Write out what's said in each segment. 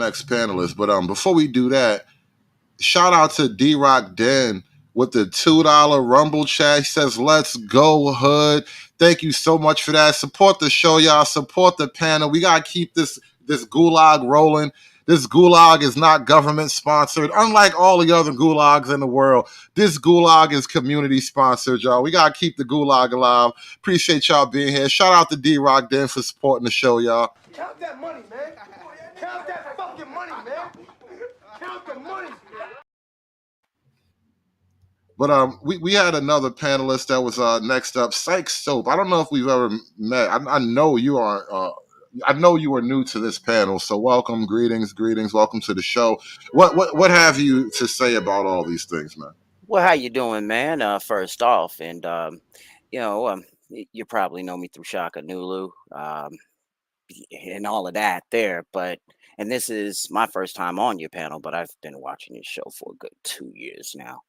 next panelist. But before we do that, shout out to D Rock Den with the $2 Rumble chat. He says, "Let's go, Hood." Thank you so much for that. Support the show, y'all. Support the panel. We gotta keep this gulag rolling. This gulag is not government sponsored. Unlike all the other gulags in the world, this gulag is community sponsored, y'all. We gotta keep the gulag alive. Appreciate y'all being here. Shout out to D Rock Den for supporting the show, y'all. Count that money, man. Count that fucking money, man. Count the money. But we had another panelist that was next up, Psych Soap. I don't know if we've ever met. I know you are. I know you are new to this panel, so welcome, greetings, welcome to the show. What have you to say about all these things, man? Well, how you doing, man? First off, and you probably know me through Shaka Nulu, and all of that there. And this is my first time on your panel, but I've been watching your show for a good 2 years now.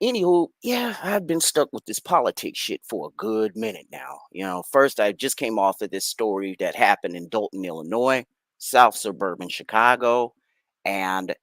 Anywho, yeah, I've been stuck with this politics shit for a good minute now. First I just came off of this story that happened in Dalton, Illinois, South suburban Chicago, and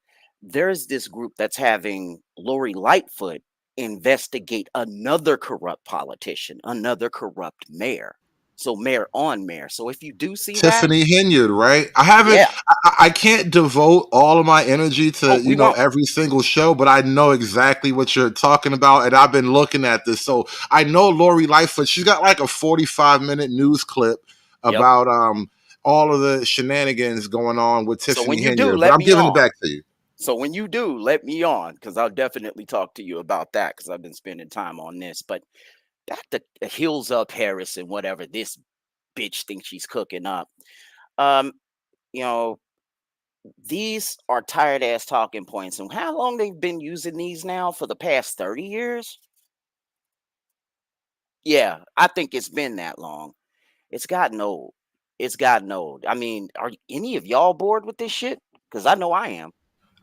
there's this group that's having Lori Lightfoot investigate another corrupt politician, another corrupt mayor. So mayor on mayor. So if you do see Tiffany that, Henyard, right? I haven't. yeah. I can't devote all of my energy to We won't. every single show, but I know exactly what you're talking about, and I've been looking at this. So I know Lori Lightfoot. She's got like a 45-minute news clip Yep. about all of the shenanigans going on with So Tiffany when you Henyard. do, But let I'm me giving it on. back to you. So when you do, let me on, because I'll definitely talk to you about that, because I've been spending time on this. But back to Hills Up Harris and whatever this bitch thinks she's cooking up. Um, you know, these are tired ass talking points. And how long they've been using these now? For the past 30 years? Yeah, I think it's been that long. It's gotten old. It's gotten old. I mean, are any of y'all bored with this shit? Because I know I am.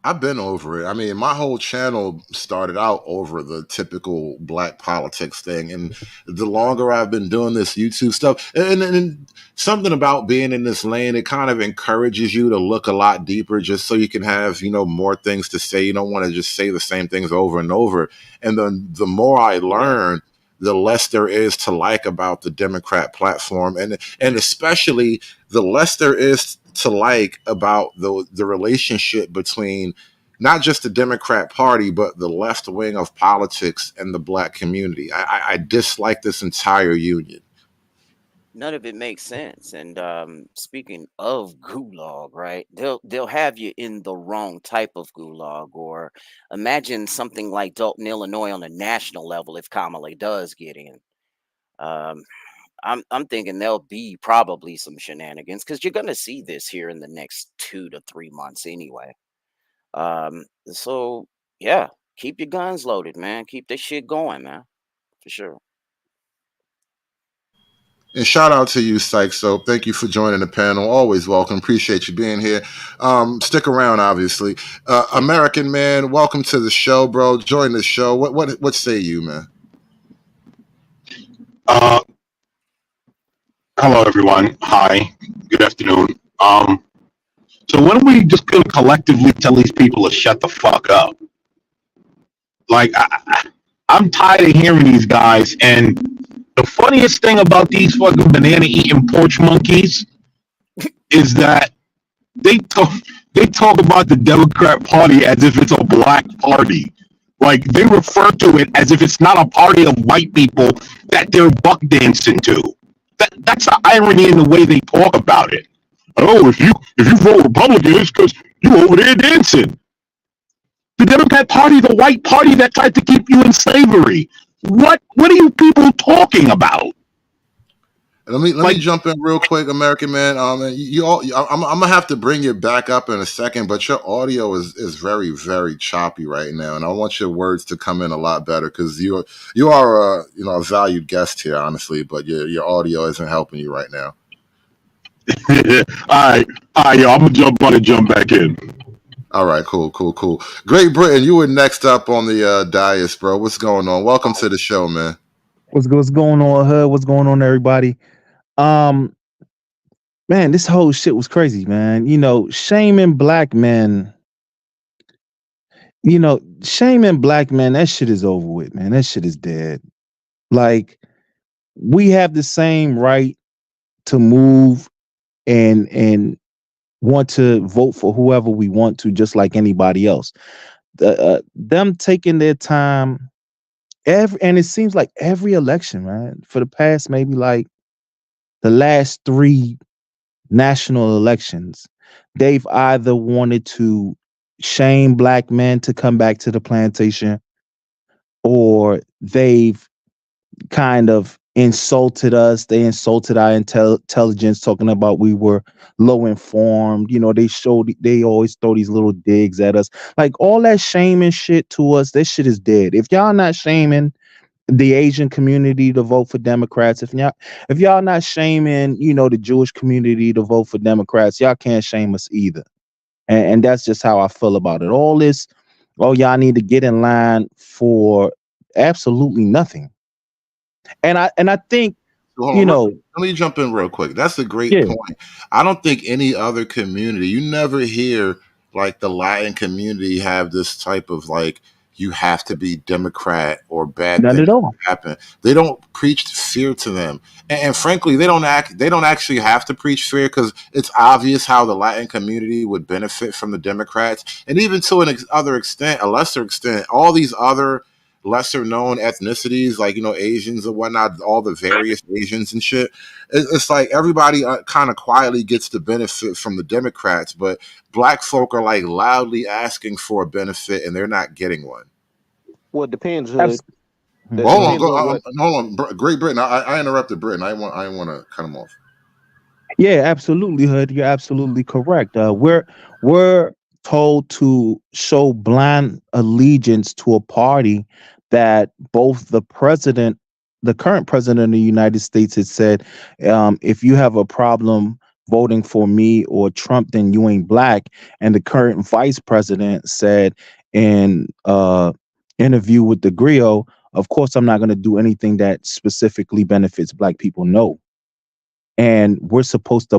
I've been over it. I mean, my whole channel started out over the typical black politics thing. And the longer I've been doing this YouTube stuff, and something about being in this lane, it kind of encourages you to look a lot deeper just so you can have, more things to say. You don't want to just say the same things over and over. And then the more I learn, the less there is to like about the Democrat platform. And especially the less there is to like about the relationship between not just the Democrat Party, but the left wing of politics and the black community. I dislike this entire union. None of it makes sense. And speaking of gulag, right? They'll have you in the wrong type of gulag. Or imagine something like Dalton, Illinois, on a national level if Kamala does get in. I'm thinking there'll be probably some shenanigans, because you're gonna see this here in the next 2 to 3 months anyway. So yeah, keep your guns loaded, man. Keep this shit going, man, for sure. And shout out to you, Psych Soap. Thank you for joining the panel. Always welcome. Appreciate you being here. Stick around, obviously. American Man, welcome to the show, bro. Join the show. What say you, man? Hello, everyone. Hi. Good afternoon. So when are we just going to collectively tell these people to shut the fuck up? Like, I'm tired of hearing these guys. And the funniest thing about these fucking banana-eating porch monkeys is that they talk about the Democrat Party as if it's a black party. Like, they refer to it as if it's not a party of white people that they're buck dancing to. That's the irony in the way they talk about it. Oh, if you vote Republican, it's because you over there dancing. The Democrat Party, the white party that tried to keep you in slavery. What are you people talking about? Let me jump in real quick, American Man. I'm gonna have to bring you back up in a second, but your audio is very, very choppy right now, and I want your words to come in a lot better, because you are a valued guest here, honestly, but your audio isn't helping you right now. All right, yo, I'm gonna jump back in. All right, cool. Great Britain, you were next up on the dais, bro. What's going on? Welcome to the show, man. What's going on, Hood? What's going on, everybody? man, this whole shit was crazy, man. Shaming black men. Shaming black men. That shit is over with, man. That shit is dead. Like, we have the same right to move and want to vote for whoever we want to, just like anybody else. Them taking their time and it seems like every election, man, for the past maybe like the last three national elections, they've either wanted to shame black men to come back to the plantation, or they've kind of insulted us. They insulted our intelligence, talking about we were low informed. They always throw these little digs at us. Like, all that shaming shit to us, that shit is dead. If y'all not shaming the Asian community to vote for Democrats, if y'all not shaming, the Jewish community to vote for Democrats, y'all can't shame us either. And that's just how I feel about it. All this, oh, y'all need to get in line for absolutely nothing. And I think, So hold you on, know, let me jump in real quick. That's a great yeah, point. I don't think any other community, you never hear like the Latin community have this type of like, you have to be Democrat or bad none things at all. happen. They don't preach fear to them, and frankly, they don't act. They don't actually have to preach fear, because it's obvious how the Latin community would benefit from the Democrats, and even to other extent, a lesser extent, all these other lesser known ethnicities, like Asians and whatnot, all the various Asians and shit. It's like everybody kind of quietly gets the benefit from the Democrats, but black folk are like loudly asking for a benefit and they're not getting one. Well, it depends, Hood. Abs- Mhm, It go Well, ahead. depends on what. hold on. Great Britain. I interrupted Britain. I didn't want to cut him off. Yeah, absolutely, Hood. You're absolutely correct. We're told to show blind allegiance to a party that both the current president of the United States, has said, if you have a problem voting for me or Trump, then you ain't black. And the current vice president said in interview with the Griot, of course, I'm not going to do anything that specifically benefits black people. No, and um we're supposed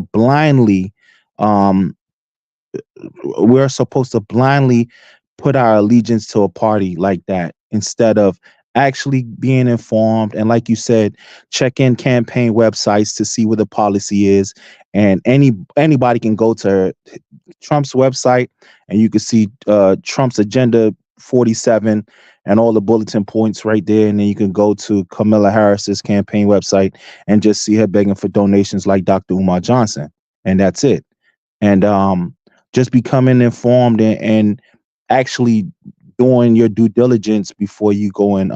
to blindly put our allegiance to a party like that, instead of actually being informed. And like you said, check in campaign websites to see what the policy is. And anybody can go to Trump's website, and you can see Trump's agenda 47 and all the bulletin points right there. And then you can go to Kamala Harris's campaign website and just see her begging for donations like Dr. Umar Johnson. And that's it. And just becoming informed, and actually doing your due diligence before you go and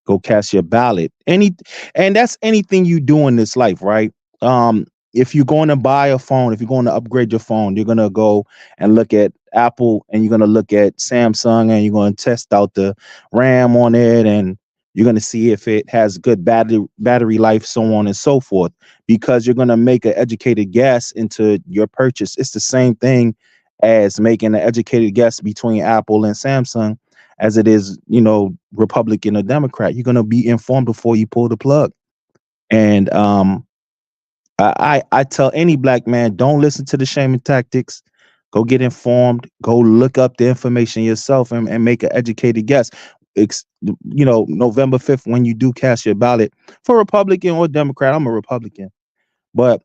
go cast your ballot. And that's anything you do in this life, right? If you're going to buy a phone, if you're going to upgrade your phone, you're going to go and look at Apple, and you're going to look at Samsung, and you're going to test out the RAM on it, and you're going to see if it has good battery life, so on and so forth, because you're going to make an educated guess into your purchase. It's the same thing as making an educated guess between Apple and Samsung, as it is, Republican or Democrat. You're gonna be informed before you pull the plug. And I tell any black man, don't listen to the shaming tactics. Go get informed. Go look up the information yourself, and make an educated guess. November 5th, when you do cast your ballot for Republican or Democrat, I'm a Republican, but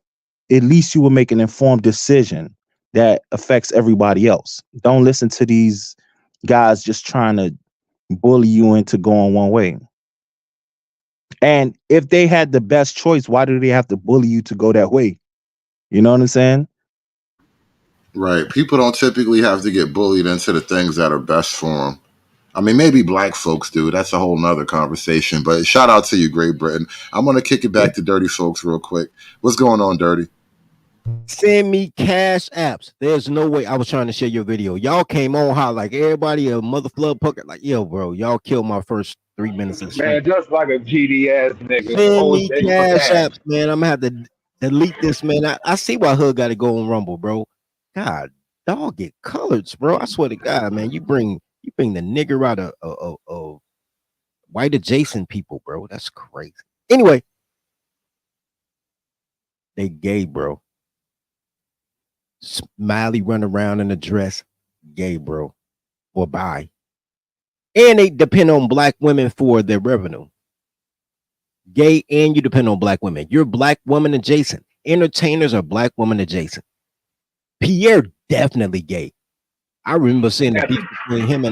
at least you will make an informed decision that affects everybody else. Don't listen to these guys just trying to bully you into going one way. And if they had the best choice, why do they have to bully you to go that way? You know what I'm saying? Right. People don't typically have to get bullied into the things that are best for them. I mean, maybe black folks do. That's a whole nother conversation. But shout out to you, Great Britain. I'm going to kick it back to Dirty Folks real quick. What's going on, Dirty? Send me cash apps. There's no way. I was trying to share your video. Y'all came on hot like everybody a mother flood pucker. Like, yo, bro, y'all killed my first 3 minutes of the stream. Man, just like a GD ass nigga. Send me OJ for cash cash. apps, man. I'm gonna have to delete this, man. I see why Hood got to go on Rumble, bro. God, dog get colors, bro. I swear to God, man. You bring the nigger out of white adjacent people, bro. That's crazy. Anyway, they gay, bro. Smiley run around in a dress, gay, bro, or bi. And they depend on black women for their revenue. Gay, and you depend on black women. You're black woman adjacent. Entertainers are black woman adjacent. Pierre definitely gay. I remember seeing the beef between him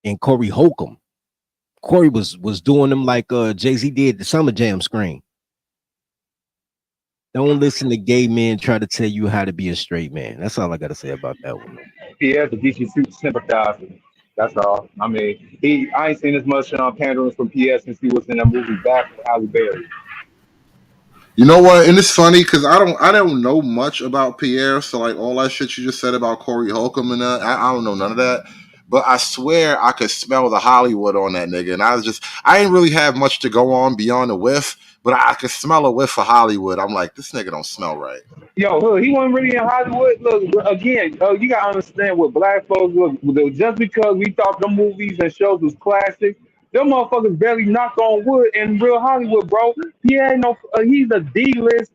and Corey Holcomb. Corey was doing them like Jay-Z did the Summer Jam screen. Don't listen to gay men try to tell you how to be a straight man. That's all I gotta say about that one. Pierre's a DC sympathizer. That's all. I mean, I ain't seen as much pandering from Pierre since he was in that movie back with Halle Berry. You know what? And it's funny because I don't know much about Pierre. So like all that shit you just said about Corey Holcomb and that, I don't know none of that. But I swear I could smell the Hollywood on that nigga, and I didn't really have much to go on beyond the whiff, but I could smell a whiff of Hollywood. I'm like, this nigga don't smell right. Yo, look, he wasn't really in Hollywood. Look, again, you gotta understand what black folks look. Just because we thought the movies and shows was classic, them motherfuckers barely knock on wood in real Hollywood, bro. He ain't no. He's a D-list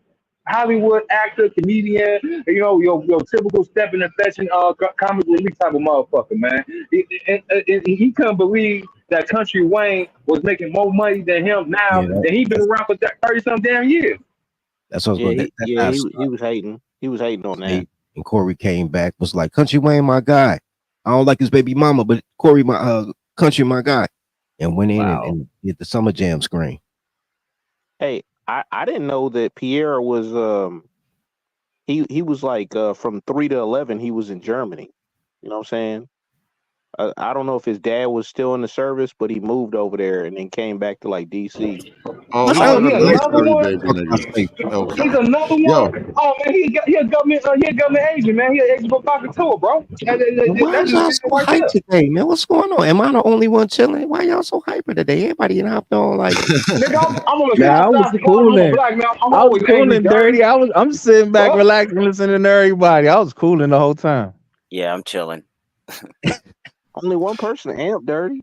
Hollywood actor, comedian. You know, your typical step in the fashion, comic relief type of motherfucker, man. He couldn't believe that Country Wayne was making more money than him now, Yeah, and he been around for 30 some damn years. that's what I was Yeah, going. he was hating. He was hating on that. And Corey came back, was like, Country Wayne, my guy. I don't like his baby mama, but Corey, my Country, my guy, and went in Wow. and did the Summer Jam screen. Hey, I didn't know that Pierre was he was like from 3 to 11 he was in Germany. You know what I'm saying? I don't know if his dad was still in the service, but he moved over there and then came back to like DC. Oh, What's he's up? Oh, one of he the another military one. baby Fuck my niggas. face. Okay. He's another Yo, one. Oh man, he a government agent, man. He an agent for Pocket Tour, bro. Why That's is just y'all it so right hyped there. today, man? What's going on? Am I the only one chilling? Why y'all so hyper today? Everybody in hopped on like, Nigga, I'm on the Man, I south was side of Harlem. I'm a cooling. black man. I'm I was always angry, cooling dirty. dirty. I'm sitting back, Fuck. relaxing, listening to everybody. I was cooling the whole time. Yeah, I'm chilling. Only one person amped dirty.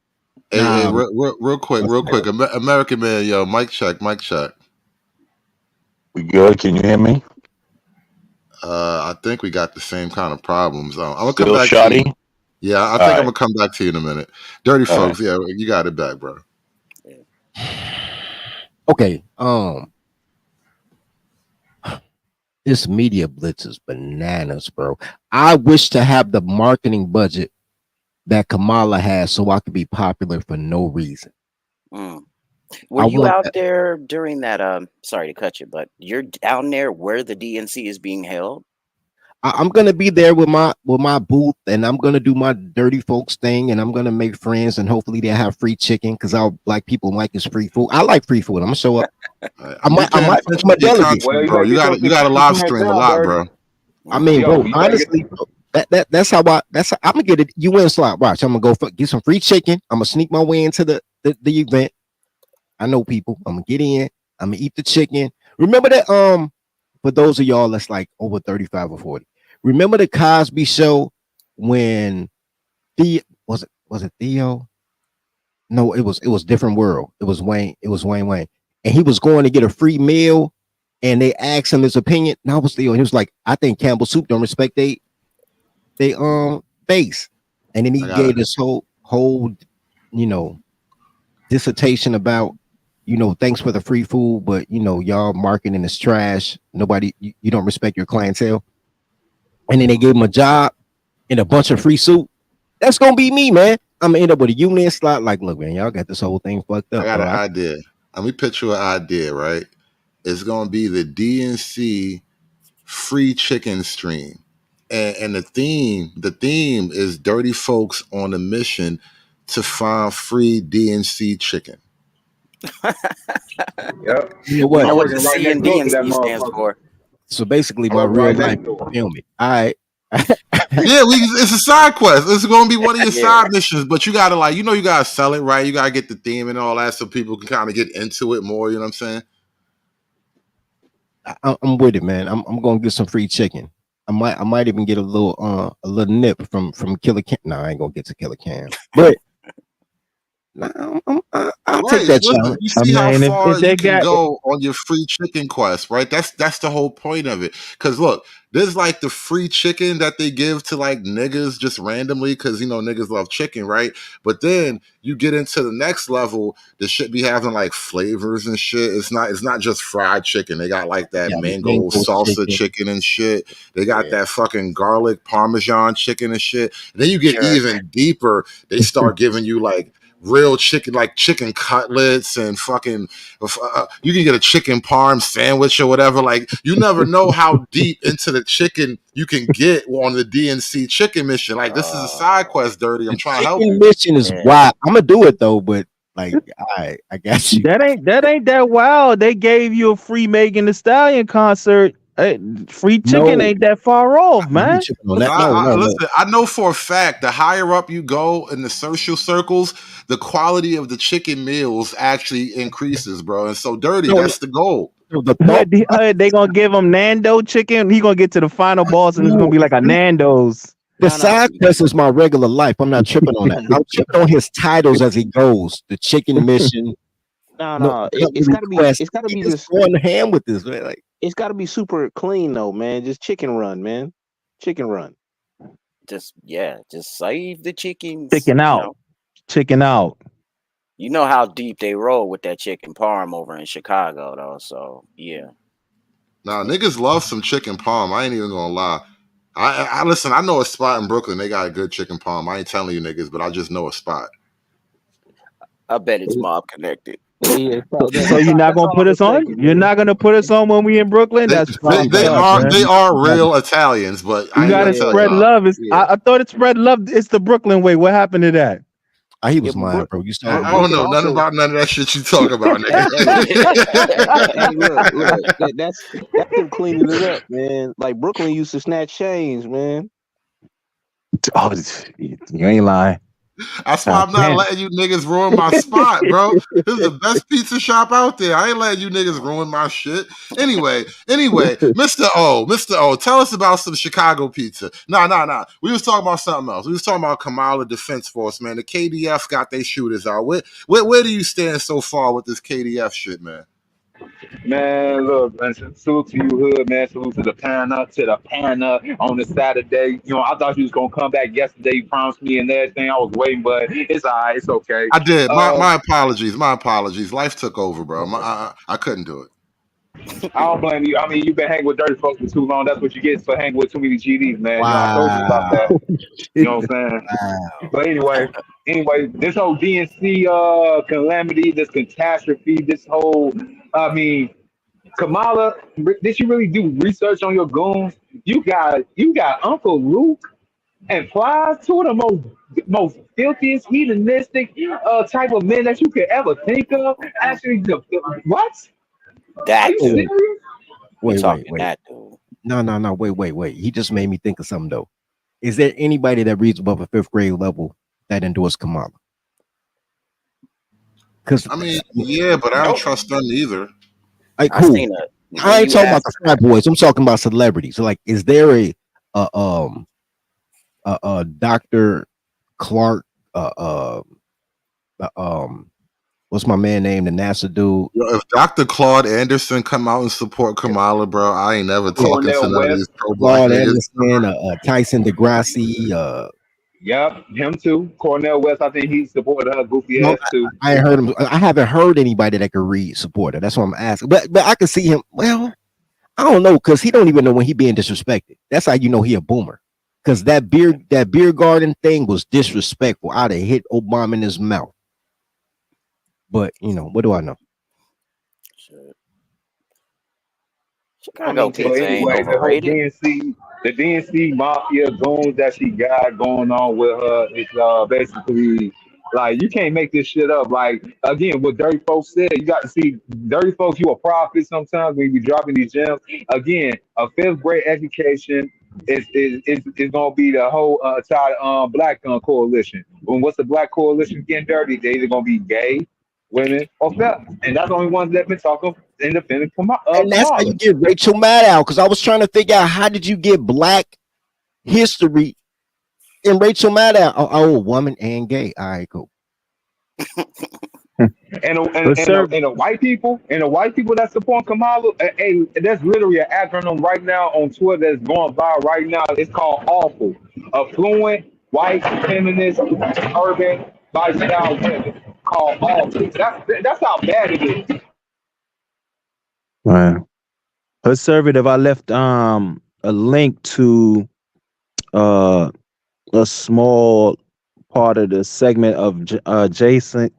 hey, nah. real quick. American man, yo, mic check. We good? Can you hear me? I think we got the same kind of problems. I'm gonna come Still back to you. shoddy? Yeah, I All think I'm right. gonna come back to you in a minute. Dirty All right. folks, yeah, you got it back, bro. Okay. This media blitz is bananas, bro. I wish to have the marketing budget that Kamala has so I could be popular for no reason. Mm. Were I you want out that. there during that? Sorry to cut you, but you're down there where the DNC is being held. I'm gonna be there with my booth, and I'm gonna do my dirty folks thing, and I'm gonna make friends, and hopefully they have free chicken because all black people like is free food. I like free food. I'm gonna show up. I I'm might paying attention become a to your delegate. Well, content, you bro. better You get got your you got to live 50 stream a now, lot, dirty. bro. I mean, Yo, bro, you better get. honestly, bro, that's how I'm gonna get it. UN slot. Watch, I'm gonna go get some free chicken. I'm gonna sneak my way into the event. I know people. I'm gonna get in. I'm gonna eat the chicken. Remember that for those of y'all that's like over 35 or 40. Remember the Cosby show when was it Theo? No, it was different world. It was Wayne. And he was going to get a free meal and they asked him his opinion. And I was Theo. And he was like, I think Campbell Soup don't respect they base. And then he I got it. gave this whole you know dissertation about thanks for the free food, but y'all marketing is trash. Nobody you don't respect your clientele. And then they gave him a job and a bunch of free soup. That's gonna be me, man. I'm gonna end up with a union slot. Like, look, man, y'all got this whole thing fucked I up, got an bro. idea. Let me pitch you an idea, right? It's gonna be the DNC free chicken stream, and the theme is dirty folks on a mission to find free DNC chicken. Yep. You know We I'm what? know what the working right C next and door to that DNC stands motherfucker. for. So basically, I'm my working real right life next door. film it. All right. Yeah, it's a side quest. It's gonna be one of your Yeah. side missions, but you gotta you gotta sell it right. You gotta get the theme and all that so people can kind of get into it more. You know what I'm saying? I'm with it, man. I'm gonna get some free chicken. I might even get a little nip from Killer Cam. No, I ain't gonna get to Killer Cam. But Nah, I'll take Right. that Listen, challenge. you I see how mean, far if you they can got go on your free chicken quest, right? That's the whole point of it. Because look, there's like the free chicken that they give to like niggas just randomly because you know niggas love chicken, right? But then you get into the next level, the shit be having like flavors and shit. It's not just fried chicken. They got like that Yeah, mango mango salsa chicken. chicken and shit. They got Yeah, that fucking garlic parmesan chicken and shit. And then you get Sure. even deeper. They start giving you like real chicken, like chicken cutlets and fucking. You can get a chicken parm sandwich or whatever. Like you never know how deep into the chicken you can get on the DNC chicken mission. Like this is a side Oh, quest, dirty. I'm the trying to help chicken you. mission is yeah. wild. I'm gonna do it though, but like, I got you. that ain't that wild. They gave you a free Megan Thee Stallion concert. Free chicken No, ain't that far off, you man. tripping on that? No, no, no. Listen, I know for a fact the higher up you go in the social circles, the quality of the chicken meals actually increases, bro. And so dirty, No, that's the goal. no, the thought They gonna give him Nando chicken. He gonna get to the final boss and it's gonna no, be like a Nando's. the No, no, side quest is my regular life. I'm not tripping on that. I'm tripping on his titles as he goes. The chicken mission, No, no no. It's cutlery gotta be. quest. It's gotta He be just just. going ham with this, man. Like, It's gotta be super clean though, man. Just chicken run, man. Chicken run. just save the chickens. Chicken out. Chicken out. You know how deep they roll with that chicken parm over in Chicago, though. So yeah, Now niggas love some chicken palm. I ain't even gonna lie. I listen. I know a spot in Brooklyn. They got a good chicken palm. I ain't telling you niggas, but I just know a spot. I bet it's mob connected. Yeah, So you're not that's gonna all I'm put us on? mistaken, You're man. not gonna put us on when we in Brooklyn? They That's they, fucked they up, are man. they are real Italians, but You I ain't gonna gotta tell Yeah, spread y'all. love. yeah, I thought it spread love. It's the Brooklyn way. What happened to that? he yeah. was But lying, bro. You saw I him. don't Brooklyn know nothing also. about none of that shit you talk about, Hey, nigga. look. That's them cleaning it up, man. Like Brooklyn used to snatch chains, man. Oh, you ain't lying. That's why God I'm not damn. letting you niggas ruin my spot, bro. This is the best pizza shop out there. I ain't letting you niggas ruin my shit. Anyway, Mr. O, tell us about some Chicago pizza. Nah. We was talking about something else. We was talking about Kamala Defense Force, man. The KDF got their shooters out. Where do you stand so far with this KDF shit, man? Man, look, man, salute to you, hood, man. Salute to the panna on the Saturday. You know, I thought you was gonna come back yesterday. You promised me and everything. I was waiting, but it's all right. It's okay. I did. My Um, apologies. My apologies. Life took over, bro. I couldn't do it. I don't blame you. I mean, you've been hanging with dirty folks for too long. That's what you get for hanging with too many GDs, man. You know, I told you about Wow. that. You know what I'm saying? But anyway, this whole DNC calamity, this catastrophe, this whole, I mean, Kamala, did you really do research on your goons? You got Uncle Luke and Plies, two of the most filthiest, hedonistic type of men that you could ever think of. Actually, what? Are That you Wait, dude. serious? We wait, wait, talking wait. that dude. No. Wait. He just made me think of something though. Is there anybody that reads above a fifth grade level that endorsed Kamala? Because I mean, yeah, but I don't Nope. trust them either. like I who? seen a I when ain't you talking about the asked. frat boys. I'm talking about celebrities. So like, is there a Dr. Clark uh, um what's my man name? The NASA dude. Yo, if Dr. Claude Anderson come out and support Kamala, bro, I ain't never Yeah, talking to Cornell none of West. these pro-black Claude niggas. Anderson, Tyson DeGrassi. Yep, him too. Cornell West. I think he supported her goofy No, ass too. I ain't heard him. I haven't heard anybody that could read support her. That's what I'm asking. But I can see him. Well, I don't know because he don't even know when he being disrespected. That's how you know he a boomer. Because that beer garden thing was disrespectful. I'd have hit Obama in his mouth. But what do I know? Shit. I Chicago mean, So pizza ain't anyway, the whole overrated. DNC mafia goons that she got going on with her, it's basically like you can't make this shit up. Like again, what Dirty Folks said, you got to see Dirty Folks. You a prophet sometimes when you be dropping these gems. Again, a fifth grade education is gonna be the whole black coalition. When what's the black coalition getting dirty? They either gonna be gay, women, or fellas, and that's the only ones that been talking independent And that's how Kamala. you get Rachel Maddow. Because I was trying to figure out how did you get black history in Rachel Maddow? Oh, woman and gay. All right, cool. And the white people that support Kamala, hey, that's literally an acronym right now on Twitter that's going viral right now. It's called awful. Affluent, white, feminist, urban, lifestyle women called awful. That's how bad it is. Right. Conservative. I left a link to uh a small part of the segment of Jason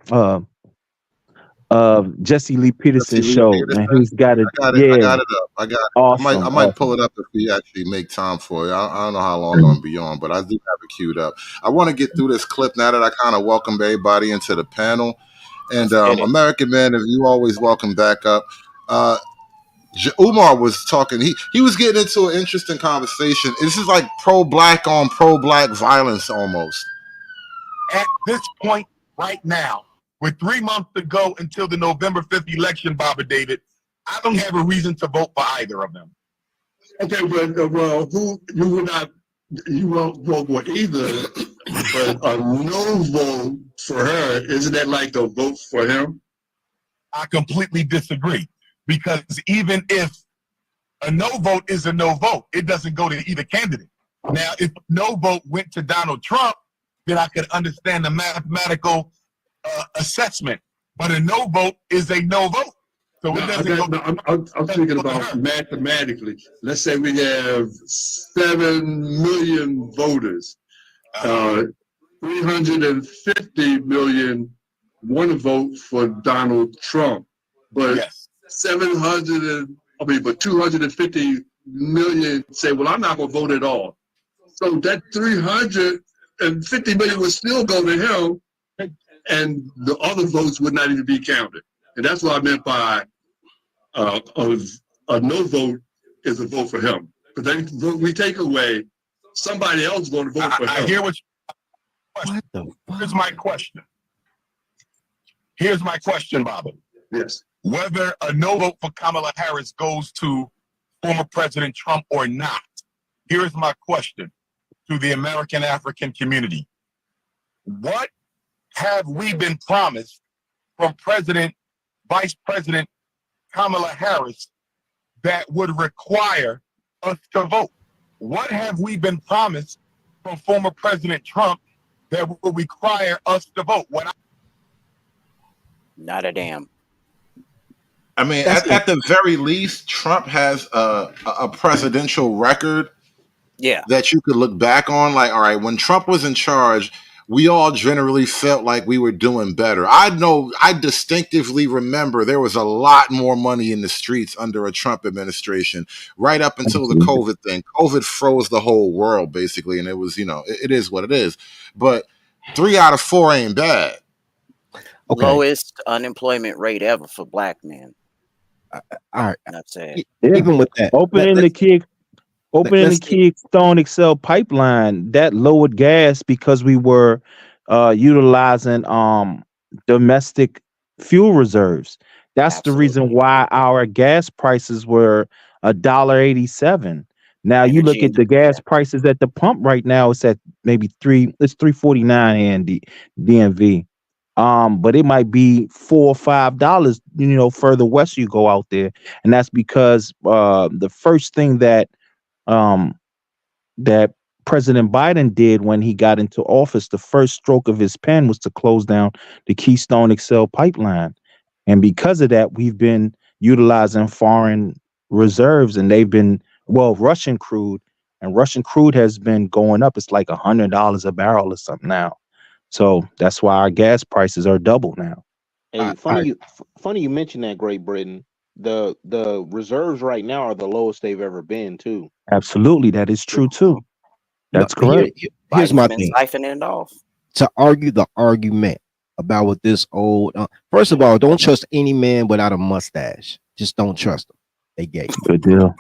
Jesse Lee Let's see, Peterson Lee show, and Peterson. he's got it. I Yeah, got it up. I got it. I awesome, might pull awesome. it up if we actually make time for it. I don't know how long I'm gonna be on, but I do have it queued up. I want to get through this clip now that I kind of welcomed everybody into the panel. And Let's get it. American Man, if you always welcome back up. Uh, Umar was talking. He was getting into an interesting conversation. This is like pro black on pro black violence almost. At this point, right now, with 3 months to go until the November 5th election, Baba David, I don't have a reason to vote for either of them. Okay, but well, who you will not, you won't vote for either, but a no vote for her, isn't that like a vote for him? I completely disagree, because even if a no vote is a no vote, it doesn't go to either candidate. Now, if no vote went to Donald Trump, then I could understand the mathematical assessment. But a no vote is a no vote. So it doesn't go. I'm thinking about mathematically. Let's say we have 7 million voters. 350 million want to vote for Donald Trump, but Yes. 250 million say, well, I'm not going to vote at all. So that 350 million would still go to him, and the other votes would not even be counted. And that's what I meant by a no vote is a vote for him. But then we take away, somebody else going to vote for him. I hear what the fuck? Here's my question. Here's my question, Baba. Yes. Whether a no vote for Kamala Harris goes to former President Trump or not, here's my question to the American African community. What have we been promised from Vice President Kamala Harris that would require us to vote? What have we been promised from former President Trump that would require us to vote? Not a damn. I mean, at the very least, Trump has a presidential record Yeah. that you could look back on. Like, all right, when Trump was in charge, we all generally felt like we were doing better. I distinctively remember there was a lot more money in the streets under a Trump administration, right up until the COVID thing. COVID froze the whole world, basically, and it was, it is what it is. But 3 out of 4 ain't bad. Okay. Lowest unemployment rate ever for black men. All right. Not sad. Even with that, Opening the Keystone XL pipeline, that lowered gas because we were utilizing domestic fuel reserves. That's the reason why our gas prices were $1.87. Now you look at the gas prices at the pump right now, it's at maybe $3.49 in the DMV. But it might be $4 or $5, further west you go out there. And that's because the first thing that President Biden did when he got into office, the first stroke of his pen was to close down the Keystone XL pipeline. And because of that, we've been utilizing foreign reserves, and they've been, Russian crude, and Russian crude has been going up. It's like $100 a barrel or something now. So that's why our gas prices are double now. Hey, funny you mentioned that, Great Britain. The reserves right now are the lowest they've ever been too. Absolutely, that is true too. That's correct. Here's my thing. Siphoning it off. To argue the argument about what this old, first of all, don't trust any man without a mustache. Just don't trust them. They gay. Good deal.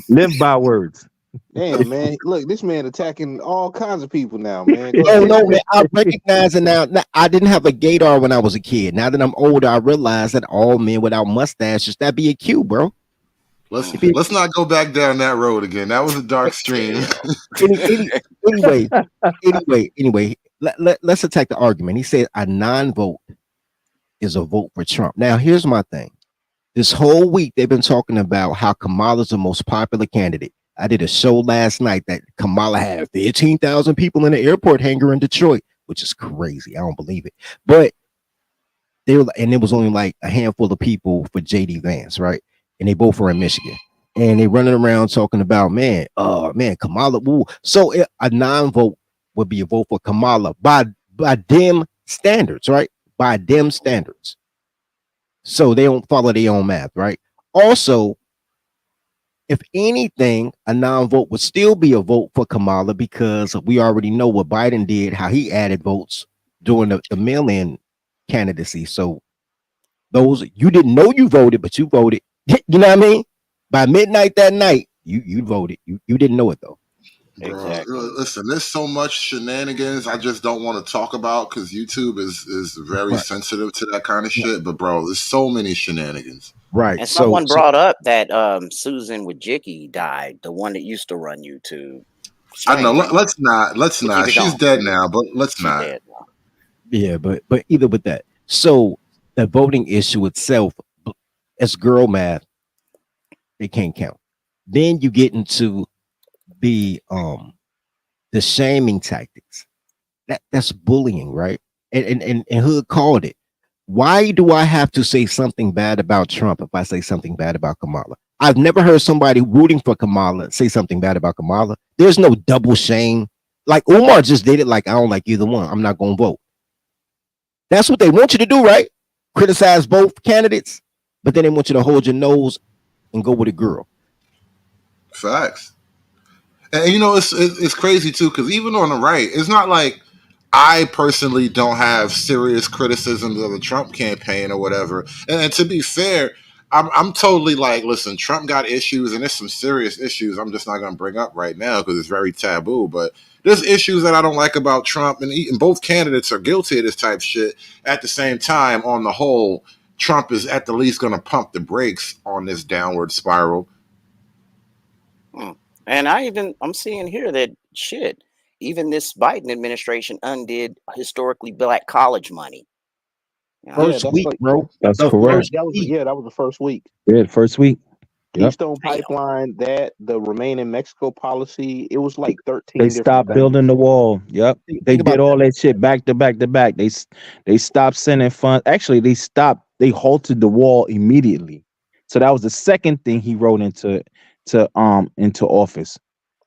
Live by words. Damn, man. Look, this man attacking all kinds of people now, man. No, man. I recognize it now. I didn't have a gaydar when I was a kid. Now that I'm older, I realize that all men without mustaches, that'd be a Q, bro. Let's not go back down that road again. That was a dark stream. Anyway, let's attack the argument. He said a non-vote is a vote for Trump. Now, here's my thing. This whole week they've been talking about how Kamala's the most popular candidate. I did a show last night that Kamala had 15,000 people in the airport hangar in Detroit, which is crazy. I don't believe it. But they were, and it was only like a handful of people for JD Vance, right? And they both were in Michigan. And they running around talking about, man, Kamala, woo. So a non-vote would be a vote for Kamala by them standards, right? By them standards. So they don't follow their own math, right? Also, if anything, a non-vote would still be a vote for Kamala because we already know what Biden did, how he added votes during the mail-in candidacy. So those you didn't know you voted, but you voted. You know what I mean? By midnight that night, you voted. You didn't know it though. Bro, Exactly. listen, there's so much shenanigans I just don't want to talk about because YouTube is very Right. sensitive to that kind of shit. But bro, there's so many shenanigans. Right. And So someone brought up that Susan Wojcicki died, the one that used to run YouTube. I know. Strange, huh? Let's not. Let's But keep not. it She's going. dead now, but let's She's not. dead now. yeah, but either with that. So the voting issue itself, as girl math, they can't count. Then you get into the shaming tactics. That's bullying, right? And Hood called it. Why do I have to say something bad about Trump if I say something bad about Kamala? I've never heard somebody rooting for Kamala say something bad about Kamala. There's no double shame. Like Umar just did it. Like I don't like either one. I'm not gonna vote. That's what they want you to do, right? Criticize both candidates, but then they want you to hold your nose and go with a girl. Facts. And you know, it's crazy too because even on the right, it's not like I personally don't have serious criticisms of the Trump campaign or whatever. And to be fair, I'm totally like, listen, Trump got issues, and there's some serious issues I'm just not going to bring up right now because it's very taboo. But there's issues that I don't like about Trump, and both candidates are guilty of this type shit. At the same time, on the whole, Trump is at the least going to pump the brakes on this downward spiral. And I'm seeing here that shit, even this Biden administration undid historically black college money. You know? Yeah, First that's week, like bro. That's The correct. first that was week. yeah, that was the first week. Yeah, first week. Yep. Keystone Pipeline, that the Remain in Mexico policy, it was like 13 They different stopped things. building the wall. Yep. Think They about did all that shit back to back to back. They stopped sending funds. Actually, they halted the wall immediately. So that was the second thing he wrote into office.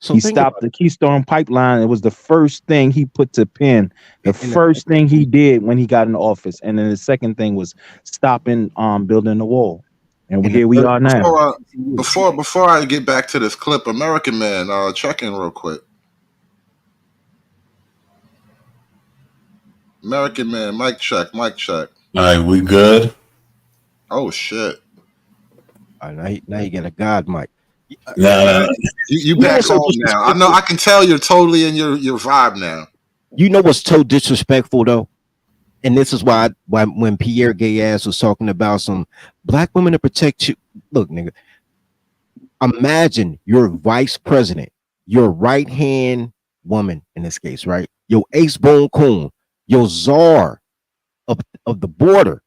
So He think stopped the Keystone Pipeline. It was the first thing he put to pen. The And first thing he did when he got in office. And then the second thing was stopping building the wall. And and the here we third are now. Before I get back to this clip, American Man, check in real quick. American Man, mic check, mic check. All right, we good? Oh shit! now you get a god mic. Nah. You You know back what's so home now. I know. disrespectful? I can tell you're totally in your vibe now. You know what's so disrespectful though? And this is why when Pierre Gay ass was talking about some black women to protect you. Look, nigga, imagine your vice president, your right hand woman in this case, right? Your ace bone coon, your czar of the border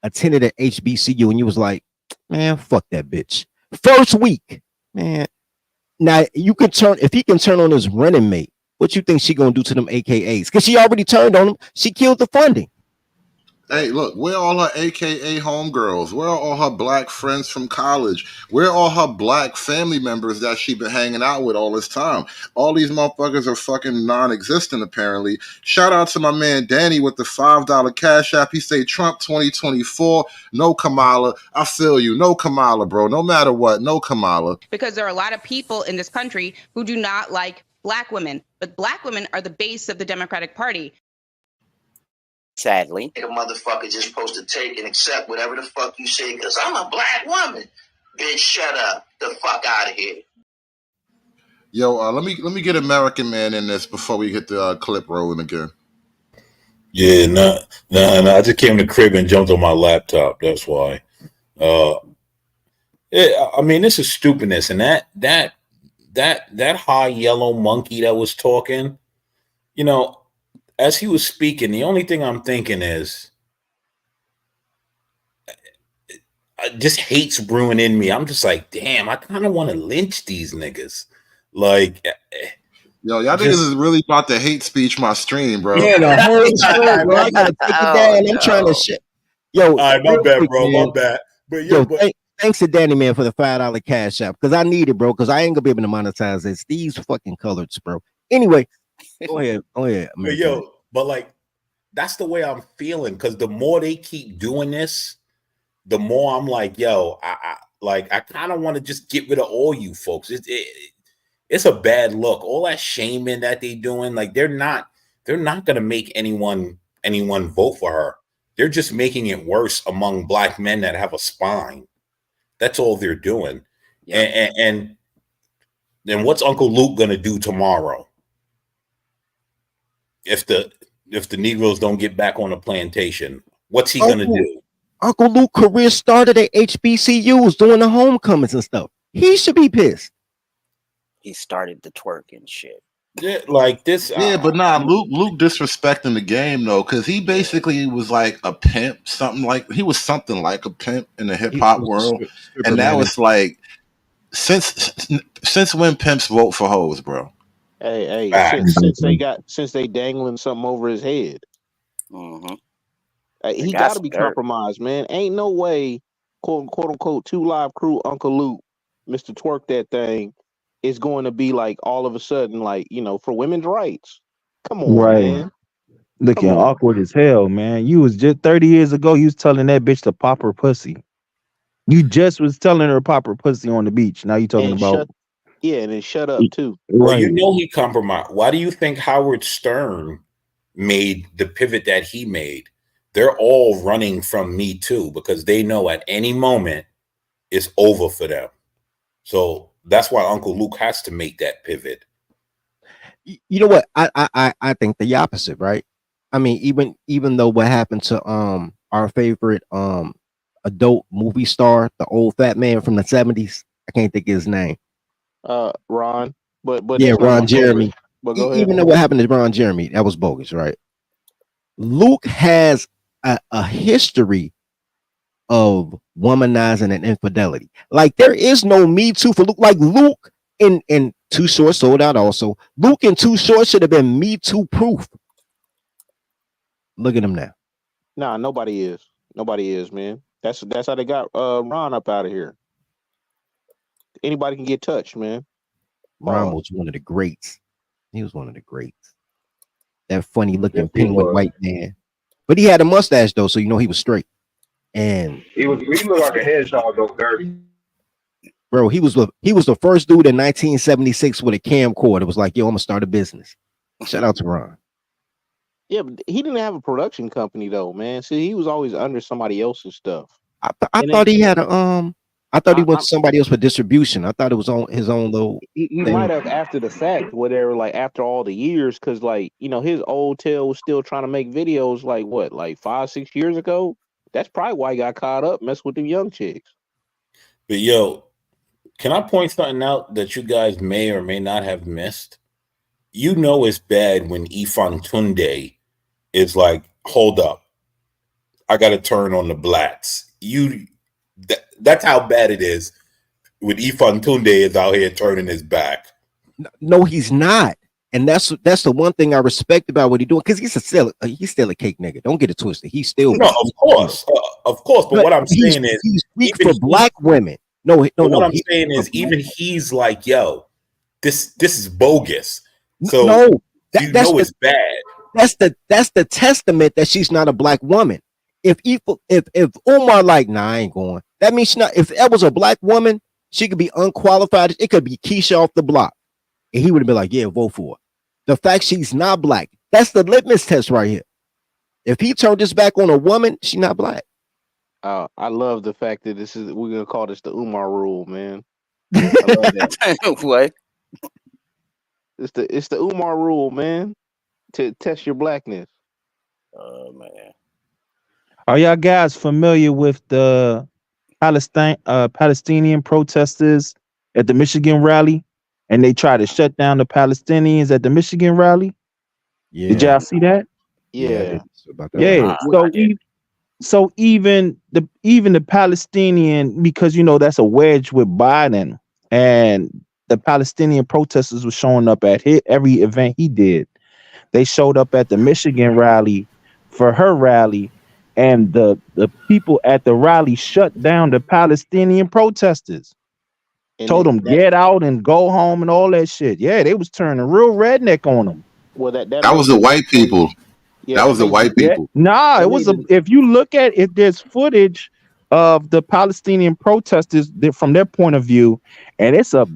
attended at HBCU, and you was like, man, fuck that bitch. First week, man. Now you can turn if he can turn on his running mate. What you think she gonna do to them AKAs? Because she already turned on them. She killed the funding. Hey, look, where are all her AKA homegirls? Where are all her black friends from college? Where are all her black family members that she been hanging out with all this time? All these motherfuckers are fucking non-existent, apparently. Shout out to my man Danny with the $5 cash app. He say Trump 2024, no Kamala. I feel you. No Kamala, bro. No matter what, no Kamala. Because there are a lot of people in this country who do not like black women, but black women are the base of the Democratic Party. Sadly, A motherfucker just supposed to take and accept whatever the fuck you say because I'm a black woman. Bitch, shut up. The fuck out of here. Yo, let me get American Man in this before we get the clip rolling again. Yeah, no. I just came to the crib and jumped on my laptop. That's why. I mean, this is stupidness, and that high yellow monkey that was talking, you know, as he was speaking, the only thing I'm thinking is just hate's brewing in me. I'm just like, damn, I kind of want to lynch these niggas. Like, Yo, y'all niggas is just really about to hate speech my stream, bro. Yeah, the whole stream, bro. I gotta take it Oh, down. I'm trying to no. shit. Yo, all right, my real bad, quick, bro, man. my bad. But Yo, but thanks to Danny, man, for the $5 cash app because I need it, bro. Because I ain't gonna be able to monetize this. These fucking colors, bro. Anyway, go ahead, American. but like that's the way I'm feeling because the more they keep doing this, the more I'm like, yo, I kind of want to just get rid of all you folks. It's a bad look. All that shaming that they doing, like they're not gonna make anyone vote for her. They're just making it worse among black men that have a spine. That's all they're doing. Yeah. And then what's Uncle Luke gonna do tomorrow if the Negroes don't get back on the plantation? What's he gonna do? Uncle Luke career started at HBCUs doing the homecomings and stuff. He should be pissed. He started the twerking shit. Yeah, like this. Yeah, but nah, Luke disrespecting the game though, because he basically was like a pimp, he was something like a pimp in the hip He hop was a world, stripper, and now man. it's like since when pimps vote for hoes, bro? Hey, Facts. since they dangling something over his head. Mm-hmm. He got got to some be dirt. compromised, man. Ain't no way, quote unquote, 2 Live Crew, Uncle Luke, Mr. Twerk that thing, is going to be like all of a sudden, like, for women's rights. Come on, Right. man. Looking Come on. awkward as hell, man. You was just 30 years ago, you was telling that bitch to pop her pussy. You just was telling her to pop her pussy on the beach. Now you talking And about and then shut up too. Well, you right. know he compromised. Why do you think Howard Stern made the pivot that he made? They're all running from Me Too because they know at any moment it's over for them. So that's why Uncle Luke has to make that pivot. You know what? I think the opposite, right? I mean, even though what happened to our favorite adult movie star, the old fat man from the 70s, I can't think of his name. Ron. But Yeah, that's not Ron my Jeremy. favorite. But go ahead. Even though what happened to Ron Jeremy, that was bogus, right? Luke has a history of womanizing and infidelity. Like there is no Me Too for Luke. Like Luke in Too Short sold out also. Luke in Too Short should have been Me Too proof. Look at him now. Nah, nobody is. Nobody is, man. That's how they got Ron up out of here. Anybody can get touched, man. Ron was one of the greats. He was one of the greats. That funny looking Yes, he penguin was. white man. But he had a mustache though, so you know he was straight. And He looked like a hedgehog though, dirty. bro, he was the first dude in 1976 with a camcorder. It was like, yo, I'm gonna start a business. Shout out to Ron. Yeah, but he didn't have a production company though, man. See, he was always under somebody else's stuff. I And thought then- he had a I thought he went I- to somebody else for distribution. I thought it was on his own little He thing. might have after the fact, whatever, like after all the years, because like his old tail was still trying to make videos like what, like 5-6 years ago. That's probably why he got caught up messing with them young chicks. But yo, can I point something out that you guys may or may not have missed? You know it's bad when Ifan Tunde is like, hold up, I got to turn on the blacks. That's how bad it is when Ifan Tunde is out here turning his back. No, he's not. And that's the one thing I respect about what he's doing, because he's still a cake nigga. Don't get it twisted. He's still No, of course. But what I'm saying is, he's weak even for black women. No. What I'm saying is, even he's like, yo, this is bogus. So no, that's it's bad. That's the testament that she's not a black woman. If Umar like, nah, I ain't going. That means she not. If that was a black woman, she could be unqualified. It could be Keisha off the block, and he would have been like, yeah, vote for her. The fact she's not black, that's the litmus test right here. If he turned his back on a woman, she's not black. I love the fact that we're gonna call this the Umar rule, man. I love that. What? It's the Umar rule, man. To test your blackness. Oh man. Are y'all guys familiar with the Palestinian protesters at the Michigan rally? And they try to shut down the Palestinians at the Michigan rally? Yeah. Did y'all see that? Yeah, I Yeah. didn't see about that. Yeah. I did. So even the Palestinian, because that's a wedge with Biden, and the Palestinian protesters were showing up at every event he did. They showed up at the Michigan rally for her rally, and the people at the rally shut down the Palestinian protesters. And Told them that get out and go home and all that shit. Yeah, they was turning real redneck on them. well that That was made the the white next one. people. Yeah, That that was the made white Yeah, people. nah, that it was made a. the If you look at it, there's footage of the Palestinian protesters from their point of view, and it's a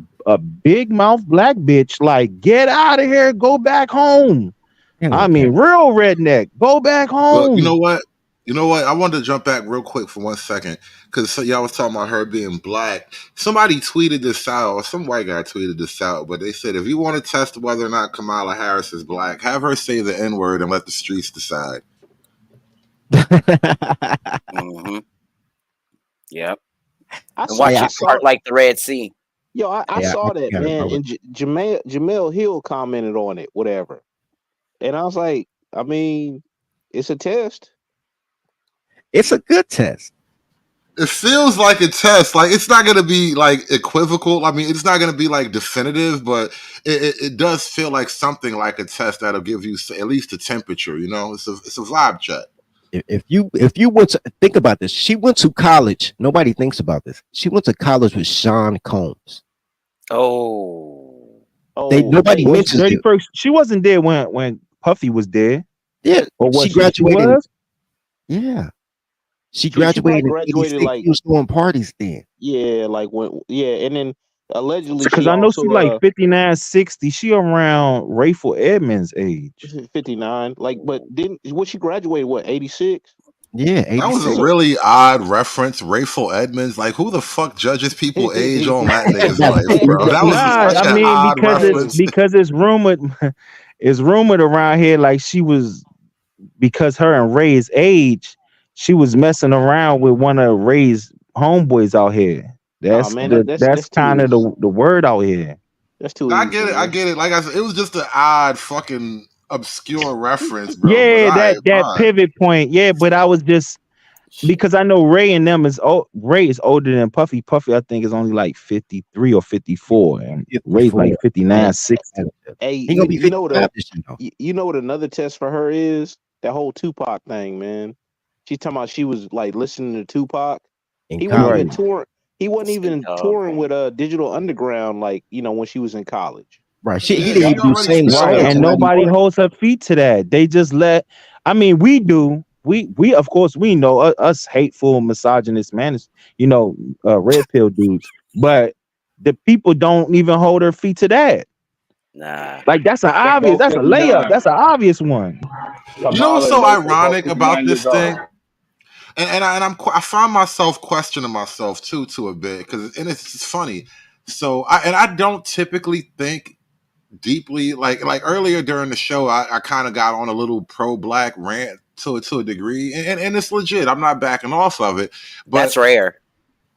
big mouth black bitch like, get out of here, go back home. I mean, real redneck, go back Well, you home. know what? You know what? I wanted to jump back real quick for 1 second because y'all was talking about her being black. Somebody tweeted this out, or some white guy tweeted this out, but they said if you want to test whether or not Kamala Harris is black, have her say the N word and let the streets decide. Mm-hmm. Yep. I And saw watch I it saw part like the Red Sea. I Yeah, saw I that, got it, man, brother. and Jamel Hill commented on it, whatever. And I was like, I mean, it's a test. It's a good test. It feels like a test. Like it's not going to be like equivocal. I mean, it's not going to be like definitive, but it does feel like something like a test that'll give you at least a temperature. You know, it's a vibe check. If you went to think about this, she went to college. Nobody thinks about this. She went to college with Sean Combs. Oh. Oh, Nobody hey, Was mentions it. 31st? She wasn't there when Puffy was there, Yeah, or she was she? She graduated. was. Yeah, she she probably graduated in graduated '86. like She was throwing parties then. yeah, like and then allegedly Because she I know she also like 59, 60. She around Rayful Edmonds' age. 59. Like, but didn't what she graduated what 86? Yeah, That was a '86. So really odd reference. Rayful Edmonds, like who the fuck judges people age on that nigga's life, bro? That was Nah, such I an mean odd because reference. it's rumored, it's rumored around here like she was, because her and Ray's age, she was messing around with one of Ray's homeboys out here. Oh That's man, the that's that's too kind of easy. the word out here. That's too I easy, get it. I man. get it. Like I said, it was just an odd, fucking obscure reference, bro. But Yeah, all right, that fine. pivot point. Yeah, but I was just because I know Ray and them is Ray is older than Puffy. Puffy, I think, is only like 53 or 54, and Ray's 54. like 59, 60. Hey, He gonna be you know what 55 this year. you know what another test for her is? That whole Tupac thing, man. She's talking about she was like listening to Tupac. In He wasn't Right. even college. touring. He wasn't Snoop even Dogg. touring with Digital Underground like when she was in college. Right. Yeah, He didn't she even do already sing said Right. that. songs And in nobody 94. holds her feet to that. They just let, I mean, we do. We of course we know us hateful, misogynist man, red pill dudes. But the people don't even hold their feet to that. Nah. Like that's an They obvious, both that's a layup. 59. That's an obvious one. You know what's Kamala so and Luke, they both ironic about 59 this years old. thing? I find myself questioning myself too to a bit because it's funny. So I don't typically think deeply like earlier during the show I kind of got on a little pro black rant to a degree and it's legit. I'm not backing off of it, That's but rare.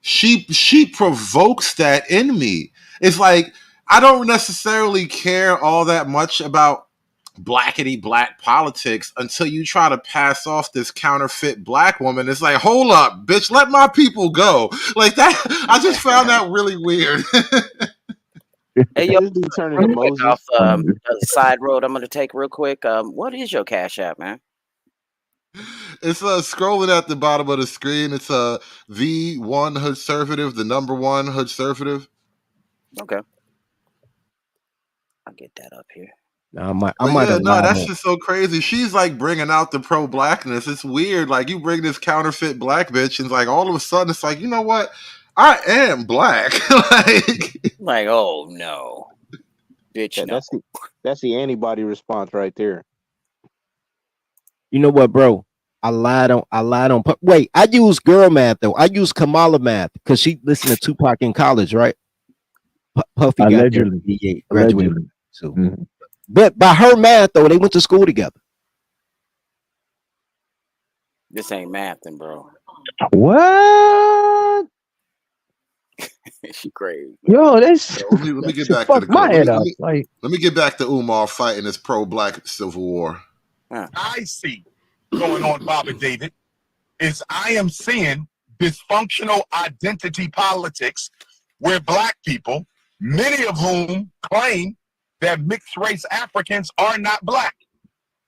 she provokes that in me. It's like I don't necessarily care all that much about blackety black politics until you try to pass off this counterfeit black woman. It's like, hold up, bitch, let my people go. Like that, I just found that really weird. Hey, yo, This dude turned real into quick off Moses. a side road I'm going to take real quick. What is your Cash App, man? It's scrolling at the bottom of the screen. It's the one Hoodservative, the number one Hoodservative. Okay. I'll get that up here. Now, I But might yeah, have no, lied that's on. just so crazy. She's like bringing out the pro blackness. It's weird. Like you bring this counterfeit black bitch, and like all of a sudden, it's like, you know what? I am black. Like, Like, oh, no. Bitch, That, no. that's the antibody response right there. You know what, bro? I lied on. Wait, I use girl math though. I use Kamala math because she listened to Tupac in college, right? Puffy got there in Allegedly. 88, graduated. Allegedly. So, Mhm. but by her math though, they went to school together. This ain't mathing, bro. What? She crazy, man. Yo, that's Let me that get shit back to fucked the my clip. head up. Like, Let me get back to Umar fighting this pro-black civil war. Huh. I see going on, Bobby David, is I am seeing dysfunctional identity politics where black people, many of whom claim that mixed race Africans are not black,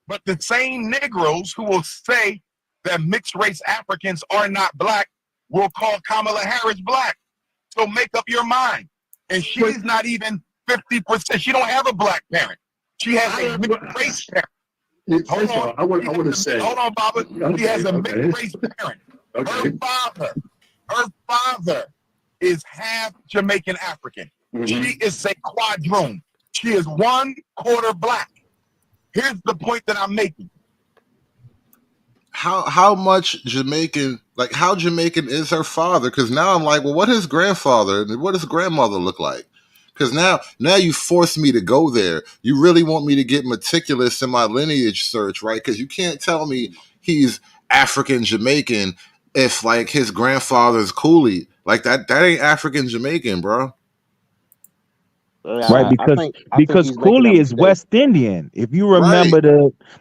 but the same Negroes who will say that mixed race Africans are not black will call Kamala Harris black. So make up your mind. And she's not even 50%. She don't have a black parent. She has a mixed race parent. First of all, I want to say. Hold on, Baba. She has a mixed race parent. Okay. Her father is half Jamaican African. She is a quadroon. She is 1/4 black. Here's the point that I'm making. How much Jamaican, like how Jamaican is her father? Because now I'm like, well, what his grandfather and what his grandmother look like? Because now you force me to go there. You really want me to get meticulous in my lineage search, right? Because you can't tell me he's African Jamaican if like his grandfather's Cooley. Like that ain't African Jamaican, bro. right, I think because he's making a Cooley is mistake. West Indian. If you Right. remember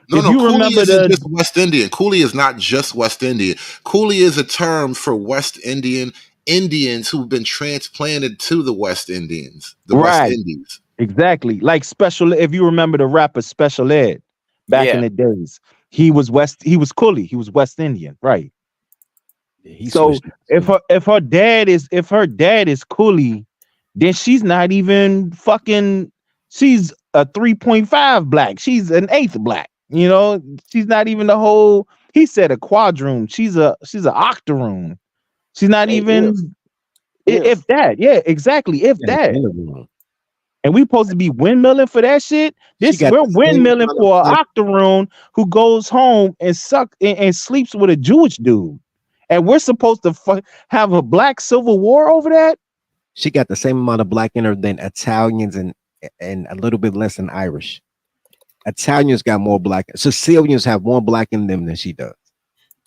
No, Cooley isn't just West Indian. Cooley is not just West Indian. Cooley is a term for West Indians who've been transplanted to the West Indians, the West right, Indies. exactly, like Special. If you remember the rapper Special Ed back in Yeah. the days, he was Cooley. He was West Indian, right? He So switched. if her dad is Cooley, then she's not even fucking. She's a 3.5 black. She's an eighth black. You know, she's not even the whole. He said a quadroon. She's an octoroon. She's not Hey, even if if that. Yeah, exactly. If Got a that. Cameroon. And we supposed to be windmilling for that shit. She got We're the same windmilling amount of for an black. octoroon who goes home and and sleeps with a Jewish dude. And we're supposed to have a black civil war over that? She got the same amount of black in her than Italians and a little bit less than Irish. Italians got more black. Sicilians have more black in them than she does.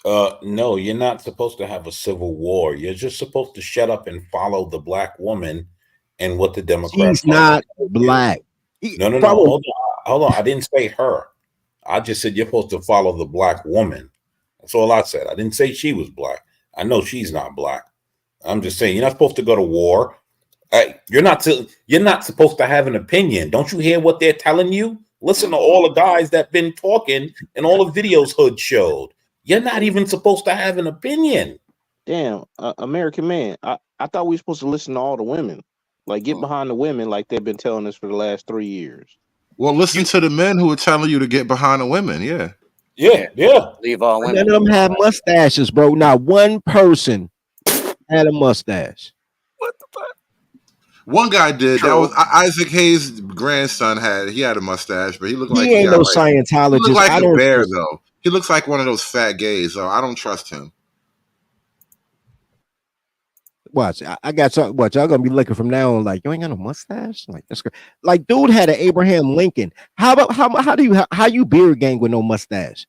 No, you're not supposed to have a civil war. You're just supposed to shut up and follow the black woman and what the Democrat She's Party not tells you. black. No. Problem- Hold on. I didn't say her. I just said you're supposed to follow the black woman. That's all I said. I didn't say she was black. I know she's not black. I'm just saying you're not supposed to go to war. You're not supposed to have an opinion. Don't you hear what they're telling you? Listen to all the guys that been talking and all the videos Hood showed. You're not even supposed to have an opinion. Damn, American man, I thought we were supposed to listen to all the women. Like, get behind the women like they've been telling us for the last 3 years. Well, listen to the men who are telling you to get behind the women. Yeah. Leave all None women. of them have mustaches, bro. Not one person had a mustache. What the fuck? One guy did. True. That was Isaac Hayes' grandson he had a mustache, but he looked like He ain't no he Scientologist. looked like I a don't bear trust. though. He looks like one of those fat gays, so I don't trust him. Watch, I got y'all. Watch, y'all gonna be looking from now on. Like, you ain't got no mustache. Like, that's great. Like, dude had an Abraham Lincoln. How about how you beard gang with no mustache?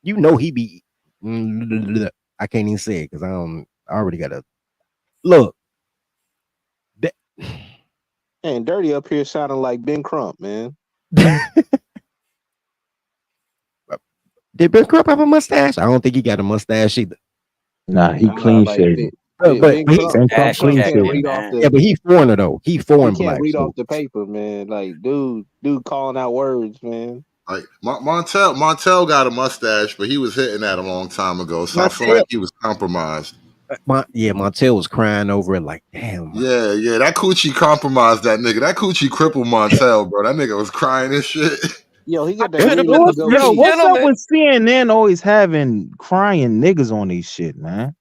You know he be. I can't even say it because I already got a look. And Dirty up here sounding like Ben Crump, man. Did Ben Crump have a mustache? I don't think he got a mustache either. Nah, he Nah, clean like, shaven. But Ben he's Crump, Ben Crump clean check can't it, shaven. read off man. the. yeah, but he foreigner though. He He foreign can't black. read So off the paper, man. Like, dude calling out words, man. Like Montel got a mustache, but he was hitting that a long time ago, so I feel Montel, like he was compromised. Montel was crying over it. Like, damn. Yeah, that coochie compromised that nigga. That coochie crippled Montel, bro. That nigga was crying and shit. Yo, he got that Could have green been looking the goatee. first What's up gentleman. with CNN always having crying niggas on these shit, man?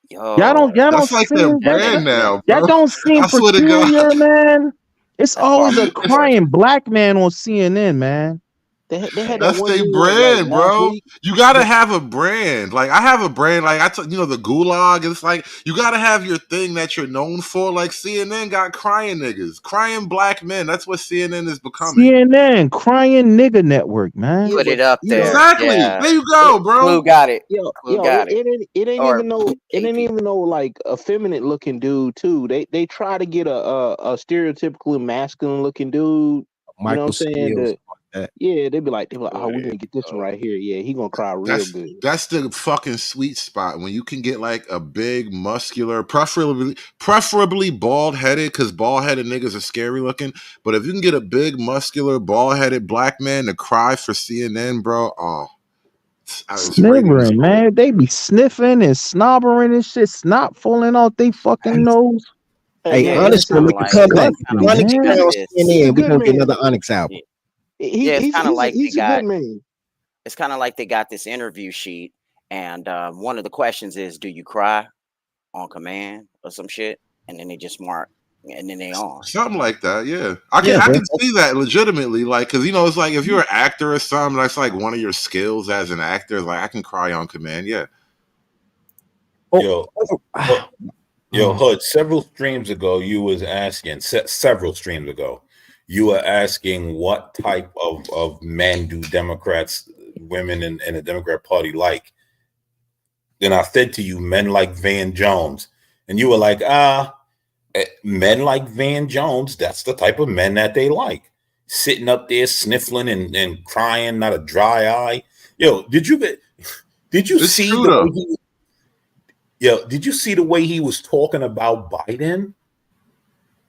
Yo, Y'all don't That's like their seem brand now, that bro. don't seem I swear to God. peculiar, man. It's that's always a hardcore. crying black man on CNN, man. They had that That's one their dude like brand, last bro. week. You gotta have a brand. Like I have a brand. Like the Gulag. It's like you gotta have your thing that you're known for. Like CNN got crying niggas, crying black men. That's what CNN is becoming. CNN, crying nigga network, man. Yeah, Put it but up you know, there. Exactly. Yeah. There you it, go, Clue bro. got it. Clue yo, got it. it ain't Or even no it ain't KP. even no like effeminate looking dude too. They try to get a stereotypically masculine looking dude. You know Michael what I'm saying? Steele, something like that. Yeah, they be like, oh, we're Yeah. gonna get this one right here. Yeah, he gonna cry real That's good. that's the fucking sweet spot when you can get like a big, muscular, preferably bald headed, because bald headed niggas are scary looking. But if you can get a big, muscular, bald headed black man to cry for CNN, bro, it's ratings Sniffering, gold. man. They be sniffing and snobbering and shit, snot falling out they fucking nose. Hey Hey, Yeah, man, it's Onyx listen, gonna kind of make a like comeback. it's kind of Disgusting, like Onyx they is got now man. on this. he's a CNN. We're good gonna get man. another Onyx album. Yeah, yeah, it's kind of like they He's a good got man. it's kind of like they got this interview sheet, and one of the questions is, "Do you cry on command or some shit?" And then they just mark, and then they on. Something like that, yeah. I can Yeah, I bro. can see that legitimately, like, because it's like if you're an actor or something, that's like one of your skills as an actor. Like I can cry on command, yeah. Oh, Yo, oh, Hood, yo, Hood. Several streams ago, you was asking. Several streams ago, you were asking what type of men do Democrats, women in the Democrat Party like. Then I said to you, men like Van Jones, and you were like, men like Van Jones. That's the type of men that they like. Sitting up there sniffling and crying, not a dry eye. Yo, did you It's see true the way though. did you see the way he was talking about Biden?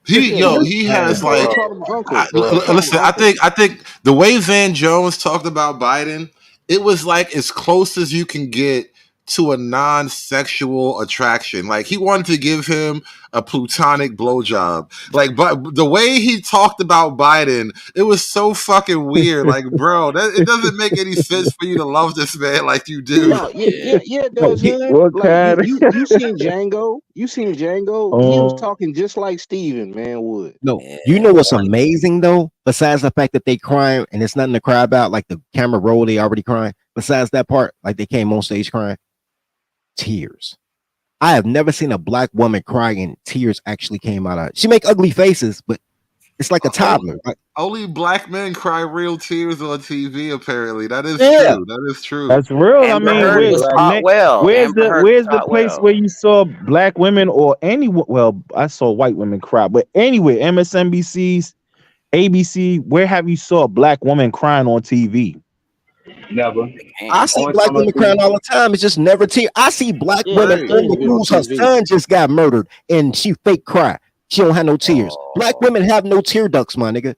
Yeah, He he has called like, he called him uncle. He called him listen. I uncle. think the way Van Jones talked about Biden, it was like as close as you can get to a non-sexual attraction. Like he wanted to give him a plutonic blowjob. Like, but the way he talked about Biden, it was so fucking weird. Like, bro, it doesn't make any sense for you to love this man like you do. No, Yeah, yeah, it does, huh? What Like kind? you seen Django? You seen Django? He was Oh, talking just like Steven, man, would. no. You yeah. know what's amazing though? Besides the fact that they crying and it's nothing to cry about, like the camera roll, they already crying. Besides that part, like they came on stage crying, tears. I have never seen a black woman cry and tears actually came out of her. She make ugly faces, but it's like a Oh, toddler. Like, only black men cry real tears on TV. Apparently, that is yeah. true. That is true. that's real. I Amber mean, Heard Only was black. taught well. Amber Heard was where's the taught place well. where you saw black women or anyone? Well, I saw white women cry, but anyway, MSNBC's, ABC, where have you saw a black woman crying on TV? Never. I Damn. see Only black time I women crying see. all the time. It's just never tear. I see black Yeah, women yeah, on Right. you the see it on news. Her TV. son just got murdered, and she fake cry. She don't have no tears. Black Oh, women have no tear ducts, my nigga.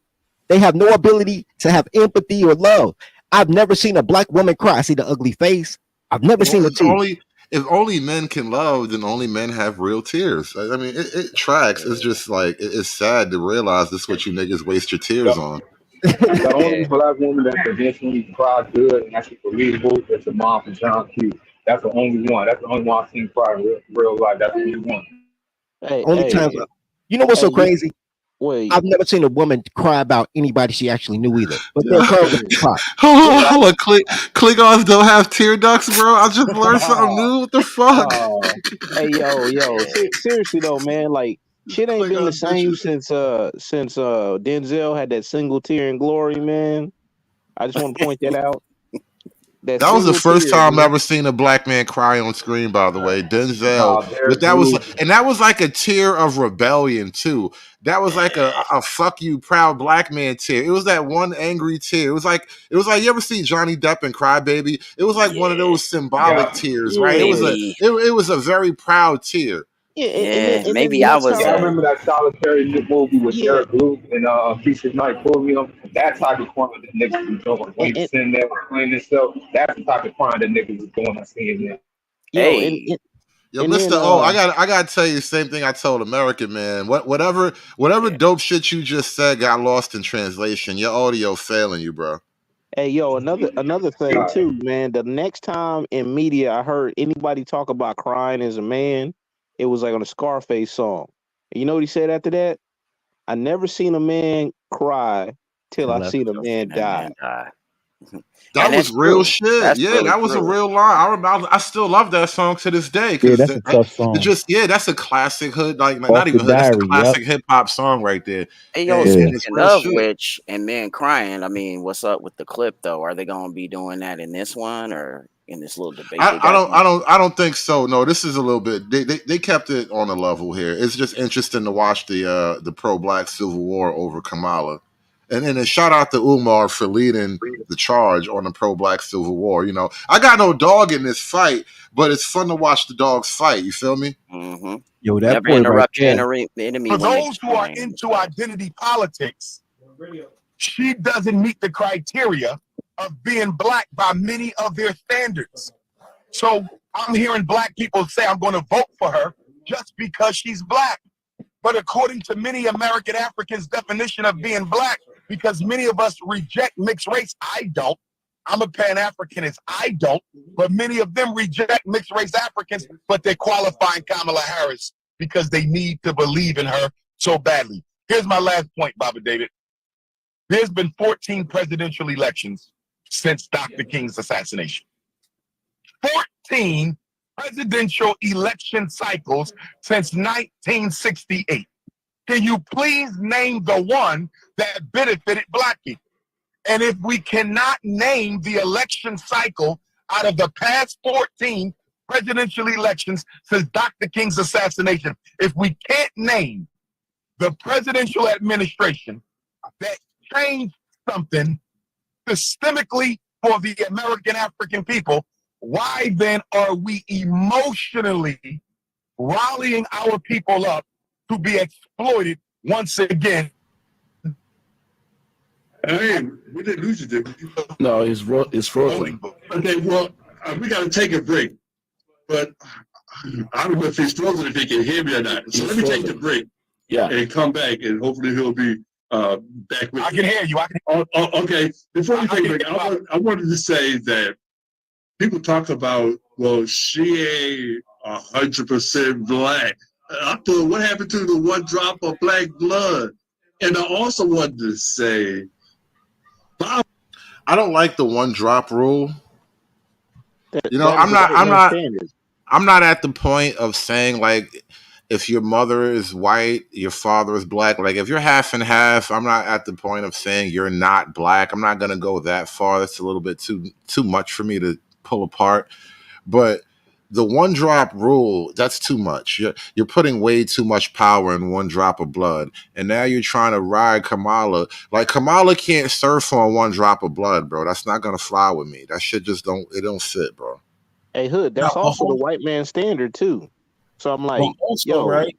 They have no ability to have empathy or love. I've never seen a black woman cry. I see the ugly face. I've never Well, seen a tear. if only men can love, then only men have real tears. I mean, it tracks. It's just like it's sad to realize this is what you niggas waste your tears The, on. the only yeah. black woman that traditionally cries good and actually believable is the mom from John Q. That's the only one. That's the only one I've seen cry in real life. That's the only one. Hey, Only times, hey, you know what's hey, so crazy? wait. I've never seen a woman cry about anybody she actually knew either. But they'll Yeah. cry with Mm. Tupac. Hold on. Klingons don't have tear ducts, bro. I just learned something Oh, new. What the fuck? Hey, yo, Yeah. seriously though, man, like shit ain't been the Klingon same bitches. since Denzel had that single tear in glory, man. I just want to point that out. That That was the single first tear, time I man. ever seen a black man cry on screen, by the way. Denzel. nah, But there's dudes. that was like a tear of rebellion too. That was like a fuck you, proud black man tear. It was that one angry tear. It was like you ever see Johnny Depp and Cry Baby? It was like one of Yeah. those symbolic Yeah, tears, right? Yeah, It was a very proud tear. yeah, Yeah. and then Maybe I next was yeah. I time, remember that solitary movie with yeah, Derek Luke and Keisha Knight Pulliam. That type of crime that niggas was doing when and, he was and sitting there playing himself. That's the type of crime that niggas was doing. I seen there. yo, hey. Yo, and then Mr. O, I gotta tell you the same thing I told American man. Whatever Yeah. dope shit you just said got lost in translation. Your audio failing you, bro. hey, yo, another thing too, man. The next time in media I heard anybody talk about crying as a man, it was like on a Scarface song. And you know what he said after that? I never seen a man cry till I Unless seen a Still seen man that die. man die. That And was that's real true. shit. That's Yeah, really that was a true. real line. I remember. I still love that song to this day Yeah, because that's a tough it song. just that's a classic hood. Like Off not the even hood. That's a diary. Yep. classic hip hop song right there. Hey, yo, And Yeah. it's speaking real of shit. which, and men crying, I mean, what's up with the clip though? Are they gonna be doing that in this one or in this little debate they got going? I don't think so. No, this is a little bit. They kept it on a level here. It's just interesting to watch the pro black civil war over Kamala, and then shout out to Umar for leading the charge on the pro black civil war. You know, I got no dog in this fight, but it's fun to watch the dogs fight. You feel me? Mm-hmm. Yo, that Never boy right interrupt your there. enemy For when they those who are playing into themselves. identity politics, she doesn't meet the criteria of being black by many of their standards. So I'm hearing black people say I'm going to vote for her just because she's black. But according to many American Africans' definition of being black, because many of us reject mixed race, I don't. I'm a Pan-Africanist, I don't. But many of them reject mixed race Africans, but they're qualifying Kamala Harris because they need to believe in her so badly. Here's my last point, Baba David. There's been 14 presidential elections since Dr. King's assassination. 14 presidential election cycles since 1968. Can you please name the one that benefited black people? And if we cannot name the election cycle out of the past 14 presidential elections since Dr. King's assassination, if we can't name the presidential administration that changed something systemically for the American African people, why then are we emotionally rallying our people up to be exploited once again? Hey, we didn't lose you, did we? No, it's frozen. Okay, well, we got to take a break. But I don't know if he's frozen, if he can hear me or not. So let me take the break. Yeah. And come back, and hopefully he'll be back with I can hear you. Okay, before we take a break, I wanted to say that people talk about, well, she ain't 100% black. I thought, what happened to the one drop of black blood? And I also wanted to say, I don't like the one drop rule. You know, That is the white man's standard. I'm not at the point of saying like if your mother is white, your father is black. Like if you're half and half, I'm not at the point of saying you're not black. I'm not gonna go that far. That's a little bit too much for me to pull apart. But the one drop rule, that's too much. You're putting way too much power in one drop of blood. And now you're trying to ride Kamala. Like Kamala can't surf on one drop of blood, bro. That's not gonna fly with me. That shit just don't fit, bro. Hey, Hood, that's Now, also the white man's standard too. So I'm like, also, yo, right?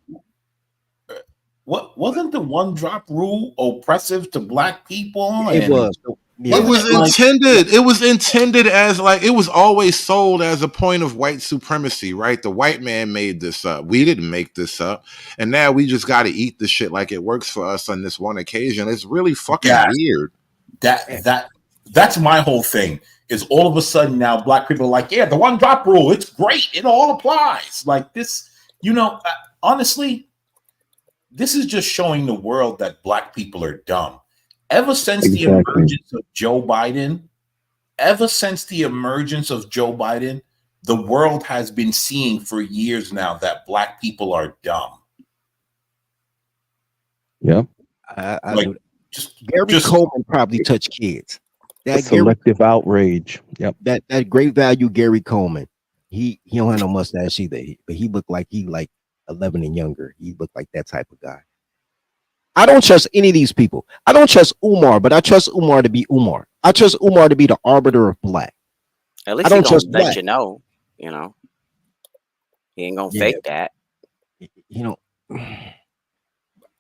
What wasn't the one drop rule oppressive to black people? It was. Yeah. It was intended. It was intended as like it was always sold as a point of white supremacy, right? The white man made this up. We didn't make this up, and now we just got to eat the shit like it works for us on this one occasion. It's really fucking weird. That's my whole thing. Is all of a sudden now black people are like, yeah, the one drop rule, it's great. It all applies. Like this, honestly, this is just showing the world that black people are dumb. Ever since the emergence of Joe Biden, the world has been seeing for years now that black people are dumb. Yeah. Gary Coleman probably touched kids. That selective outrage. Yep. That great value Gary Coleman. He don't have no mustache either, but he looked like he like 11 and younger. He looked like that type of guy. I don't trust any of these people. I don't trust Umar, but I trust Umar to be Umar. I trust Umar to be the arbiter of black. At least I don't he trust gonna let black. you know. He ain't gonna fake that.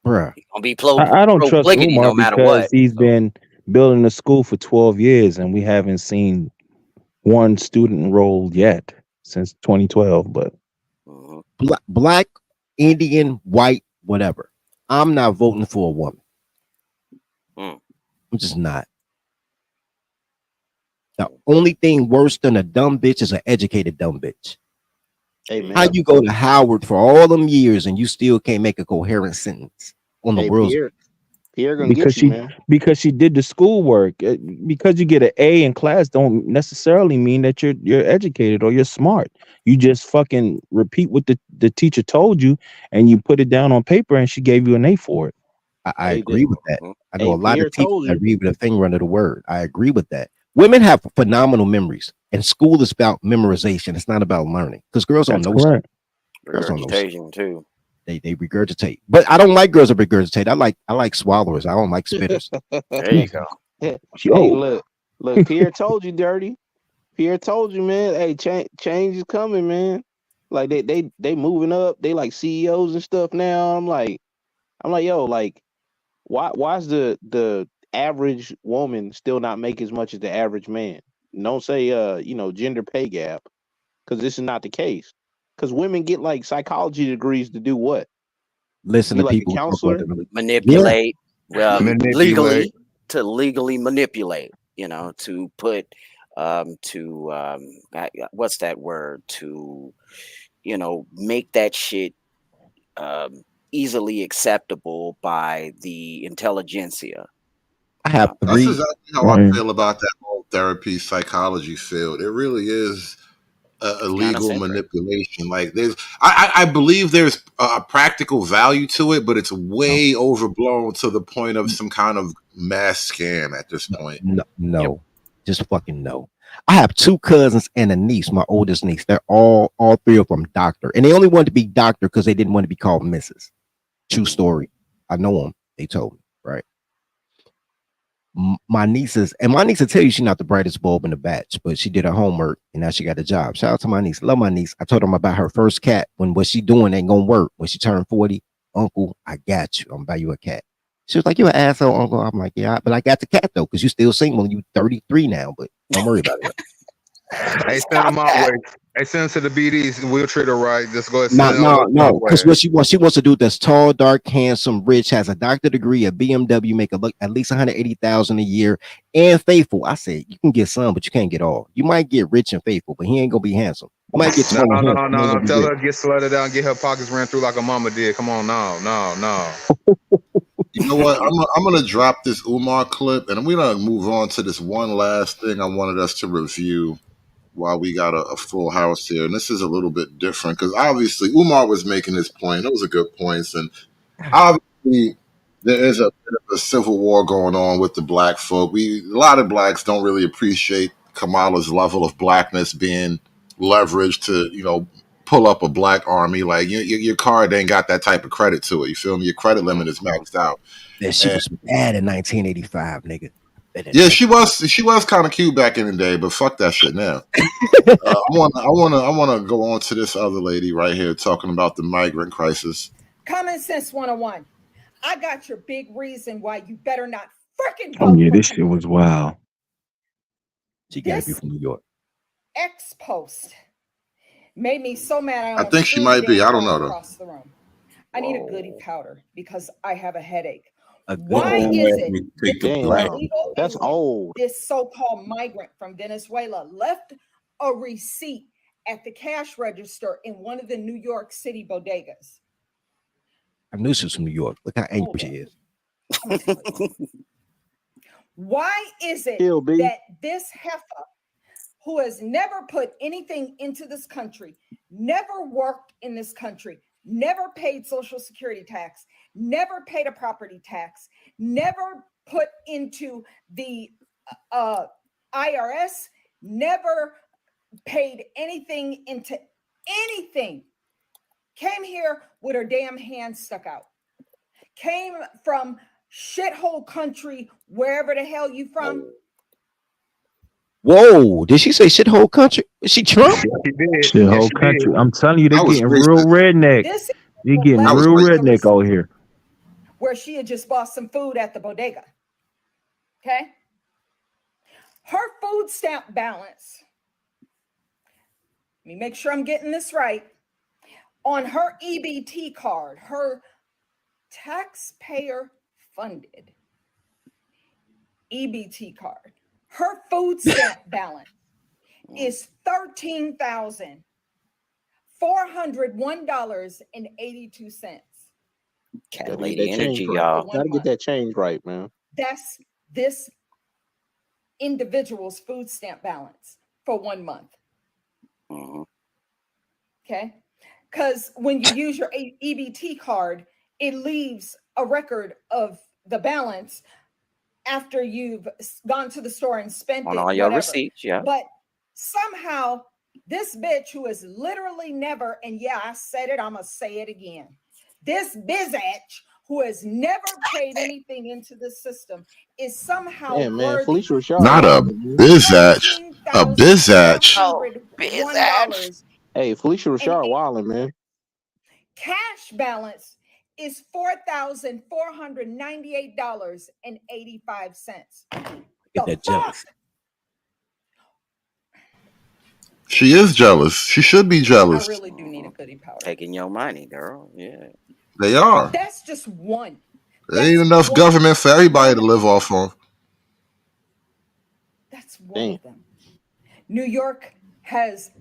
Bruh. He gonna be I don't trust Umar no matter because what. he's been building a school for 12 years and we haven't seen one student enrolled yet since 2012. But black, Indian, white, whatever. I'm not voting for a woman. I'm just not. The only thing worse than a dumb bitch is an educated dumb bitch. Amen. How you go to Howard for all them years and you still can't make a coherent sentence on the world's? Pierre gonna because get you, man. she did the schoolwork. Because you get an A in class don't necessarily mean that you're educated or you're smart. You just fucking repeat what the teacher told you and you put it down on paper and she gave you an A for it. I Hey, agree with that. I know a lot Pierre of teachers told that you. read with a finger under the word. I agree with that. Women have phenomenal memories, and school is about memorization. It's not about learning because girls don't That's know stuff. correct. Girls don't know regurgitation too. They regurgitate, but I don't like girls that regurgitate. I like swallowers. I don't like spitters. There you go. Hey, Yo, look, Pierre told you, dirty. Pierre told you, man. Hey, change is coming, man. Like they moving up. They like CEOs and stuff now. I'm like, yo, like, why's the average woman still not make as much as the average man? Don't say gender pay gap, because this is not the case. Because women get like psychology degrees to do what? listen Be to like a people talk about counselor. the Manipulate, Manipulate. legally manipulate. To put what's that word, to make that shit easily acceptable by the intelligentsia. I have That's 3. exactly how I Right. feel about that whole therapy psychology field. It really is a It's legal kind-centric. manipulation. Like I believe there's a practical value to it, but it's No, way overblown to the point of some kind of mass scam at this point. Yep. no, just fucking no. I have 2 cousins and a niece, my oldest niece. They're all 3 of them doctor, and they only wanted to be doctor because they didn't want to be called Mrs. True story. I know them. They told me, right? My nieces, and my niece will tell you she's not the brightest bulb in the batch, but she did her homework and now she got a job. Shout out to my niece. Love my niece. I told her about her first cat. When what she doing ain't gonna work. When she turned 40, Uncle, I got you. I'm gonna buy you a cat. She was like, "You an asshole, Uncle." I'm like, "Yeah, but I got the cat though, because you still single. You 33 now, but don't worry about it." Hey, send them my way. Hey, send them to the BDs. We'll treat her right. Just go ahead and No, send them my way. because what she wants to do that's tall, dark, handsome, rich, has a doctor degree, a BMW, make a look at least 180,000 a year, and faithful. I said you can get some, but you can't get all. You might get rich and faithful, but he ain't gonna be handsome. You might get tall and No, handsome. no, He ain't no. gonna be Tell rich. her to get slutted out and get her pockets ran through like a mama did. Come on, no. You know what? I'm gonna drop this Umar clip, and we're gonna move on to this one last thing I wanted us to review while we got a full house here. And this is a little bit different because obviously Umar was making his point. Those are good points, and obviously there is a bit of a civil war going on with the black folk. A lot of blacks don't really appreciate Kamala's level of blackness being leveraged to pull up a black army. Like your card ain't got that type of credit to it. You feel me? Your credit limit is maxed out. Yeah, she was mad in 1985, nigga. Yeah, she was kind of cute back in the day, but fuck that shit now. I wanna go on to this other lady right here talking about the migrant crisis. Common sense 101. I got your big reason why you better not freaking Oh vote yeah, for this shit was wild. She gotta be this from New York. X post. Made me so mad I I almost think she threw the might be. damn I don't phone know though. across the room. I need a goody powder because I have a headache. A good Why Don't is let it me that take the this black. illegal That's alien, old. this so-called migrant from Venezuela, left a receipt at the cash register in one of the New York City bodegas? I knew she was from New York. Look how angry she is. Why is it Kill B. that this heifer, who has never put anything into this country, never worked in this country, never paid Social Security tax, never paid a property tax, never put into the IRS, never paid anything into anything, came here with her damn hand stuck out, came from shithole country, wherever the hell you from? Whoa, did she say shithole country? Is she Trump? Yes, she did. Shit, Yes, whole she country. did. I'm telling you, they I was getting real racist. redneck. This is They the getting I was real letter racist. redneck out here. where she had just bought some food at the bodega. Okay. Her food stamp balance, let me make sure I'm getting this right, on her EBT card, her taxpayer funded EBT card, her food stamp balance is $13,401.82. Cat Gotta get lady that change energy, right. y'all. Gotta get that change right, man. That's this individual's food stamp balance for 1 month. Mhm. Okay. Because when you use your EBT card, it leaves a record of the balance after you've gone to the store and spent On it, all your whatever. receipts, yeah. But somehow this bitch who has literally never, and yeah, I said it, I'm gonna say it again. This bizatch who has never paid anything into the system is somehow Yeah, man. worthy Felicia Rashad Not a wilding, man. bizatch. A bizatch. Oh, $13,401. Hey, Felicia And Rashad wilding, man. cash balance is $4,498.85. Get that jealous. She is jealous. She should be I jealous. really do need a goodie powder. taking your money, girl. Yeah. They are. That's just one. There ain't enough government for everybody to live off on. That's one of them. New York has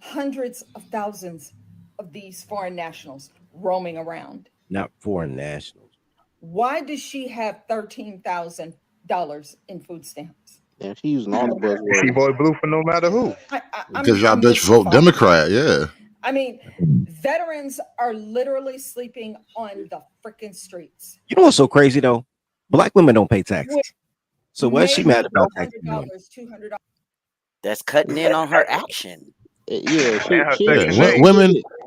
hundreds of thousands of these foreign nationals roaming around. Not foreign nationals. Why does she have $13,000 in food stamps? Yeah, she using all the buzzwords. She voted blue for no matter who. Because y'all bitch vote Democrat, yeah. I mean, veterans are literally sleeping on the freaking streets. You know what's so crazy though? Black women don't pay taxes. So what's she mad about taxes? $100, $200. That's cutting in on her action. Yeah,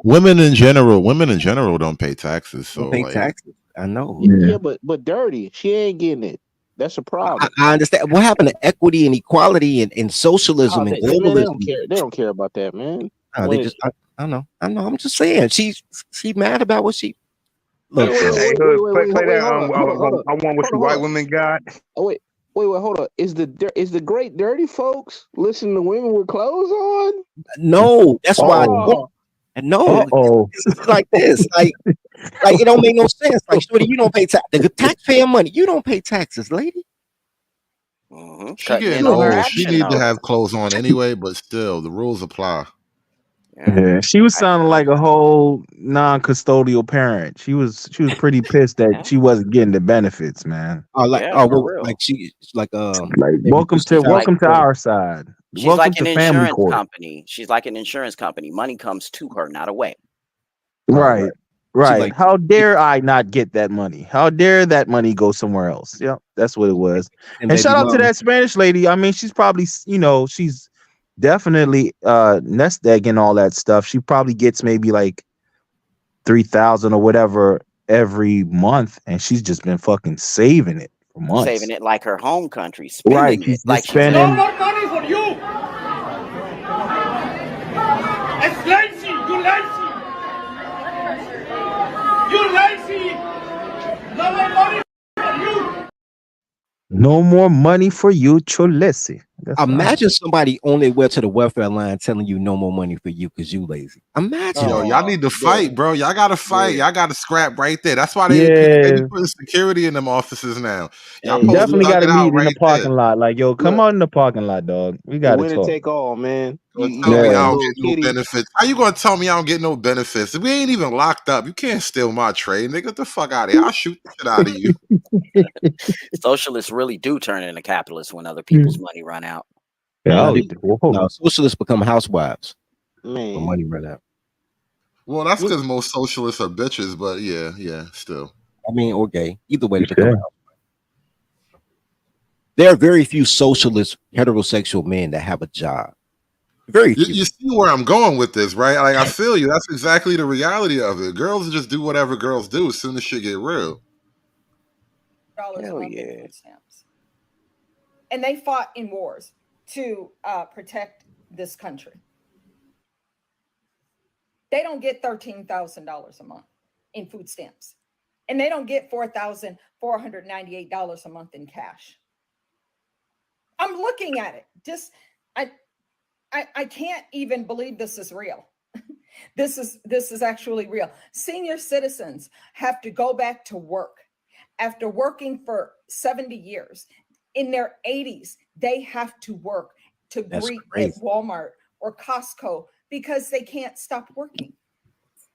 Women in general don't pay taxes. So Don't pay like, taxes. I know. Yeah, but dirty. She ain't getting it. That's a problem. I understand. What happened to equity and equality and socialism and Man, globalism? they don't care. They don't care about that, man. They just, I know. I'm just saying. She mad about what she. Look, Hey, wait, play that. hold on. I want what you white women got. Oh wait, hold on. Is the great dirty folks listening to women with clothes on? No, that's why. And no, it's like this. Like it don't make no sense. Like, shorty, you don't pay tax. The taxpayer money. You don't pay taxes, lady. she getting old. She need to have clothes on anyway, but still, the rules apply. Yeah, she was sounding like a whole non-custodial parent. She was pretty pissed that she wasn't getting the benefits, man. Like she like welcome to our side. She's Welcome like to an family insurance court. company. She's like an insurance company. Money comes to her, not away. Right. Like, how dare I not get that money? How dare that money go somewhere else? Yep, that's what it was. And shout out to that Spanish lady. I mean, she's probably, she's definitely nest egg and all that stuff. She probably gets maybe like 3,000 or whatever every month, and she's just been fucking saving it for months. Saving it like her home country, spending Right, it she's like just spending. No more money for you. It's lazy. You lazy. You lazy. No more money for you. No more money for you, Cholesi. Imagine somebody on their way to the welfare line telling you no more money for you because you lazy. Imagine. Yo, y'all need to fight, bro. Y'all gotta fight. Yeah. Y'all gotta scrap right there. That's why they put security in them offices now. Y'all You definitely got to meet in the right parking there. lot. Like, yo, come out in the parking lot, dog. We got to Winner talk. take all, man. You Tell me I got don't little get no kitty. benefits. How you gonna tell me I don't get no benefits? We ain't even locked up. You can't steal my trade, nigga. Get the fuck out of here. I'll shoot the shit out of you. Socialists really do turn into capitalists when other people's money run out. No, socialists become housewives. Man. When money run out. Well, that's because most socialists are bitches, but yeah, still. I mean, or gay. Either way, they become a housewife. There are very few socialist heterosexual men that have a job. Very few. You see where I'm going with this, right? Like, I feel you. That's exactly the reality of it. Girls just do whatever girls do as soon as shit get real. Hell yeah. Food stamps. And they fought in wars to protect this country. They don't get $13,000 a month in food stamps. And they don't get $4,498 a month in cash. I'm looking at it. Just I can't even believe this is real. This is actually real. Senior citizens have to go back to work after working for 70 years. In their 80s, they have to work to greet at Walmart or Costco because they can't stop working.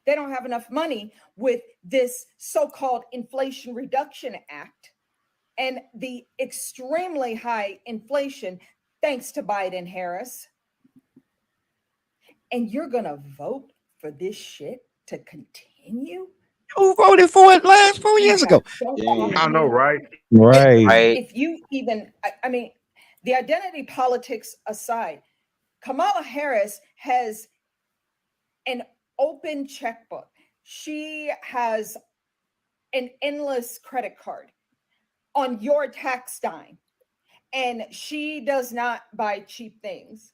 They don't have enough money with this so-called Inflation Reduction Act and the extremely high inflation thanks to Biden Harris. And you're going to vote for this shit to continue? Who voted for it last 4 years ago? I know, right? Right. If you even, I mean, the identity politics aside, Kamala Harris has an open checkbook. She has an endless credit card on your tax dime, and she does not buy cheap things.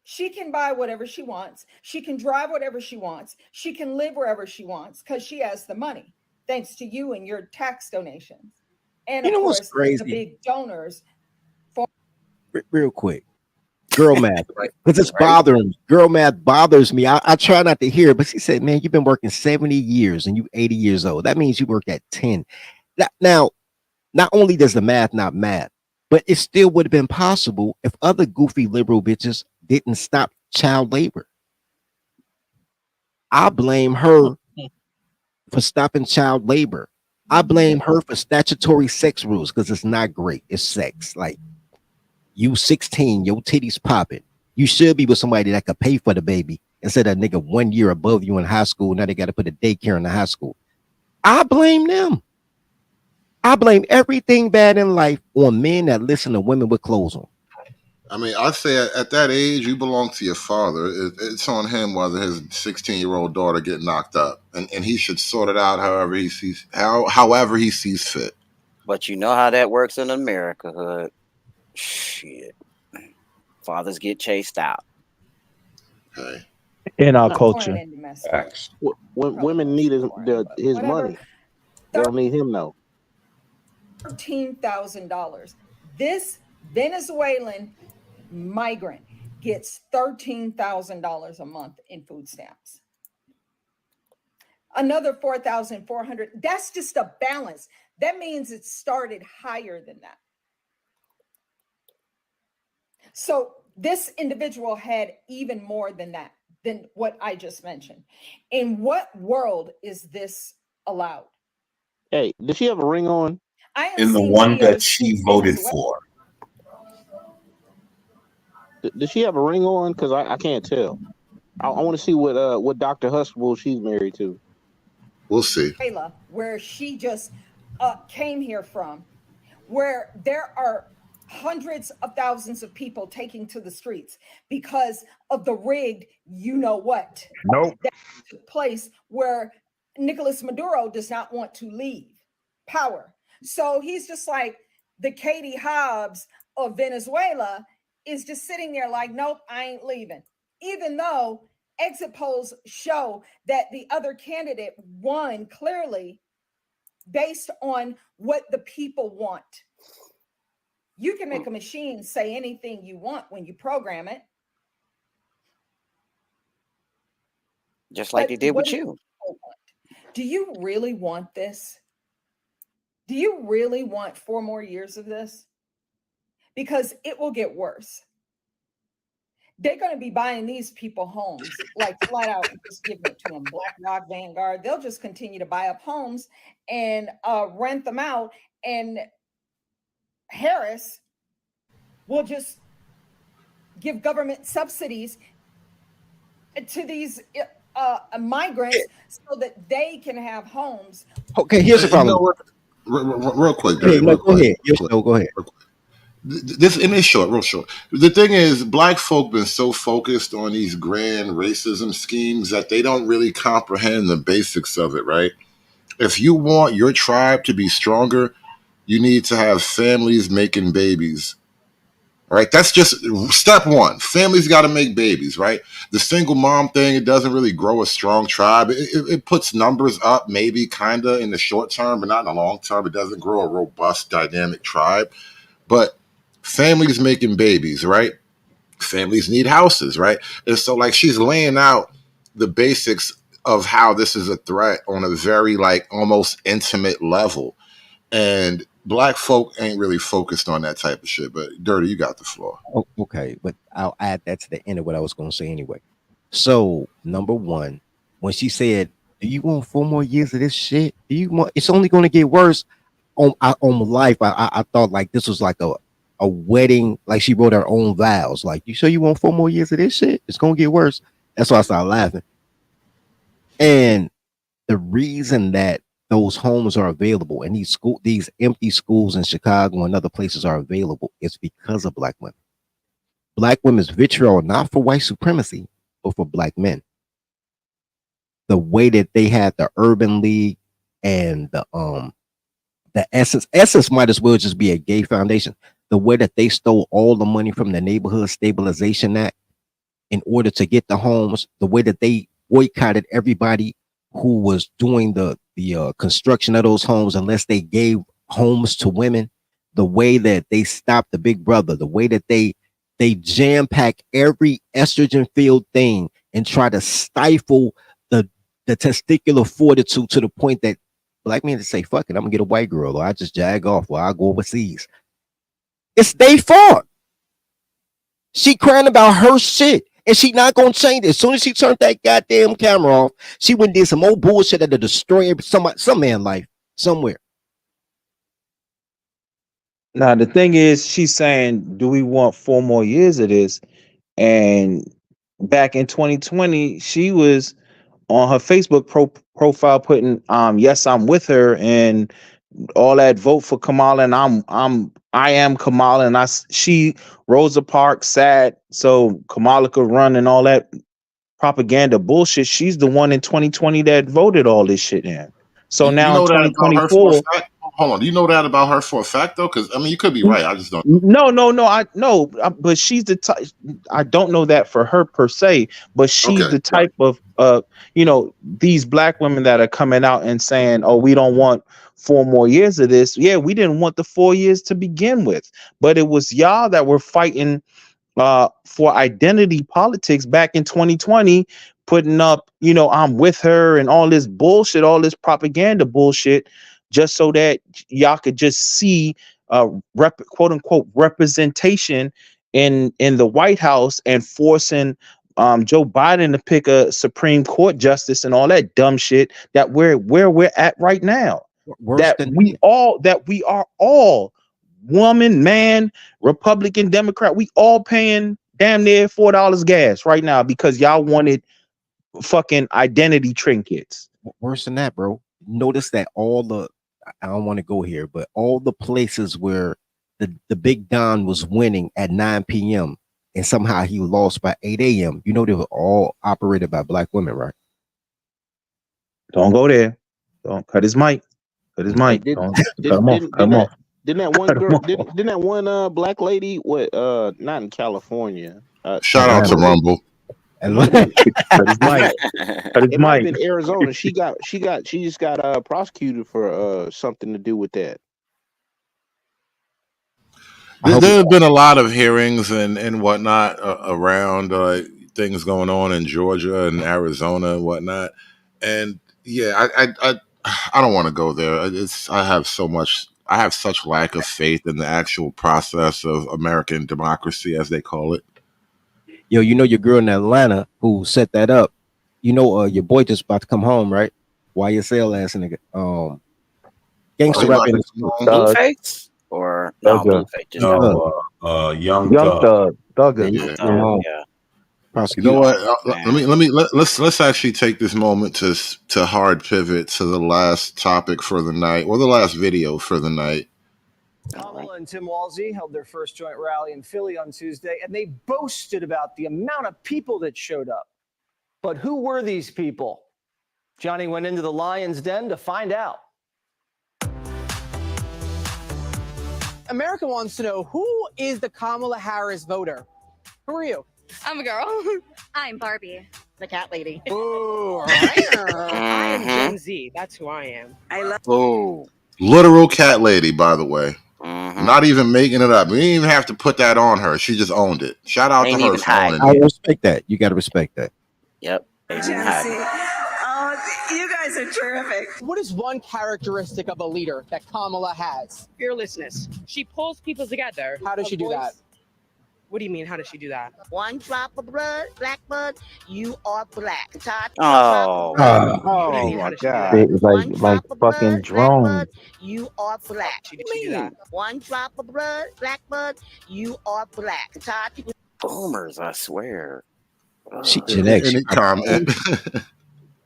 She can buy whatever she wants. She can drive whatever she wants. She can live wherever she wants because she has the money, thanks to you and your tax donations. And You of know what's course, the crazy? big donors. Real quick. Girl math, Right. because it's bothering me. Girl math bothers me. I try not to hear it, but she said, man, you've been working 70 years and you 80 years old. That means you work at 10. Now, not only does the math not math, but it still would have been possible if other goofy liberal bitches didn't stop child labor. I blame her for stopping child labor. I blame her for statutory sex rules because it's not great. It's sex. Like, you 16, your titties popping. You should be with somebody that could pay for the baby instead of a nigga 1 year above you in high school. Now they got to put a daycare in the high school. I blame them. I blame everything bad in life on men that listen to women with clothes on. I mean, I say at that age, you belong to your father. It's on him whether his 16-year-old daughter get knocked up, and he should sort it out however he sees fit. But you know how that works in America, hood. Shit. Fathers get chased out. Okay. In our Not culture. Foreign and domestic. Facts. when Probably women need his foreign, but his whatever. money. They don't need him though. $13,000. This Venezuelan migrant gets $13,000 a month in food stamps. Another 4,400. That's just a balance. That means it started higher than that. So this individual had even more than that, than what I just mentioned. In what world is this allowed? Hey, did she have a ring on? I have In the seen one that videos she in voted Venezuela. for. Did she have a ring on? Because I can't tell. I want to see what Dr. Huxtable she's married to. We'll see. Where she just came here from, where there are hundreds of thousands of people taking to the streets because of the rigged you know what Nope. that took place, where Nicolas Maduro does not want to leave power. So he's just like the Katie Hobbs of Venezuela is just sitting there like, nope, I ain't leaving. Even though exit polls show that the other candidate won clearly based on what the people want. You can make a machine say anything you want when you program it. Just like But they did what with do you. people want? Do you really want this? Do you really want 4 more years of this? Because it will get worse. They're going to be buying these people homes, like flat out and just giving it to them. BlackRock, Vanguard, they'll just continue to buy up homes and rent them out. And Harris will just give government subsidies to these migrants so that they can have homes. Okay, here's the You know problem. what? Real quick, Hey, Dirty. no, Real go quick. ahead. Yes, no, go ahead. This and it's short, real short. The thing is, black folk been so focused on these grand racism schemes that they don't really comprehend the basics of it, right? If you want your tribe to be stronger, you need to have families making babies. Right? That's just step one. Families got to make babies, right? The single mom thing, it doesn't really grow a strong tribe. It puts numbers up, maybe kind of in the short term, but not in the long term. It doesn't grow a robust, dynamic tribe. But families making babies, right? Families need houses, right? And so, like, she's laying out the basics of how this is a threat on a very, like, almost intimate level. And black folk ain't really focused on that type of shit. But Dirty, you got the floor. Oh, okay, but I'll add that to the end of what I was going to say anyway. So, number one, when she said Do you want 4 more years of this shit? Do you want? It's only going to get worse. On life, I thought like this was like a wedding. Like she wrote her own vows. Like, you sure you want 4 more years of this shit? It's gonna get worse. That's why I started laughing. And the reason that those homes are available and these empty schools in Chicago and other places are available is because of black women. Black women's vitriol, not for white supremacy, but for black men. The way that they had the Urban League and the Essence might as well just be a gay foundation. The way that they stole all the money from the Neighborhood Stabilization Act in order to get the homes, the way that they boycotted everybody who was doing the construction of those homes unless they gave homes to women, the way that they stopped the Big Brother, the way that they jam pack every estrogen filled thing and try to stifle the testicular fortitude to the point that black men just say, fuck it, I'm gonna get a white girl, or I just jag off, or I'll go overseas. It's their fault. She crying about her shit, and she not gonna change it. As soon as she turned that goddamn camera off, she went and did some old bullshit that'll destroy some man life somewhere. Now the thing is, she's saying, "Do we want 4 more years of this?" And back in 2020, she was on her Facebook profile putting, "Yes, I'm with her," and all that, vote for Kamala, and I am Kamala, and she Rosa Parks sad so Kamala could run and all that propaganda bullshit. She's the one in 2020 that voted all this shit in. So You now in know that about her for a 2024. fact? Hold on. Do you know that about her for a fact though? Because I mean, you could be right. I just don't know. No, but she's the type. I don't know that for her per se, but she's Okay. the type of these black women that are coming out and saying, "Oh, we don't want 4 more years of this." Yeah, we didn't want the 4 years to begin with, but it was y'all that were fighting for identity politics back in 2020, putting up, I'm with her and all this bullshit, all this propaganda bullshit, just so that y'all could just see quote unquote representation in the White House, and forcing Joe Biden to pick a Supreme Court justice and all that dumb shit that where we're at right now. Worse than That we are all woman, man, Republican, Democrat, we all paying damn near $4 gas right now because y'all wanted fucking identity trinkets. Worse than that, bro. Notice that I don't want to go here, but all the places where the Big Don was winning at 9 p.m. and somehow he lost by 8 a.m., they were all operated by black women, right? Don't go there. Don't cut his mic. Cut his mic. Don't cut him off. Cut him off. Didn't that one girl? Didn't that one black lady? What? Not in California. Shout out to Rumble. Cut his mic. Cut his It might have mic. been Arizona. She just got prosecuted for something to do with that. There have been a lot of hearings and whatnot around things going on in Georgia and Arizona and whatnot. And yeah, I don't want to go there. I have such lack of faith in the actual process of American democracy, as they call it. Yo, your girl in Atlanta who set that up. Your boy just about to come home, right? YSL ass nigga. Gangster rapping. Blueface or no? Blueface just Young Thug. yeah. You know what? Let's actually take this moment to hard pivot to the last topic for the night, or the last video for the night. Kamala and Tim Walzy held their first joint rally in Philly on Tuesday, and they boasted about the amount of people that showed up. But who were these people? Johnny went into the lion's den to find out. America wants to know, who is the Kamala Harris voter? Who are you? I'm a girl. I'm Barbie, the cat lady. Ooh, I am Gen Z. That's who I am. I love. Oh, literal cat lady, by the way. Not even making it up. We didn't even have to put that on her. She just owned it. Shout out to her for owning I it. respect that. You got to respect that. Yep. You guys are terrific. What is one characteristic of a leader that Kamala has? Fearlessness. She pulls people together. How does she do that? What do you mean? How does she do that? One drop of blood, black blood, you are black. Todd, Oh, What do you mean? How my does she do that? God. It's one like drop of fucking blood, black blood, drones. you are black. She do that? One drop of blood, black blood, you are black. Todd, people boomers, I swear. She Ugh. Gen X. She Any probably comment?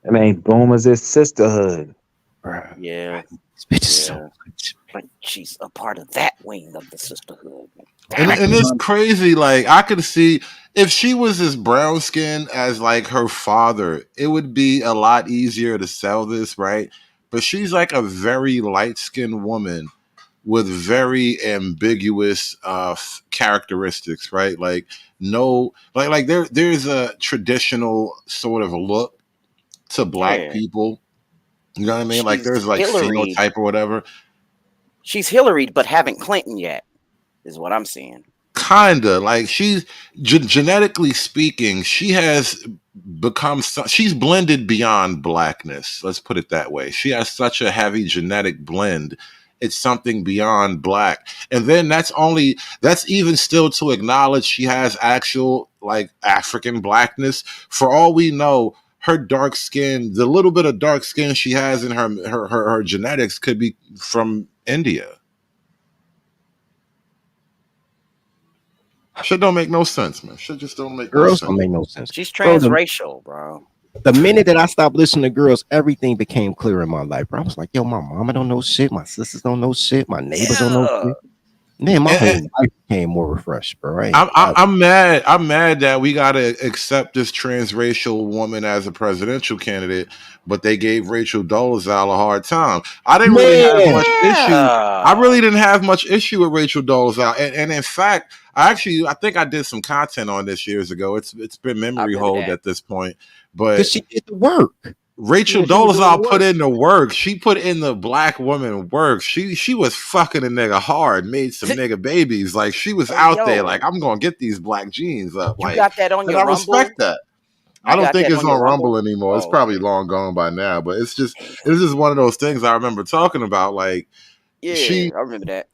I mean, boomers is sisterhood. bruh, Yeah, this bitch is yeah. so much. Like she's a part of that wing of the sisterhood. And it's crazy. Like I could see if she was as brown skinned as like her father, it would be a lot easier to sell this, right? But she's like a very light skinned woman with very ambiguous characteristics, right? Like no, like there's a traditional sort of look to black Yeah, people. You know what I mean? Like she's there's like Hillary. phenotype or whatever. She's Hillary, but haven't Clinton yet. Is what I'm seeing. Kinda like she's genetically speaking, she has become she's blended beyond blackness. Let's put it that way. She has such a heavy genetic blend. It's something beyond black. And then that's even still to acknowledge she has actual like African blackness. For all we know, her dark skin, the little bit of dark skin she has in her genetics could be from India. Shit don't make no sense, man. Shit just don't make no Girls sense. don't make no sense. She's Bro, transracial, bro. the minute that I stopped listening to girls, everything became clear in my life. Bro. I was like, yo, my mama don't know shit. My sisters don't know shit. My neighbors don't know Yeah. shit. Man, my And, whole life became more refreshed, bro. I'm mad. I'm mad that we gotta accept this transracial woman as a presidential candidate, but they gave Rachel Dolezal a hard time. I didn't really have Man, much issue. I really Yeah. didn't have much issue with Rachel Dolezal, and in fact, I think I did some content on this years ago. It's been I memory remember hold that. at this point, because but she did the work. Rachel Yeah, she was doing the Dolezal put work. in the work. She put in the black woman work. She was fucking a nigga hard, made some nigga babies. Like she was Hey, out there. Like yo, I'm gonna get these black jeans up. you Like, got that on and your I Rumble? respect that. I You don't got think that it's on your on Rumble? Rumble anymore. It's Oh, probably okay. long gone by now. But it's Damn. just one of those things I remember talking about. Like Yeah, she I remember that.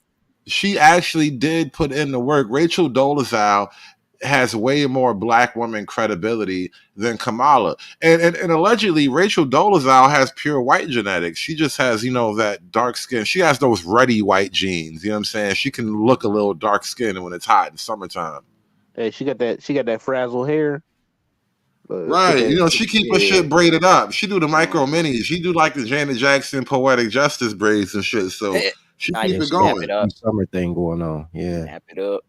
she actually did put in the work. Rachel Dolezal has way more black woman credibility than Kamala. And allegedly Rachel Dolezal has pure white genetics. She just has, that dark skin. She has those ruddy white genes. You know what I'm saying? She can look a little dark skinned when it's hot in summertime. Hey, she got that frazzle hair. Put Right. that. She keep her Yeah. shit braided up. She do the micro Mhm. minis. She do like the Janet Jackson poetic justice braids and shit. So she Nice keep Yeah, it she got nap going. it up. the summer thing going on. Yeah. Nap it up.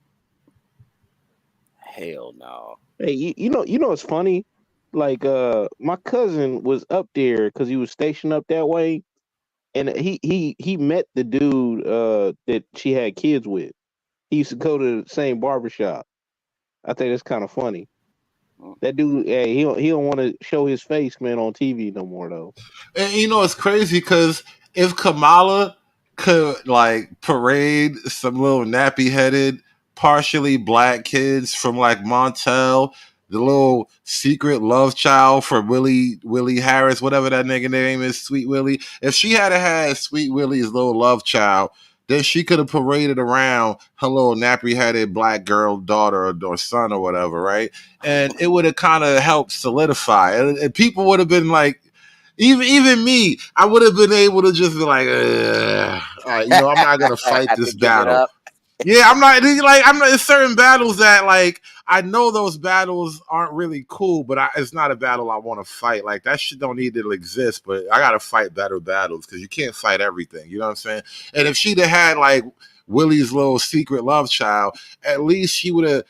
Hell no. Hey, you know it's funny. Like my cousin was up there because he was stationed up that way, and he met the dude that she had kids with. He used to go to the same barbershop. I think that's kind of funny. Mm. That dude, hey, he don't want to show his face, man, on TV no more though. And it's crazy because if Kamala could like parade some little nappy headed, partially black kids from like Montel, the little secret love child for Willie Harris, whatever that nigga name is, Sweet Willie. If she had Sweet Willie's little love child, then she could have paraded around her little nappy headed black girl daughter or son or whatever, right? And it would have kind of helped solidify. And people would have been like, even me, I would have been able to just be like, all right, I'm not gonna fight Have to this give it battle. up. Yeah, I'm not. There's certain battles that like I know those battles aren't really cool, but it's not a battle I want to fight. Like that shit don't need to exist, but I gotta fight better battles because you can't fight everything. You know what I'm saying? And if she'd have had like Willie's little secret love child, at least she would have.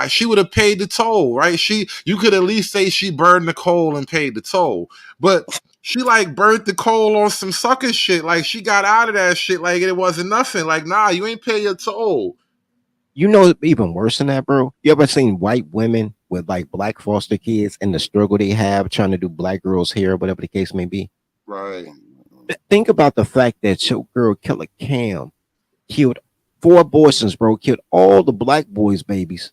She would have paid the toll, right? You could at least say she burned the coal and paid the toll. But she like burnt the coal on some sucker shit. Like she got out of that shit like it wasn't nothing. Like, nah, you ain't pay your toll. You know, even worse than that, bro. You ever seen white women with like black foster kids and the struggle they have trying to do black girls' hair, whatever the case may be? Right. Think about the fact that your girl Killer Cam killed 4 abortions, bro. Killed all the black boys' babies,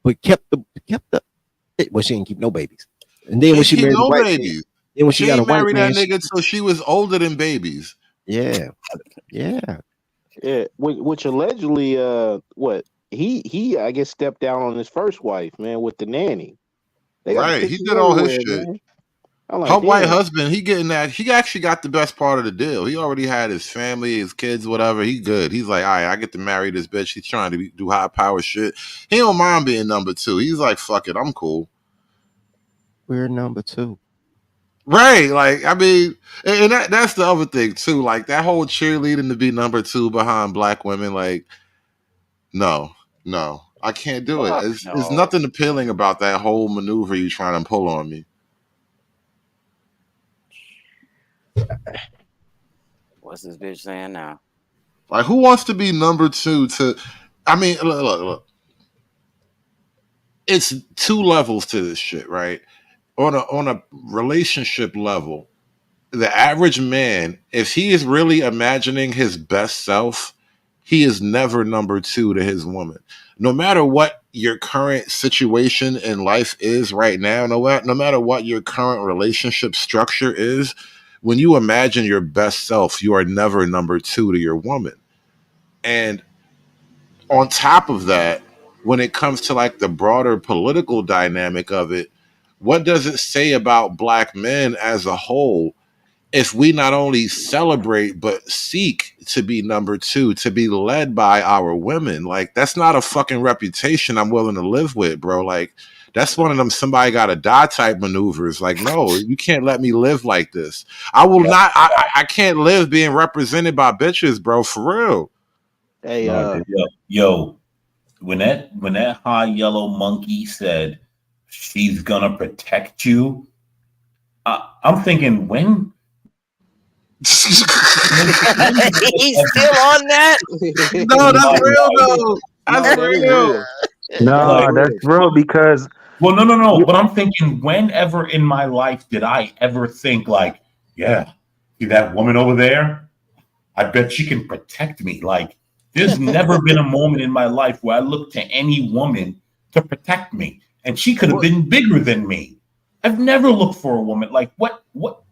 but kept the well, she didn't keep no babies. And then She when ain't she keep married a no white man, babies. then when she She got a ain't white married that man, nigga till she was older than babies. yeah, yeah. Yeah, which allegedly, what he I guess stepped down on his first wife, man, with the nanny. They got the Right. He pictures did all his everywhere, shit. man. I'm Her like, white damn. husband, he getting that. He actually got the best part of the deal. He already had his family, his kids, whatever. He good. He's like, all right, I get to marry this bitch. He's trying to do high power shit. He don't mind being number two. He's like, fuck it, I'm cool. We're number two. Right. Like, I mean, and that's the other thing too. Like that whole cheerleading to be number two behind black women, like, no, I can't do it. Fuck It's no. nothing appealing about that whole maneuver you trying to pull on me. What's this bitch saying now? Like, who wants to be number two to? I mean, look. It's two levels to this shit, right? On a relationship level, the average man, if he is really imagining his best self, he is never number two to his woman. No matter what your current situation in life is right now, no matter what your current relationship structure is, when you imagine your best self, you are never number two to your woman. And on top of that, when it comes to like the broader political dynamic of it, what does it say about black men as a whole if we not only celebrate but seek to be number two, to be led by our women? Like, that's not a fucking reputation I'm willing to live with, bro. Like, that's one of them somebody gotta die type maneuvers. Like, no, you can't let me live like this. I will not. I can't live being represented by bitches, bro. For real. Hey, No, dude. Yo, when that high yellow monkey said she's gonna protect you, I'm thinking when. He's still on that? No, that's real though. That's real. No, Like, that's real because no. But I'm thinking, whenever in my life did I ever think like, yeah, see that woman over there? I bet she can protect me. Like, there's never been a moment in my life where I looked to any woman to protect me, and she could have been bigger than me. I've never looked for a woman like what?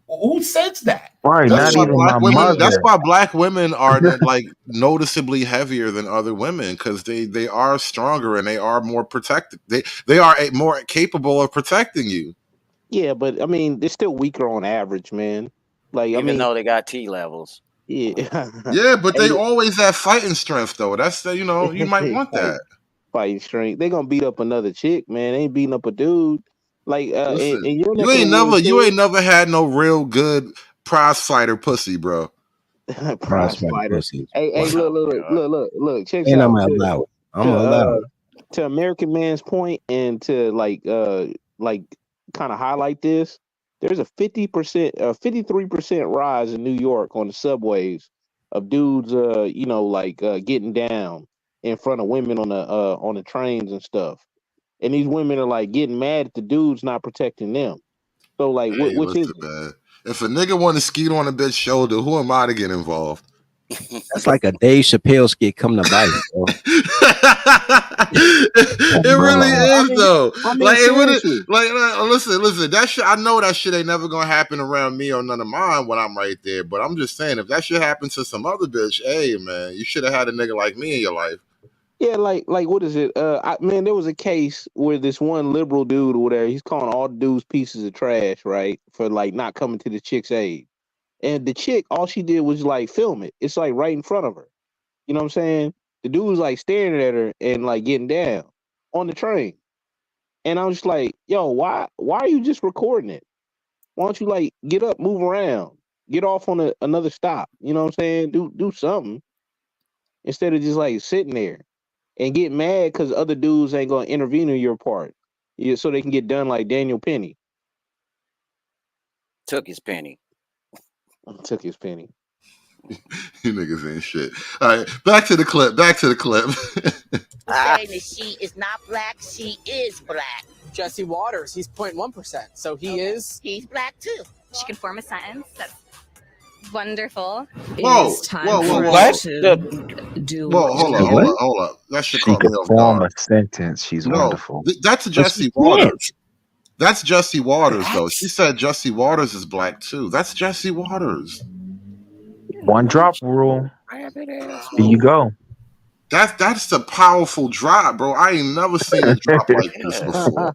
Who says that? right, That's not why even my black women. That's mother. why black women are like noticeably heavier than other women because they are stronger and they are more protected. They are more capable of protecting you. Yeah, but I mean, they're still weaker on average, man. Like, I Even mean, though they got T levels. yeah. Yeah, but they Hey, always have fighting strength though. That's the, you might want fight, that. fighting strength. They gonna beat up another chick, man. They ain't beating up a dude. Like, Listen, in your you neck of the ain't woods too. never had no real good prize fighter pussy, bro. Prize Crossfire fighter. pussies. Hey, Wow. look. Check this And I'm out. allowed. I'm To allowed. to American Man's point, and to like kind of highlight this. There's a 53% rise in New York on the subways of dudes, getting down in front of women on the trains and stuff. And these women are like getting mad at the dudes not protecting them. So like, Hey, which is listen, it? man. If a nigga want to skeet on a bitch shoulder, who am I to get involved? That's like a Dave Chappelle skit come to life, bro. It really No, is though. I mean Like it would seriously. listen. That shit. I know that shit ain't never gonna happen around me or none of mine when I'm right there. But I'm just saying, if that shit happened to some other bitch, hey man, you should have had a nigga like me in your life. Yeah, like what is it? Man, there was a case where this one liberal dude or whatever, he's calling all the dudes pieces of trash, right? For like not coming to the chick's aid. And the chick, all she did was like film it. It's like right in front of her. You know what I'm saying? The dude was like staring at her and like getting down on the train. And I was just like, yo, why are you just recording it? Why don't you like get up, move around, get off on another stop? You know what I'm saying? Do something instead of just like sitting there and get mad because other dudes ain't gonna intervene in your part. Yeah, so they can get done like Daniel Penny. Took his penny. Took his penny. You niggas ain't shit. All right, back to the clip. Saying that she is not black, she is black. Jesse Waters, he's 0.1%. So he's black too. She can form a sentence. That's wonderful. Whoa. Hold up. That shit She caught me could off form guard. a sentence. She's No, wonderful. that's But she Jesse Waters. can't. That's Jesse Waters, though. She said Jesse Waters is black too. That's Jesse Waters. One drop rule. Rabbit ass. Here you go. That's a powerful drop, bro. I ain't never seen a drop like this before.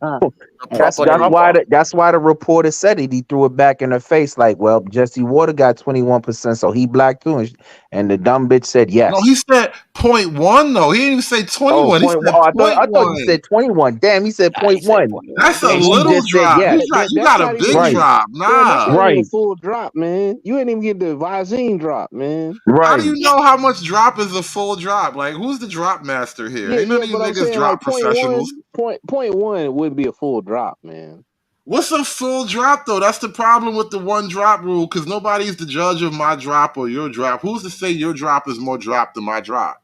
A That's proper drop. why the reporter said it. He threw it back in her face, like, well, Jesse Water got 21%, so he black too. And the dumb bitch said No, he yes. said 0.1 though. He didn't even say Oh, 21. He point said one. Oh, I thought you 0.1. said 21. Damn, he said He said 0.1. 0.1. That's a And she little just said drop. yes. You That's got a not even big Right, drop. man. That's Nah. not even a right, full drop, man. You ain't even get the Visine drop, man. How do you right. know how much drop is a full drop? Like, who's the drop master here? Ain't none Yeah, of you but I'm niggas saying like drop point professionals. one, point one would be a full drop, man. What's a full drop though? That's the problem with the one drop rule, because nobody's the judge of my drop or your drop. Who's to say your drop is more drop than my drop?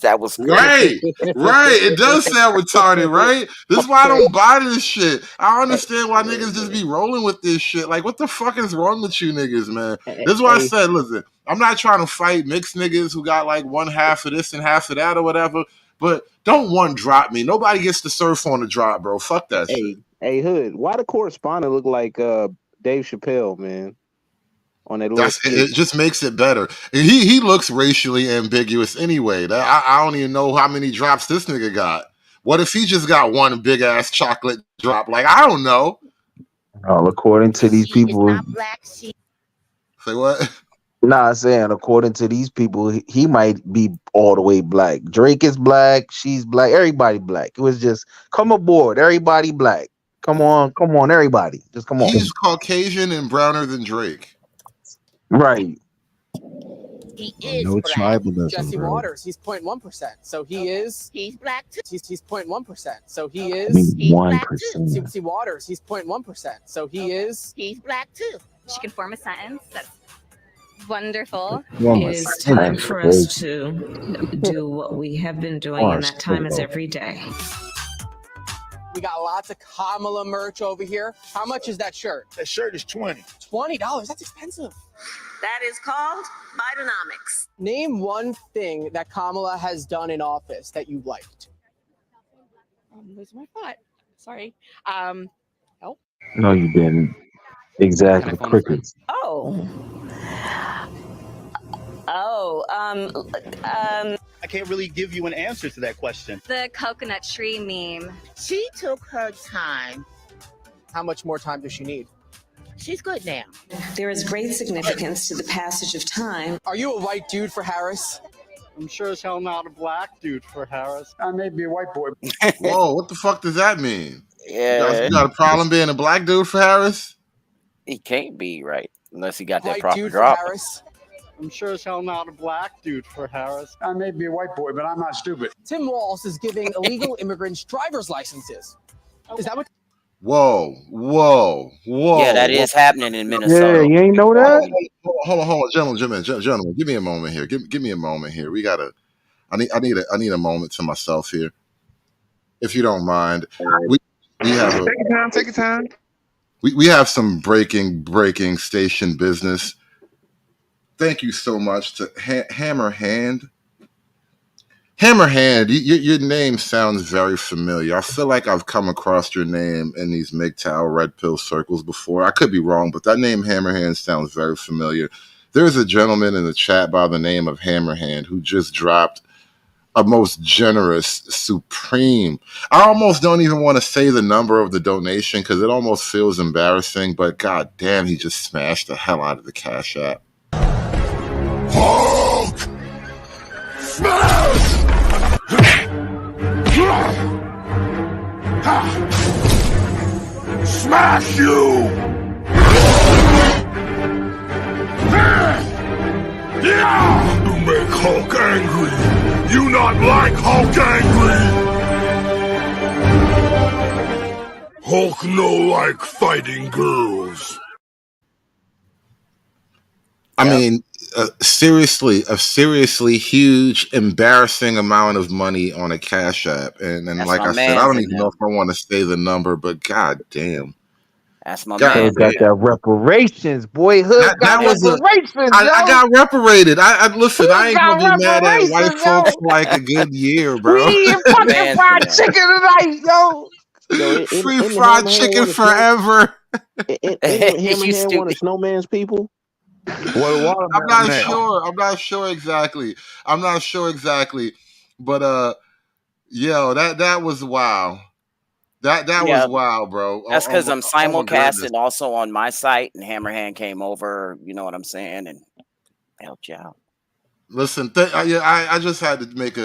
That was Right, crazy. right. It does sound retarded, right? This is why I don't buy this shit. I understand why niggas just be rolling with this shit. Like, what the fuck is wrong with you niggas, man? This is why I Hey, said, listen, I'm not trying to fight mixed niggas who got like one half of this and half of that or whatever, but don't one drop me. Nobody gets to surf on the drop, bro. Fuck that shit. hey, Hood. Why the correspondent look like Dave Chappelle, man, on that little That's skit? it. Just makes it better. And he looks racially ambiguous anyway. I don't even know how many drops this nigga got. What if he just got one big ass chocolate drop? Like, I don't know. Well, according to these She is people, not black. She Say what? nah, I'm saying according to these people, he might be all the way black. Drake is black. She's black. Everybody black. It was just come aboard. Everybody black. Come on, everybody. Just come on. He's Caucasian and browner than Drake. Right. is No black. tribalism, Jesse bro. Waters, he's 0.1%. So he is. He's black too. He's 0.1%. So he I is. mean, He's black too. 1%. See Waters, he's 0.1%. So he is. He's black too. She can form a sentence. That's wonderful. One It is percent. time for us to do what we have been doing, and that time is every day. We got lots of Kamala merch over here. How much is that shirt? That shirt is 20. $20. That's expensive. That is called Bidenomics. Name one thing that Kamala has done in office that you liked. Lose my thought. Sorry. Help. No, you didn't. Exactly. Crickets. I can't really give you an answer to that question. the coconut tree meme. She took her time. How much more time does she need? She's good now. There is great significance to the passage of time. Are you a white dude for Harris? I'm sure as hell not a black dude for Harris. I may be a white boy. Whoa, what the fuck does that mean? Yeah, You got a problem being a black dude for Harris? he can't be right unless he got that White proper dude for drop. Harris? I'm sure as hell not a black dude for Harris. I may be a white boy, but I'm not stupid. Tim Walz is giving illegal immigrants driver's licenses. Is that what? Whoa. Yeah, that is happening in Yeah, Minnesota. you ain't know that? Hold on, gentlemen. Give me a moment here. Give me a moment here. I need a moment to myself here, if you don't mind. We have Take your time. we have some breaking station business. Thank you so much to Hammerhand. Hammerhand, your name sounds very familiar. I feel like I've come across your name in these MGTOW red pill circles before. I could be wrong, but that name Hammerhand sounds very familiar. There's a gentleman in the chat by the name of Hammerhand who just dropped a most generous, supreme. I almost don't even want to say the number of the donation because it almost feels embarrassing, but god damn, he just smashed the hell out of the Cash App. Hulk! Smash! Smash you! Yeah! You make Hulk angry! You not like Hulk angry! Hulk no like fighting girls. I mean, a seriously huge, embarrassing amount of money on a Cash App, and That's like my I said, I man's don't in even know them. if I want to say the number, but god damn, That's my god Hood man's got in damn, that reparations, boy. Hood got that was reparations, yo. I got reparated. I listen. I Hood ain't gonna got be mad at white reparations, folks yo. for like a good year, We bro. eating The fucking man's in fried them. chicken tonight, yo. Yo, Free in the fried Hammerhand chicken want to snow. forever. In You Hammerhand want to stupid. snowman's people. What a watermelon now. I'm not sure exactly. I'm not sure exactly. But yo, that was wow. That was Yeah, wow, bro. that's because I'm Oh my goodness. simulcasting also on my site, and Hammerhand came over. You know what I'm saying, and helped you out. Listen, yeah, I just had to make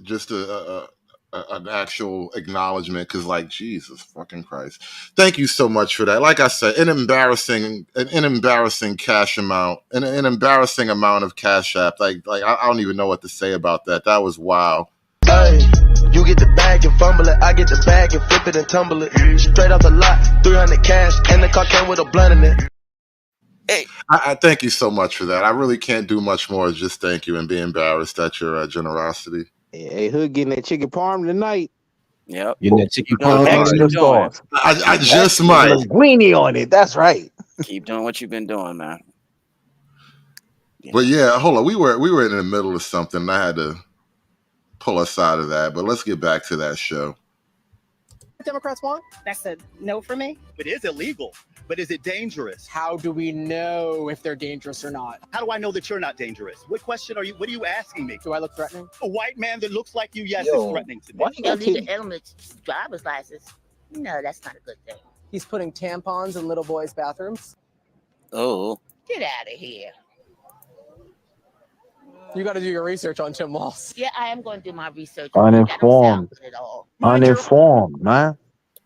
just an actual acknowledgement because, like, Jesus fucking Christ, thank you so much for that. Like I said, an embarrassing cash amount, an embarrassing amount of cash app. Like I don't even know what to say about that. That was wow. Hey, you get the bag and fumble it. I get the bag and flip it and tumble it. Straight off the lot, 300 cash, and the car came with a blunt in it. I thank you so much for that. I really can't do much more. Just thank you and be embarrassed at your generosity. Hey, Hood getting that chicken parm tonight. Yep. You know, chicken Keep doing parm. what you've been doing. I Keep just doing- might. Linguine on it. That's right. Keep doing what you've been doing, man. But yeah, hold on. We were in the middle of something. And I had to pull us out of that. But let's get back to that show. Democrats want? That's a no for me. It is illegal, but is it dangerous? How do we know if they're dangerous or not? How do I know that you're not dangerous? What are you asking me? Do I look threatening? A white man that looks like you, yes, Yo, is threatening to me. Why you got illegal elements driver's license? No, that's not a good thing. He's putting tampons in little boys' bathrooms. Oh. Get out of here. You got to do your research on Tim Walz. Yeah, I am going to do my research. Uninformed. That don't sound good at all. Uninformed, man.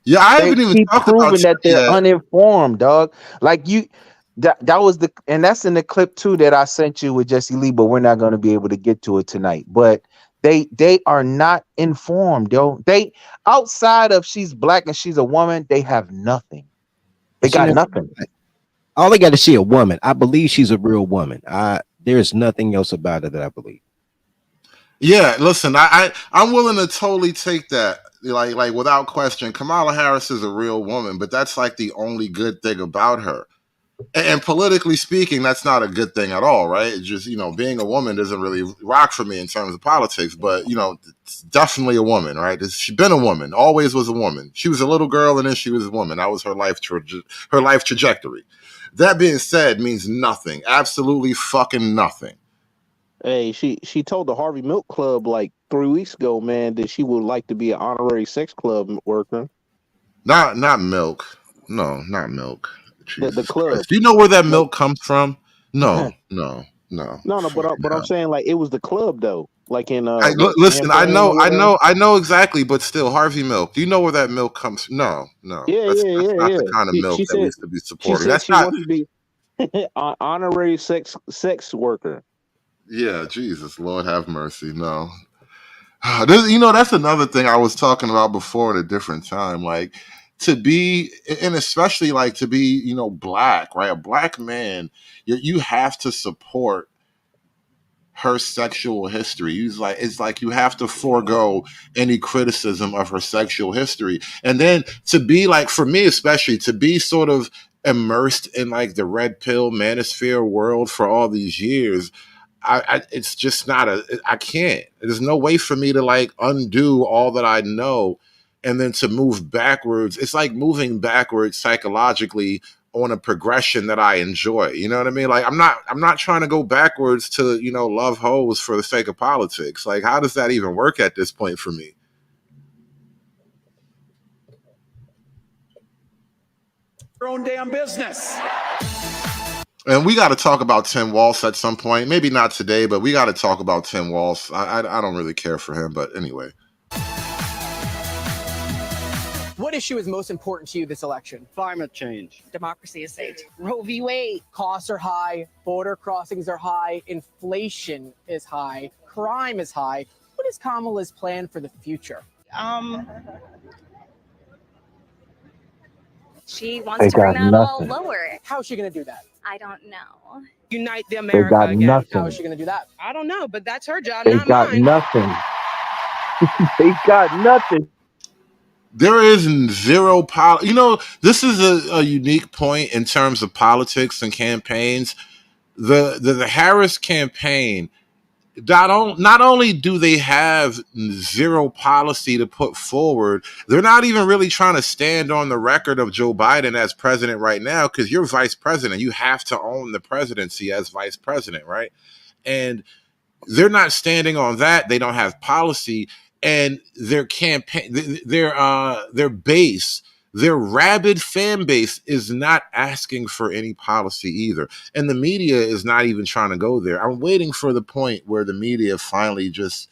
Yeah, I They haven't even keep talked about proving that they're yet. uninformed, dog. Like you, that was and that's in the clip too that I sent you with Jesse Lee, but we're not going to be able to get to it tonight. But they are not informed, yo. They outside of she's black and she's a woman, they have nothing. They got nothing. All they got to see a woman. I believe she's a real woman. There's nothing else about her that I believe. Yeah, listen, I'm willing to totally take that. Like without question, Kamala Harris is a real woman, but that's like the only good thing about her. And politically speaking, that's not a good thing at all, right? It's just, being a woman doesn't really rock for me in terms of politics, but, it's definitely a woman, right? She's been a woman, always was a woman. She was a little girl and then she was a woman. That was her life trajectory. That being said, means nothing. Absolutely fucking nothing. Hey, she told the Harvey Milk Club like 3 weeks ago, man, that she would like to be an honorary sex club worker. Not milk. No, not milk. The club. Christ. Do you know where that milk comes from? No. No. But I'm saying like it was the club though. Like in listen, I Champaign know exactly, but still, Harvey Milk. Do you know where that milk comes from? No. That's not the kind of milk that we used to be supporting. That's not. Wants to be honorary sex worker. Yeah, Jesus, Lord have mercy. No. That's another thing I was talking about before at a different time. Like, to be, and especially like to be, black, right? A black man, you have to support her sexual history. It's like you have to forego any criticism of her sexual history. And then to be like, for me especially, to be sort of immersed in like the red pill manosphere world for all these years, it's just not I can't. There's no way for me to like undo all that I know and then to move backwards. It's like moving backwards psychologically on a progression that I enjoy. You know what I mean? Like I'm not trying to go backwards to, love hoes for the sake of politics. Like, how does that even work at this point for me? Your own damn business. And we got to talk about Tim Walz at some point. Maybe not today, but we got to talk about Tim Walz. I don't really care for him, but anyway. What issue is most important to you this election? Climate change. Democracy is saved. Roe v. Wade. Costs are high. Border crossings are high. Inflation is high. Crime is high. What is Kamala's plan for the future? She wants to bring that all lower. How is she going to do that? I don't know. Unite the They America got again. nothing. How is she going to do that? I don't know, but that's her job, They not got mine. nothing. They got nothing. There is zero this is a unique point in terms of politics and campaigns. The Harris campaign not only do they have zero policy to put forward, they're not even really trying to stand on the record of Joe Biden as president right now, because you're vice president. You have to own the presidency as vice president, right? And they're not standing on that. They don't have policy, and their campaign, their base, their rabid fan base is not asking for any policy either. And the media is not even trying to go there. I'm waiting for the point where the media finally just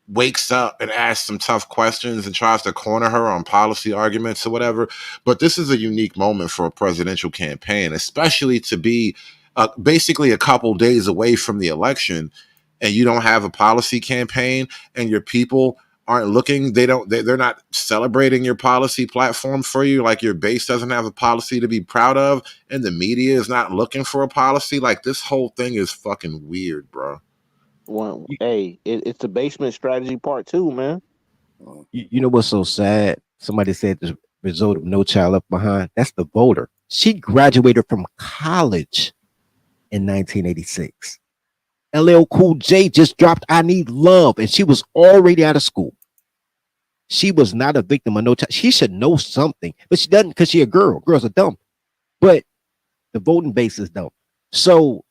wakes up and asks some tough questions and tries to corner her on policy arguments or whatever. But this is a unique moment for a presidential campaign, especially to be basically a couple days away from the election, and you don't have a policy campaign, and your people aren't looking, they're not celebrating your policy platform for you. Like, your base doesn't have a policy to be proud of, and the media is not looking for a policy. Like, this whole thing is fucking weird, bro. Well, hey, it's the basement strategy part 2, man. You know what's so sad? Somebody said the result of No Child Left Behind. That's the voter. She graduated from college in 1986. LL Cool J just dropped I Need Love, and she was already out of school. She was not a victim of no child. She should know something, but she doesn't because she's a girl. Girls are dumb. But the voting base is dumb. So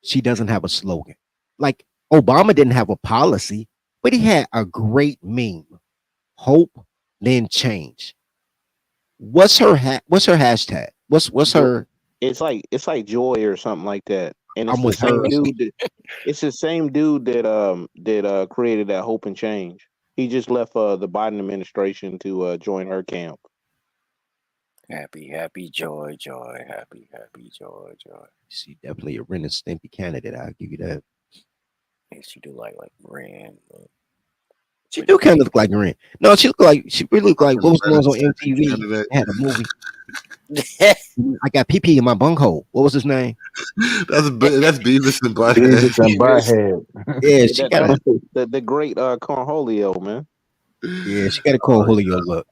she doesn't have a slogan. Like, Obama didn't have a policy, but he had a great meme. Hope, then change. What's her hashtag? What's her? It's like Joy or something like that. And it's I'm the with same her. dude. It's the same dude that created that Hope and Change. He just left the Biden administration to join her camp. Happy, joy, happy, joy. She definitely a Ren and Stimpy candidate. I'll give you that. Yeah, she do like Ren. She do kind of look like Ren. No, she really look like what was the ones on MTV? They had a movie. I got pee in my bunghole. What was his name? That's Beavis and Butthead. Beavis and Butthead. Yeah, she got the great Cornholio, man. Yeah, she got a Cornholio look.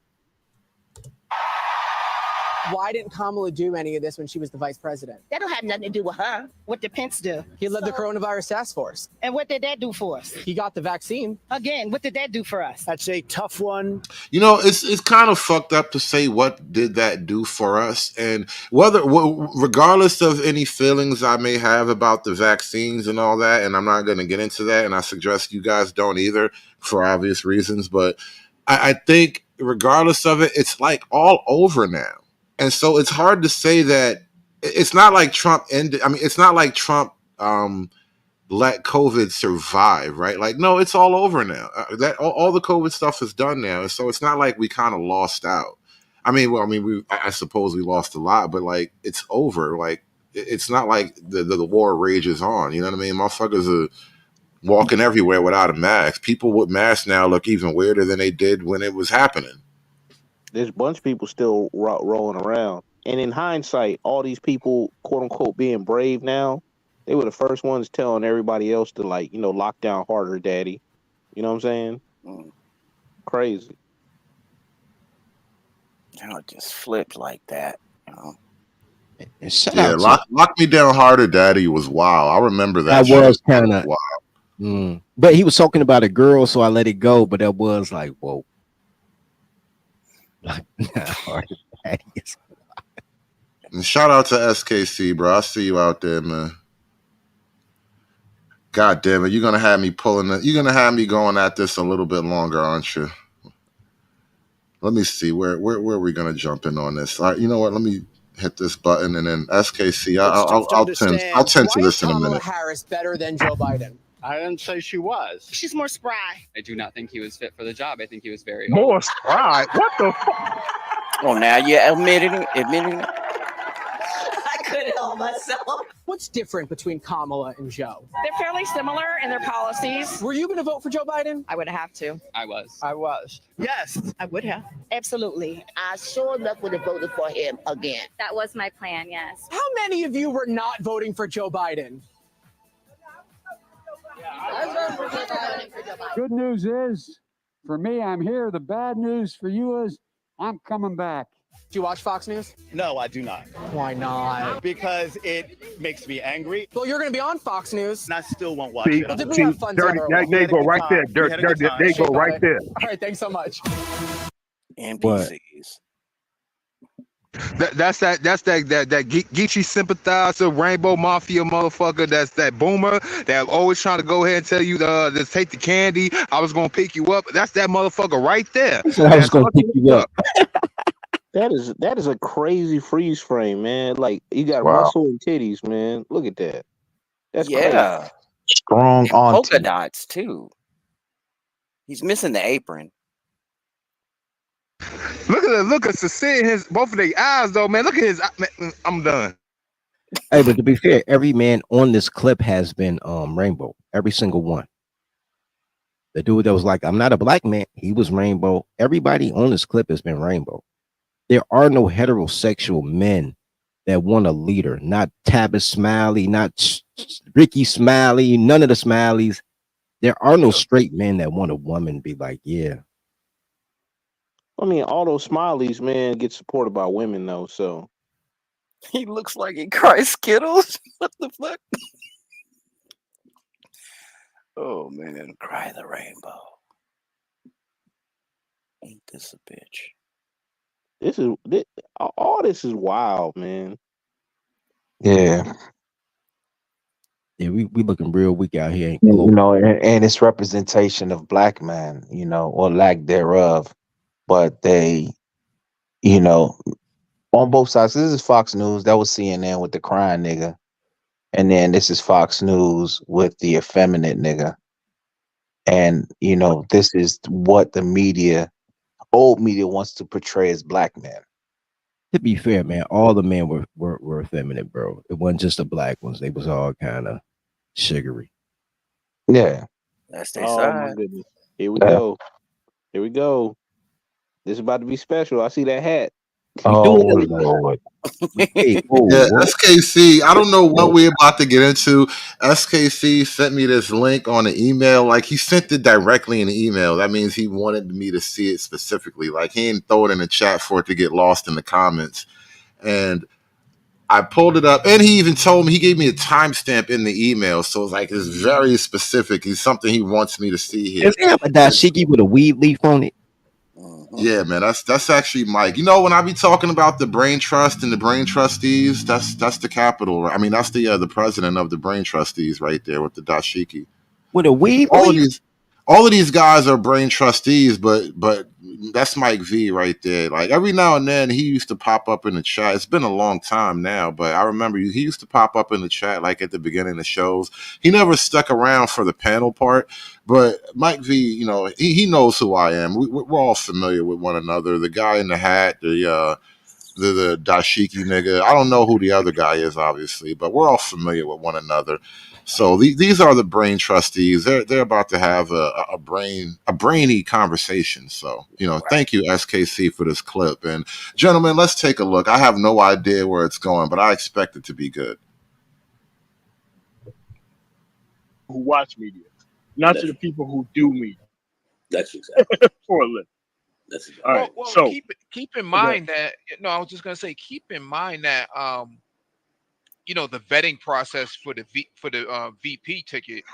Why didn't Kamala do any of this when she was the vice president? That don't have nothing to do with her. What did Pence do? He led the coronavirus task force. And what did that do for us? He got the vaccine. Again, what did that do for us? That's a tough one. You know, it's kind of fucked up to say what did that do for us, and regardless of any feelings I may have about the vaccines and all that, and I'm not going to get into that, and I suggest you guys don't either for obvious reasons, but I think regardless of it, it's like all over now. And so it's hard to say that it's not like Trump ended. I mean, it's not like Trump let COVID survive, right? Like, no, it's all over now. That all the COVID stuff is done now. And so it's not like we kind of lost out. I mean, I suppose we lost a lot, but like, it's over. Like, it's not like the war rages on. You know what I mean? Motherfuckers are walking everywhere without a mask. People with masks now look even weirder than they did when it was happening. There's a bunch of people still rolling around. And in hindsight, all these people, quote unquote, being brave now, they were the first ones telling everybody else to, like, lock down harder, daddy. You know what I'm saying? Crazy. It just flipped like that. Yeah, lock me down harder, daddy was wild. I remember that. That was kind of wild. But he was talking about a girl, so I let it go. But that was like, whoa. And shout out to SKC, bro. I see you out there, man. God damn it, you're gonna have me going at this a little bit longer, aren't you? Let me see where are we gonna jump in on this. All right, you know what? Let me hit this button and then SKC. I'll tend to this in a minute. Kamala Harris better than Joe Biden? I didn't say she was. She's more spry. I do not think he was fit for the job. I think he was very more spry. What the fuck? Oh, now you're admitting it. I couldn't help myself. What's different between Kamala and Joe? They're fairly similar in their policies. Were you going to vote for Joe Biden? I would have to. I was. Yes, I would have. Absolutely. I sure enough would have voted for him again. That was my plan, yes. How many of you were not voting for Joe Biden? Good news is, for me, I'm here. The bad news for you is, I'm coming back. Do you watch Fox News? No, I do not. Why not? Because it makes me angry. Well, you're going to be on Fox News. And I still won't watch See, it. Well, did we have fun dirty. together? There you go, right there. Dirty. There you go, right there. All right, thanks so much. NPCs. That's that Geechee sympathizer, Rainbow Mafia motherfucker. That's that boomer that always trying to go ahead and tell you to take the candy. I was gonna pick you up. That's that motherfucker right there. I was gonna pick you up. That is a crazy freeze frame, man. Like you got Wow. muscle and titties, man. Look at that. That's Yeah. crazy. Strong And auntie. polka dots too. He's missing the apron. Look at seeing both of their eyes though, man. Look at his. Man, I'm done. Hey, but to be fair, every man on this clip has been rainbow. Every single one. The dude that was like, "I'm not a black man," he was rainbow. Everybody on this clip has been rainbow. There are no heterosexual men that want a leader. Not Tabitha Smiley, not Ricky Smiley, none of the Smileys. There are no straight men that want a woman be like, yeah. I mean, all those smileys, man, get supported by women though. So He looks like he cries Skittles. What the fuck? Oh man, cry the rainbow. Ain't this a bitch? all this is wild, man. Yeah. Yeah, we looking real weak out here. You know, and it's representation of black men, you know, or lack thereof. But they, you know, on both sides. This is Fox News. That was CNN with the crying nigga. And then this is Fox News with the effeminate nigga. And, you know, this is what the media, old media, wants to portray as black men. To be fair, man, all the men were effeminate, bro. It wasn't just the black ones. They was all kind of sugary. Yeah. That's their Oh side. my goodness. Here we go. Here we go. This is about to be special. I see that hat. Oh Lord. Hey, Yeah, SKC. I don't know what we're about to get into. SKC sent me this link on an email. Like he sent it directly in the email. That means he wanted me to see it specifically. Like he didn't throw it in the chat for it to get lost in the comments. And I pulled it up, and he even told me, he gave me a timestamp in the email. So it's like it's very specific. It's something he wants me to see here. Does it have a dashiki with a weed leaf on it? Yeah, man, that's actually Mike. You know, when I be talking about the Brain Trust and the Brain Trustees, that's the capital. I mean, that's the president of the Brain Trustees right there with the dashiki. With a weed All of leaf? these guys are Brain Trustees, but that's Mike V right there. Like every now and then he used to pop up in the chat. It's been a long time now, but I remember he used to pop up in the chat like at the beginning of the shows. He never stuck around for the panel part, but Mike V, you know, he knows who I am. We're all familiar with one another. The guy in the hat, the dashiki nigga. I don't know who the other guy is, obviously, but we're all familiar with one another. So these are the Brain Trustees. They're about to have a brainy conversation. So thank you SKC for this clip. And gentlemen, let's take a look. I have no idea where it's going, but I expect it to be good. Who watch media, not to the people who do media. That's exactly for a living. That's exactly. All right. Well, So keep in mind that I was just gonna say, keep in mind that the vetting process for the VP ticket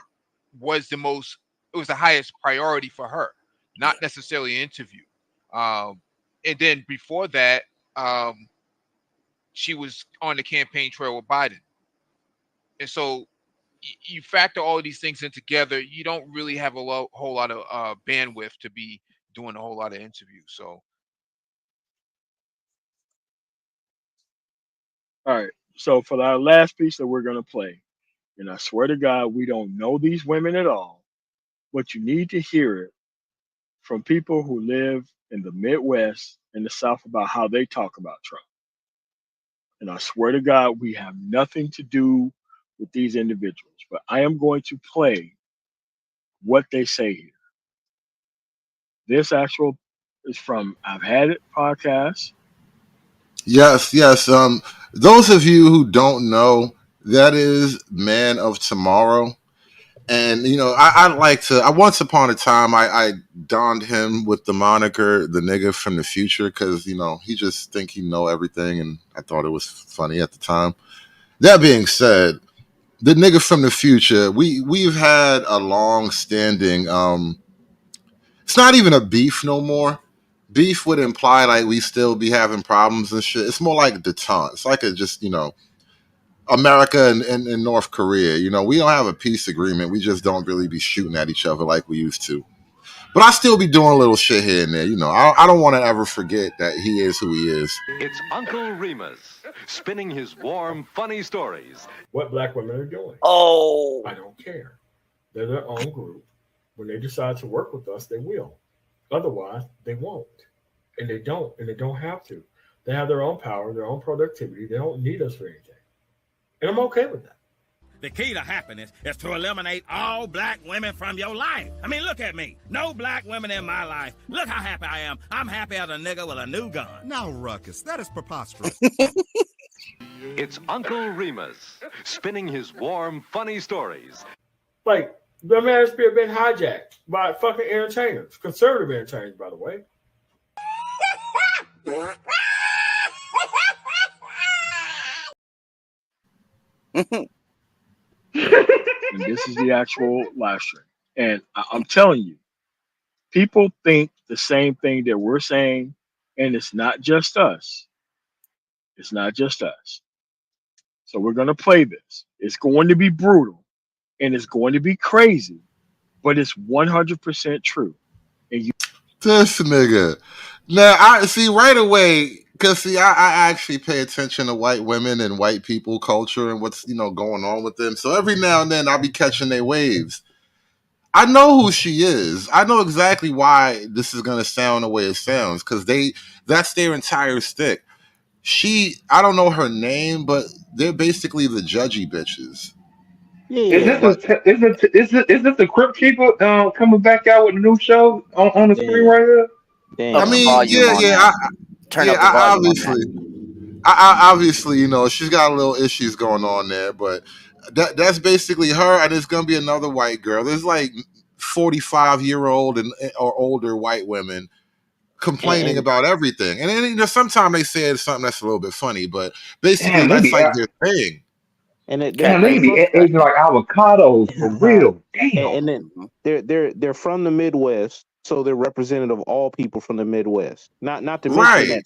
was the highest priority for her, not necessarily an interview. And then before that, she was on the campaign trail with Biden, and so you factor all of these things in together, you don't really have a whole lot of bandwidth to be doing a whole lot of interviews. So. all right. So for our last piece that we're gonna play, and I swear to God, we don't know these women at all, but you need to hear it from people who live in the Midwest and the South about how they talk about Trump. And I swear to God, we have nothing to do with these individuals, but I am going to play what they say here. This actual is from I've Had It podcast. Yes. Those of you who don't know, that is Man of Tomorrow. And I like to. Once upon a time, I donned him with the moniker the nigga from the future because he just think he know everything, and I thought it was funny at the time. That being said, the nigga from the future, we've had a long standing it's not even a beef no more. Beef would imply like we still be having problems and shit. It's more like detente. It's like a just America and North Korea. We don't have a peace agreement. We just don't really be shooting at each other like we used to. But I still be doing a little shit here and there. I don't want to ever forget that he is who he is. It's Uncle Remus spinning his warm, funny stories. What black women are doing. Oh, I don't care. They're their own group. When they decide to work with us, they will. Otherwise, they won't. And they don't have to. They have their own power, their own productivity. They don't need us for anything. And I'm okay with that. The key to happiness is to eliminate all black women from your life. I mean, look at me. No black women in my life. Look how happy I am. I'm happy as a nigga with a new gun. Now, Ruckus, that is preposterous. It's Uncle Remus spinning his warm, funny stories. Like, the manosphere been hijacked by fucking entertainers. Conservative entertainers, by the way. And this is the actual live stream. And I'm telling you, people think the same thing that we're saying, and it's not just us. It's not just us. So we're going to play this. It's going to be brutal, and it's going to be crazy, but it's 100% true. And you, This nigga. Now, I see right away, because I actually pay attention to white women and white people culture and what's, going on with them. So every now and then I'll be catching their waves. I know who she is. I know exactly why this is going to sound the way it sounds, because that's their entire stick. I don't know her name, but they're basically the judgy bitches. Is this the Crypt Keeper coming back out with a new show on the screen right here? Up the volume on that. Turn up the volume on that. Obviously, she's got a little issues going on there, but that's basically her, and it's gonna be another white girl. There's like 45-year-old or older white women complaining about everything, and then sometimes they say it's something that's a little bit funny, but basically that's like their thing. And they be aging like avocados for real. Damn. And then they're from the Midwest, so they're representative of all people from the Midwest. Not to mention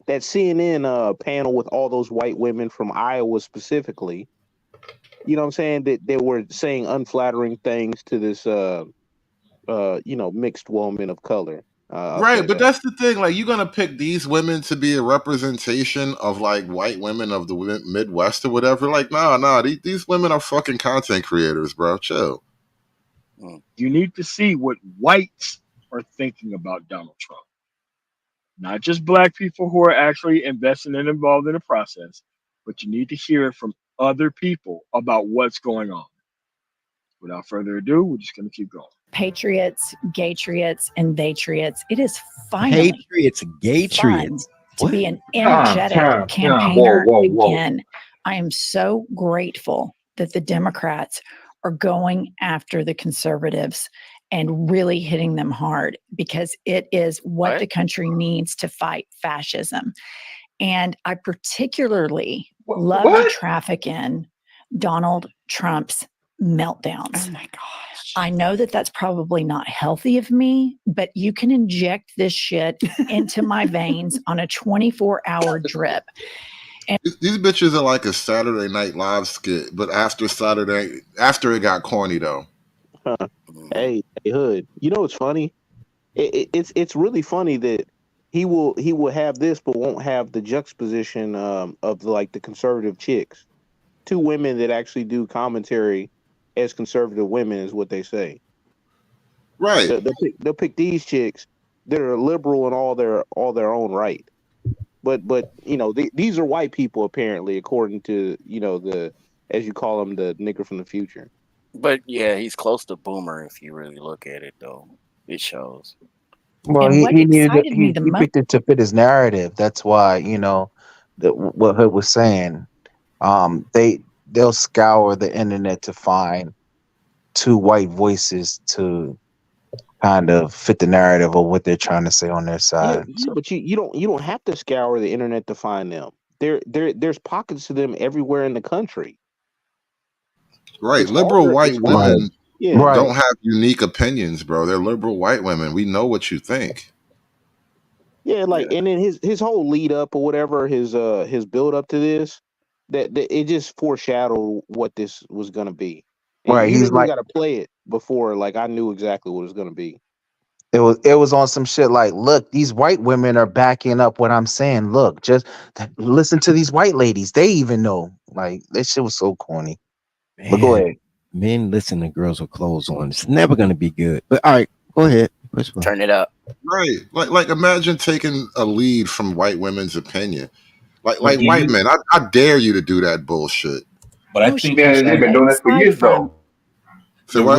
that CNN panel with all those white women from Iowa specifically. You know what I'm saying? That they were saying unflattering things to this mixed woman of color. Right, but that's the thing. Like, you're gonna pick these women to be a representation of like white women of the Midwest or whatever. Like, nah, these women are fucking content creators, bro. Chill. You need to see what whites are thinking about Donald Trump. Not just black people who are actually invested and involved in the process, but you need to hear it from other people about what's going on. Without further ado, we're just going to keep going. Patriots, gaytriots, and theytriots. It is finally Patriots, gaytriots. to be an energetic campaigner again. I am so grateful that the Democrats are going after the conservatives and really hitting them hard, because it is what the country needs to fight fascism. And I particularly love to traffic in Donald Trump's meltdowns. Oh my gosh. I know that that's probably not healthy of me, but you can inject this shit into my veins on a 24-hour drip. And these bitches are like a Saturday Night Live skit, but after it got corny though. Hey, Hood. You know what's funny? It's really funny that he will have this, but won't have the juxtaposition of like the conservative chicks. Two women that actually do commentary as conservative women is what they say. Right. They'll pick these chicks that are liberal in all their own right. But these are white people apparently, according to the, as you call them, the nigger from the future. But yeah, he's close to boomer if you really look at it, though. It shows. Well, he picked it to fit his narrative. That's why what Hood was saying. They'll scour the internet to find two white voices to kind of fit the narrative of what they're trying to say on their Yeah, side. yeah, but you don't have to scour the internet to find them. There's pockets of them everywhere in the country. Right. It's Liberal harder. white It's harder. women Yeah. don't have unique opinions, bro. They're liberal white women. We know what you think. Yeah, like and then his whole lead up or whatever, his build up to this, that it just foreshadowed what this was gonna be. And Right. you He's didn't even like, gotta play it before, like I knew exactly what it was gonna be. it was on some shit like, look, these white women are backing up what I'm saying. Look, just listen to these white ladies. They even know. Like, this shit was so corny. But go Man, ahead. men listen to girls with clothes on. It's never gonna be good. But all right, go ahead. Turn it up. Right. Like imagine taking a lead from white women's opinion. Like But do white you? men, I dare you to do that bullshit. But I Oh, think shit. they've been doing this for Aside years, from though. Say Yeah, what?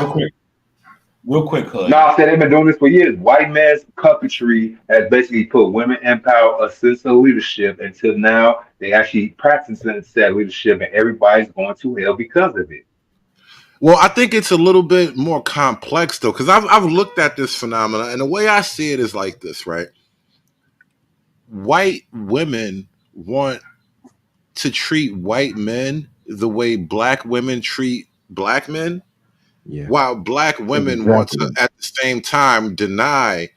real quick, Hood. No, I said they've been doing this for years. White man's puppetry has basically put women in power, a sense of leadership, until now they actually practicing that leadership, and everybody's going to hell because of it. Well, I think it's a little bit more complex though, because I've looked at this phenomena, and the way I see it is like this, right? White women want to treat white men the way black women treat black men, Yeah. while black women want to Exactly. at the same time deny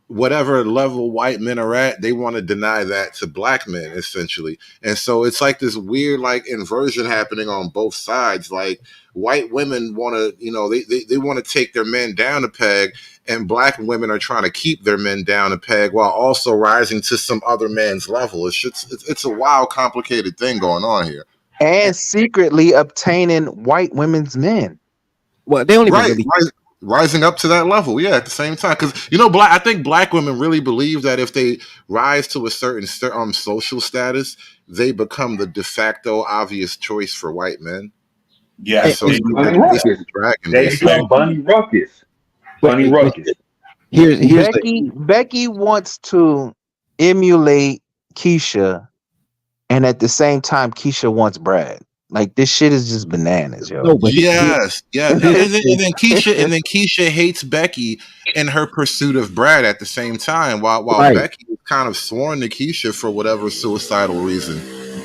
whatever level white men are at. They want to deny that to black men, essentially. And so it's like this weird like inversion happening on both sides. Like white women want to, they want to take their men down a peg, and black women are trying to keep their men down a peg while also rising to some other man's level. It's a wild, complicated thing going on here. And secretly obtaining white women's men. Well, they don't even Right, really. rising up to that level, yeah. At the same time, because black. I think black women really believe that if they rise to a certain social status, they become the de facto obvious choice for white men, and Yes, so they they Bunny chase the Ruckus. dragon, They basically. become Bunny Ruckus. But, Bunny Ruckus. here's Becky wants to emulate Keisha, and at the same time, Keisha wants Brad. Like, this shit is just bananas, yo. no, but Yes, yeah, and here's then Keisha hates Becky in her pursuit of Brad at the same time, while right, Becky is kind of sworn to Keisha for whatever suicidal reason.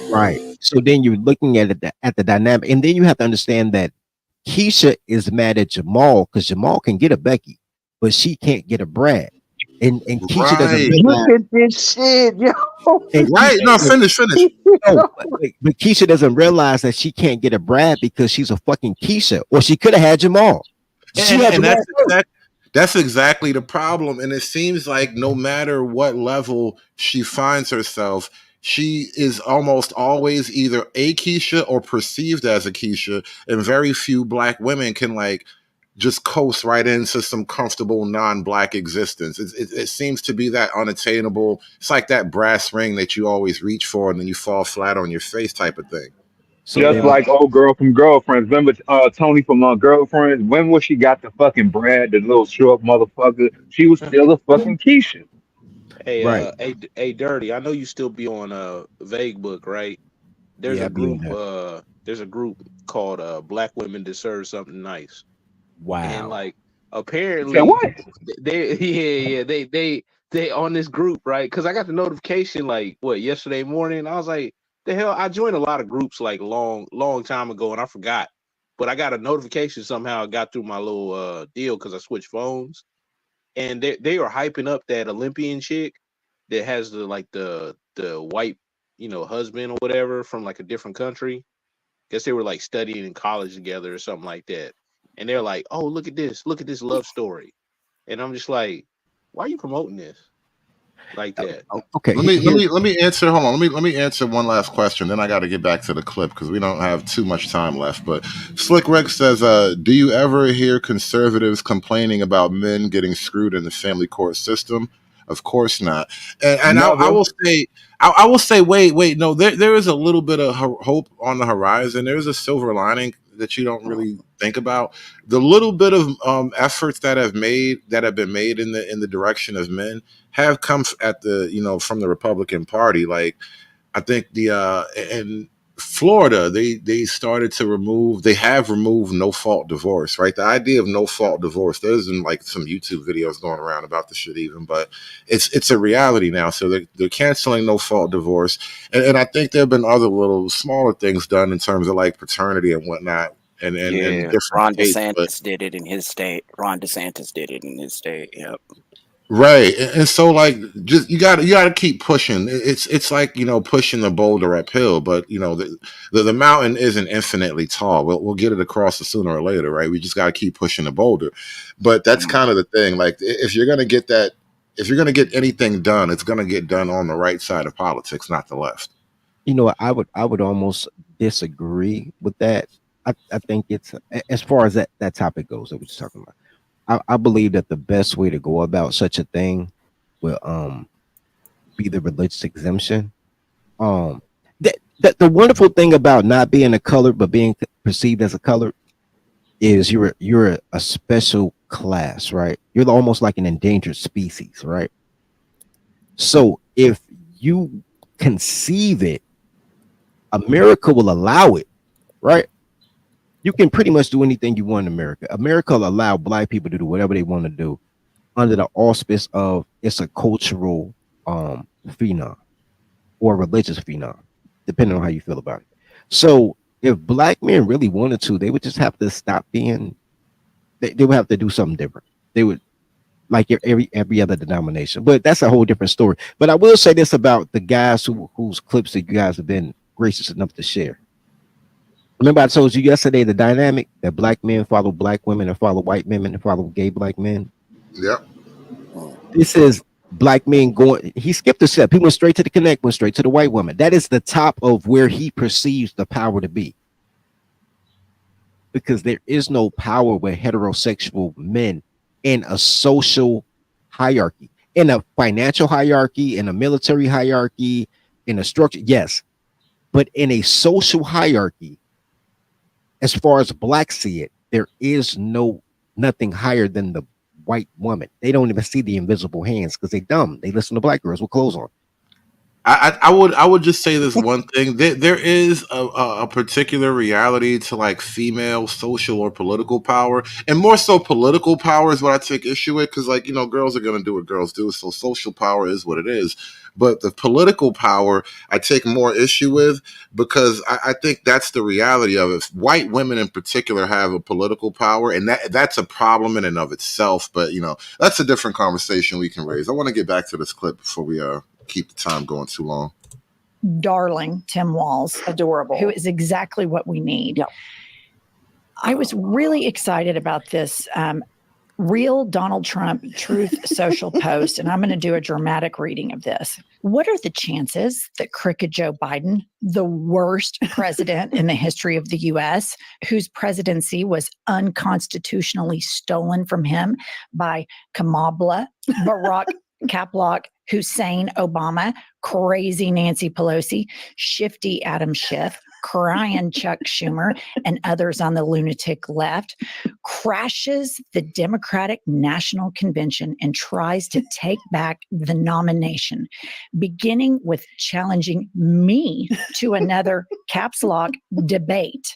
right. So then you're looking at it at the dynamic, and then you have to understand that Keisha is mad at Jamal because Jamal can get a Becky, but she can't get a Brad, and Keisha doesn't Right, realize. Look at this shit, yo. And right. No, Keisha, finish. no, but Keisha doesn't realize that she can't get a Brad because she's a fucking Keisha, or she could have had Jamal. She had And Jamal first. that's exactly the problem. And it seems like no matter what level she finds herself, she is almost always either a Keisha or perceived as a Keisha. And very few black women can like just coast right into some comfortable non-black existence. It seems to be that unattainable. It's like that brass ring that you always reach for and then you fall flat on your face type of thing. So Just then, like old girl from Girlfriends. Remember Tony from Girlfriends? When was she got the fucking Brad, the little short motherfucker? She was still a fucking Keisha. Hey, right? Dirty. I know you still be on Vague Book, right? There's Yeah, a I be on group, that. called Black Women Deserve Something Nice. And Wow. like You said apparently what? they on this group, right? Because I got the notification like yesterday morning. I was like, the hell, I joined a lot of groups like long time ago and I forgot. But I got a notification somehow. I got through my little deal because I switched phones. And they were hyping up that Olympian chick that has the white, husband or whatever from like a different country. Guess they were like studying in college together or something like that. And they're like, "Oh, look at this love story." And I'm just like, "Why are you promoting this like that?" Okay, Let me answer. Hold on. Let me answer one last question. Then I got to get back to the clip because we don't have too much time left. But Slick Rick says, "Do you ever hear conservatives complaining about men getting screwed in the family court system?" Of course not. And I Never. will say, I will say, wait, no. There is a little bit of hope on the horizon. There is a silver lining that you don't really think about. The little bit of efforts that have been made in the direction of men have come at the from the Republican Party. Like I think and Florida, they started to remove. They have removed no fault divorce, right? The idea of no fault divorce. There's been like some YouTube videos going around about the shit, even, but it's a reality now. So they're canceling no fault divorce, and I think there have been other little smaller things done in terms of like paternity and whatnot, and Yeah, different Ron states, but. DeSantis did it in his state. Ron DeSantis did it in his state. Yep. Right, and so like, just you got to keep pushing. It's like, pushing the boulder uphill, but the mountain isn't infinitely tall. We'll get it across sooner or later, right? We just got to keep pushing the boulder. But that's kind of the thing. Like, if you're gonna get that, if you're gonna get anything done, it's gonna get done on the right side of politics, not the left. You know, I would almost disagree with that. I think it's, as far as that topic goes that we're just talking about. I believe that the best way to go about such a thing will be the religious exemption. The wonderful thing about not being a colored but being perceived as a colored is you're a special class, right? You're almost like an endangered species, right? So if you conceive it, America will allow it, right? You can pretty much do anything you want in America. America will allow black people to do whatever they want to do under the auspice of it's a cultural phenom or religious phenom, depending on how you feel about it. So if black men really wanted to, they would just have to stop being. They would have to do something different. They would, like every other denomination. But that's a whole different story. But I will say this about the guys whose clips that you guys have been gracious enough to share. Remember, I told you yesterday the dynamic that black men follow black women and follow white women and follow gay black men. Yep. This is black men going. He skipped a step. He went straight to the connect. Went straight to the white woman. That is the top of where he perceives the power to be. Because there is no power with heterosexual men in a social hierarchy, in a financial hierarchy, in a military hierarchy, in a structure. Yes, but in a social hierarchy, as far as blacks see it, there is nothing higher than the white woman. They don't even see the invisible hands because they dumb. They listen to black girls with clothes on. I would just say this one thing. There is a particular reality to like female social or political power, and more so political power is what I take issue with, because like, girls are gonna do what girls do, so social power is what it is. But the political power I take more issue with, because I think that's the reality of it. White women in particular have a political power, and that's a problem in and of itself. But that's a different conversation we can raise. I want to get back to this clip before we keep the time going too long. Darling Tim Walz, Adorable. who is exactly what we need. Yep. I was really excited about this real Donald Trump Truth Social post, and I'm going to do a dramatic reading of this. What are the chances that crooked Joe Biden, the worst president in the history of the U.S., whose presidency was unconstitutionally stolen from him by Kamala, Barack Kaplock, Hussein Obama, crazy Nancy Pelosi, shifty Adam Schiff, crying Chuck Schumer, and others on the lunatic left, crashes the Democratic National Convention and tries to take back the nomination, beginning with challenging me to another caps lock debate.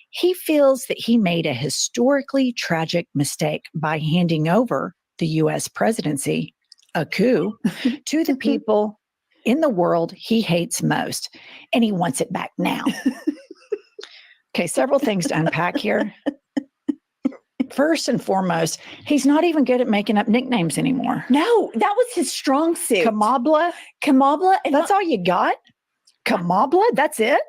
He feels that he made a historically tragic mistake by handing over the U.S. presidency, a coup, to the people in the world he hates most, and he wants it back now. Okay, several things to unpack here. First and foremost, he's not even good at making up nicknames anymore. No, that was his strong suit. Kamabla? Kamabla? That's all you got? Kamabla? That's it?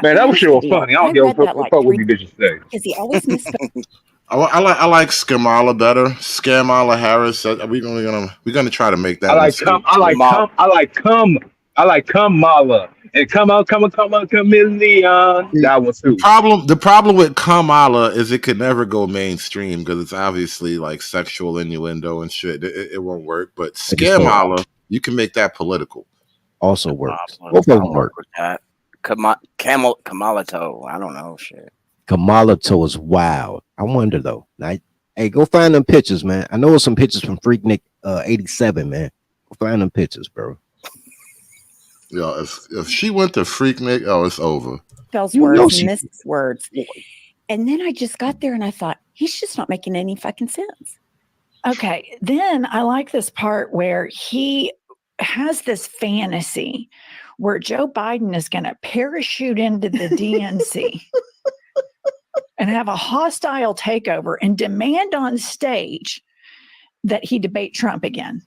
Man, that was sure funny. I don't give a fuck what you bitches say. Because he always missed. I like Skamala better. Skamala Harris. We're gonna try to make that. I like Kamala. And come on, chameleon. That one too. The problem with Kamala is it could never go mainstream because it's obviously like sexual innuendo and shit. It won't work. But Skamala, you can make that political. Also works. Both of them work. With that. Kamala Toe. I don't know shit. Kamala Toe is wild. I wonder though. Hey, go find them pictures, man. I know some pictures from Freaknik 87, man. Go find them pictures, bro. Yo, if she went to Freaknik, oh, it's over. Spells You know words, she. misses words. And then I just got there and I thought, he's just not making any fucking sense. Okay. Then I like this part where he has this fantasy where Joe Biden is going to parachute into the DNC and have a hostile takeover and demand on stage that he debate Trump again.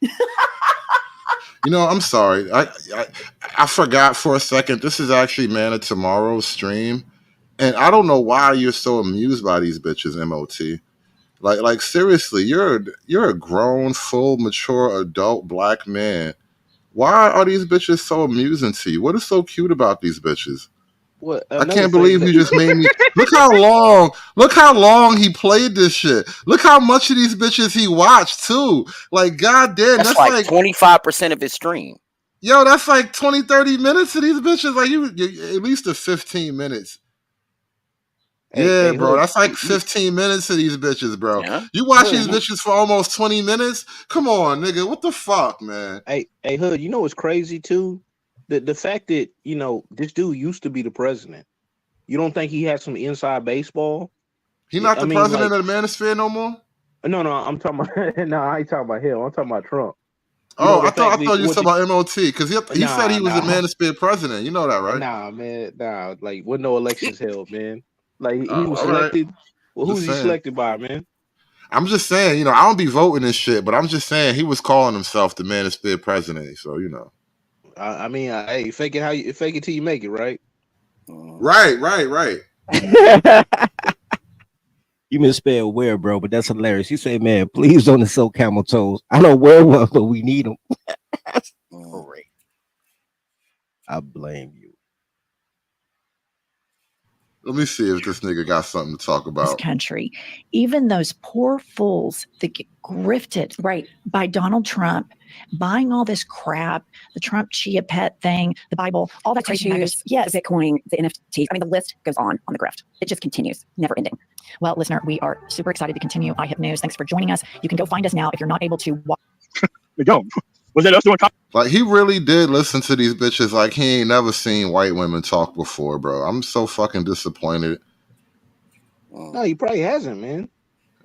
You know, I'm sorry. I forgot for a second. This is actually Man of Tomorrow's stream, and I don't know why you're so amused by these bitches, MOT. Like seriously, you're a grown, full, mature, adult black man. Why are these bitches so amusing to you? What is so cute about these bitches? What I another can't thing believe that you just made me look how long he played this shit. Look how much of these bitches he watched too. Like goddamn, That's that's like like 25% of his stream. yo, that's like 20, 30 minutes of these bitches. Like you at least a 15 minutes. Yeah, hey bro, Hood, that's like 15 minutes of these bitches, bro. Yeah. You watch Hood, these bitches for almost 20 minutes? Come on, nigga. What the fuck, man? hey Hood, you know what's crazy too? The fact that, you know, this dude used to be the president. You don't think he had some inside baseball? He not I the mean, president like, of the Manosphere no more? no, I'm talking about no, I ain't talking about him. I'm talking about Trump. You Oh, know, I the fact thought that you were what talking about MOT because he said he was the nah, Manosphere president. You know that, right? nah, man, nah. Like, when no elections held, man. Like, he was All right. selected. Well, who Just was he saying. selected by, man? I'm just saying, you know, I don't be voting and shit, but I'm just saying he was calling himself the Manosphere president. So, you know. I mean, hey, fake it till you make it, right? Right. You misspelled where, bro, but that's hilarious. You say, man, please don't insult camel toes. I know where one, but we need them. That's great. I blame you. Let me see if this nigga got something to talk This about. country, even those poor fools that get grifted right by Donald Trump, buying all this crap, the Trump Chia Pet thing, the Bible, all that crazy Issues, yes, the Bitcoin, the NFTs. I mean, the list goes on the grift. It just continues, never ending. Well, listener, we are super excited to continue I Have News. Thanks for joining us. You can go find us now if you're not able to watch. Yo, was that us doing? Like he really did listen to these bitches like he ain't never seen white women talk before, bro. I'm so fucking disappointed. No, he probably hasn't, man.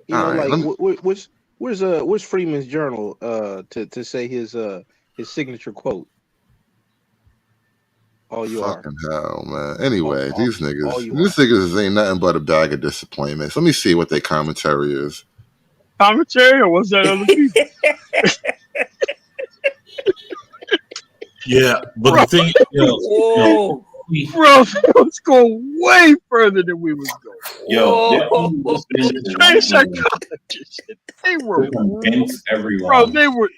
You All know, right, like, where's Freeman's journal to say his signature quote? All you are. fucking hell, man. Anyway, All these you are. niggas ain't nothing but a bag of disappointments. Let me see what their commentary is. Commentary, or what's that other piece? Yeah, but the thing, Whoa, bro, let's go way further than we was going. Straight psychologists. They were everyone. Bro, they were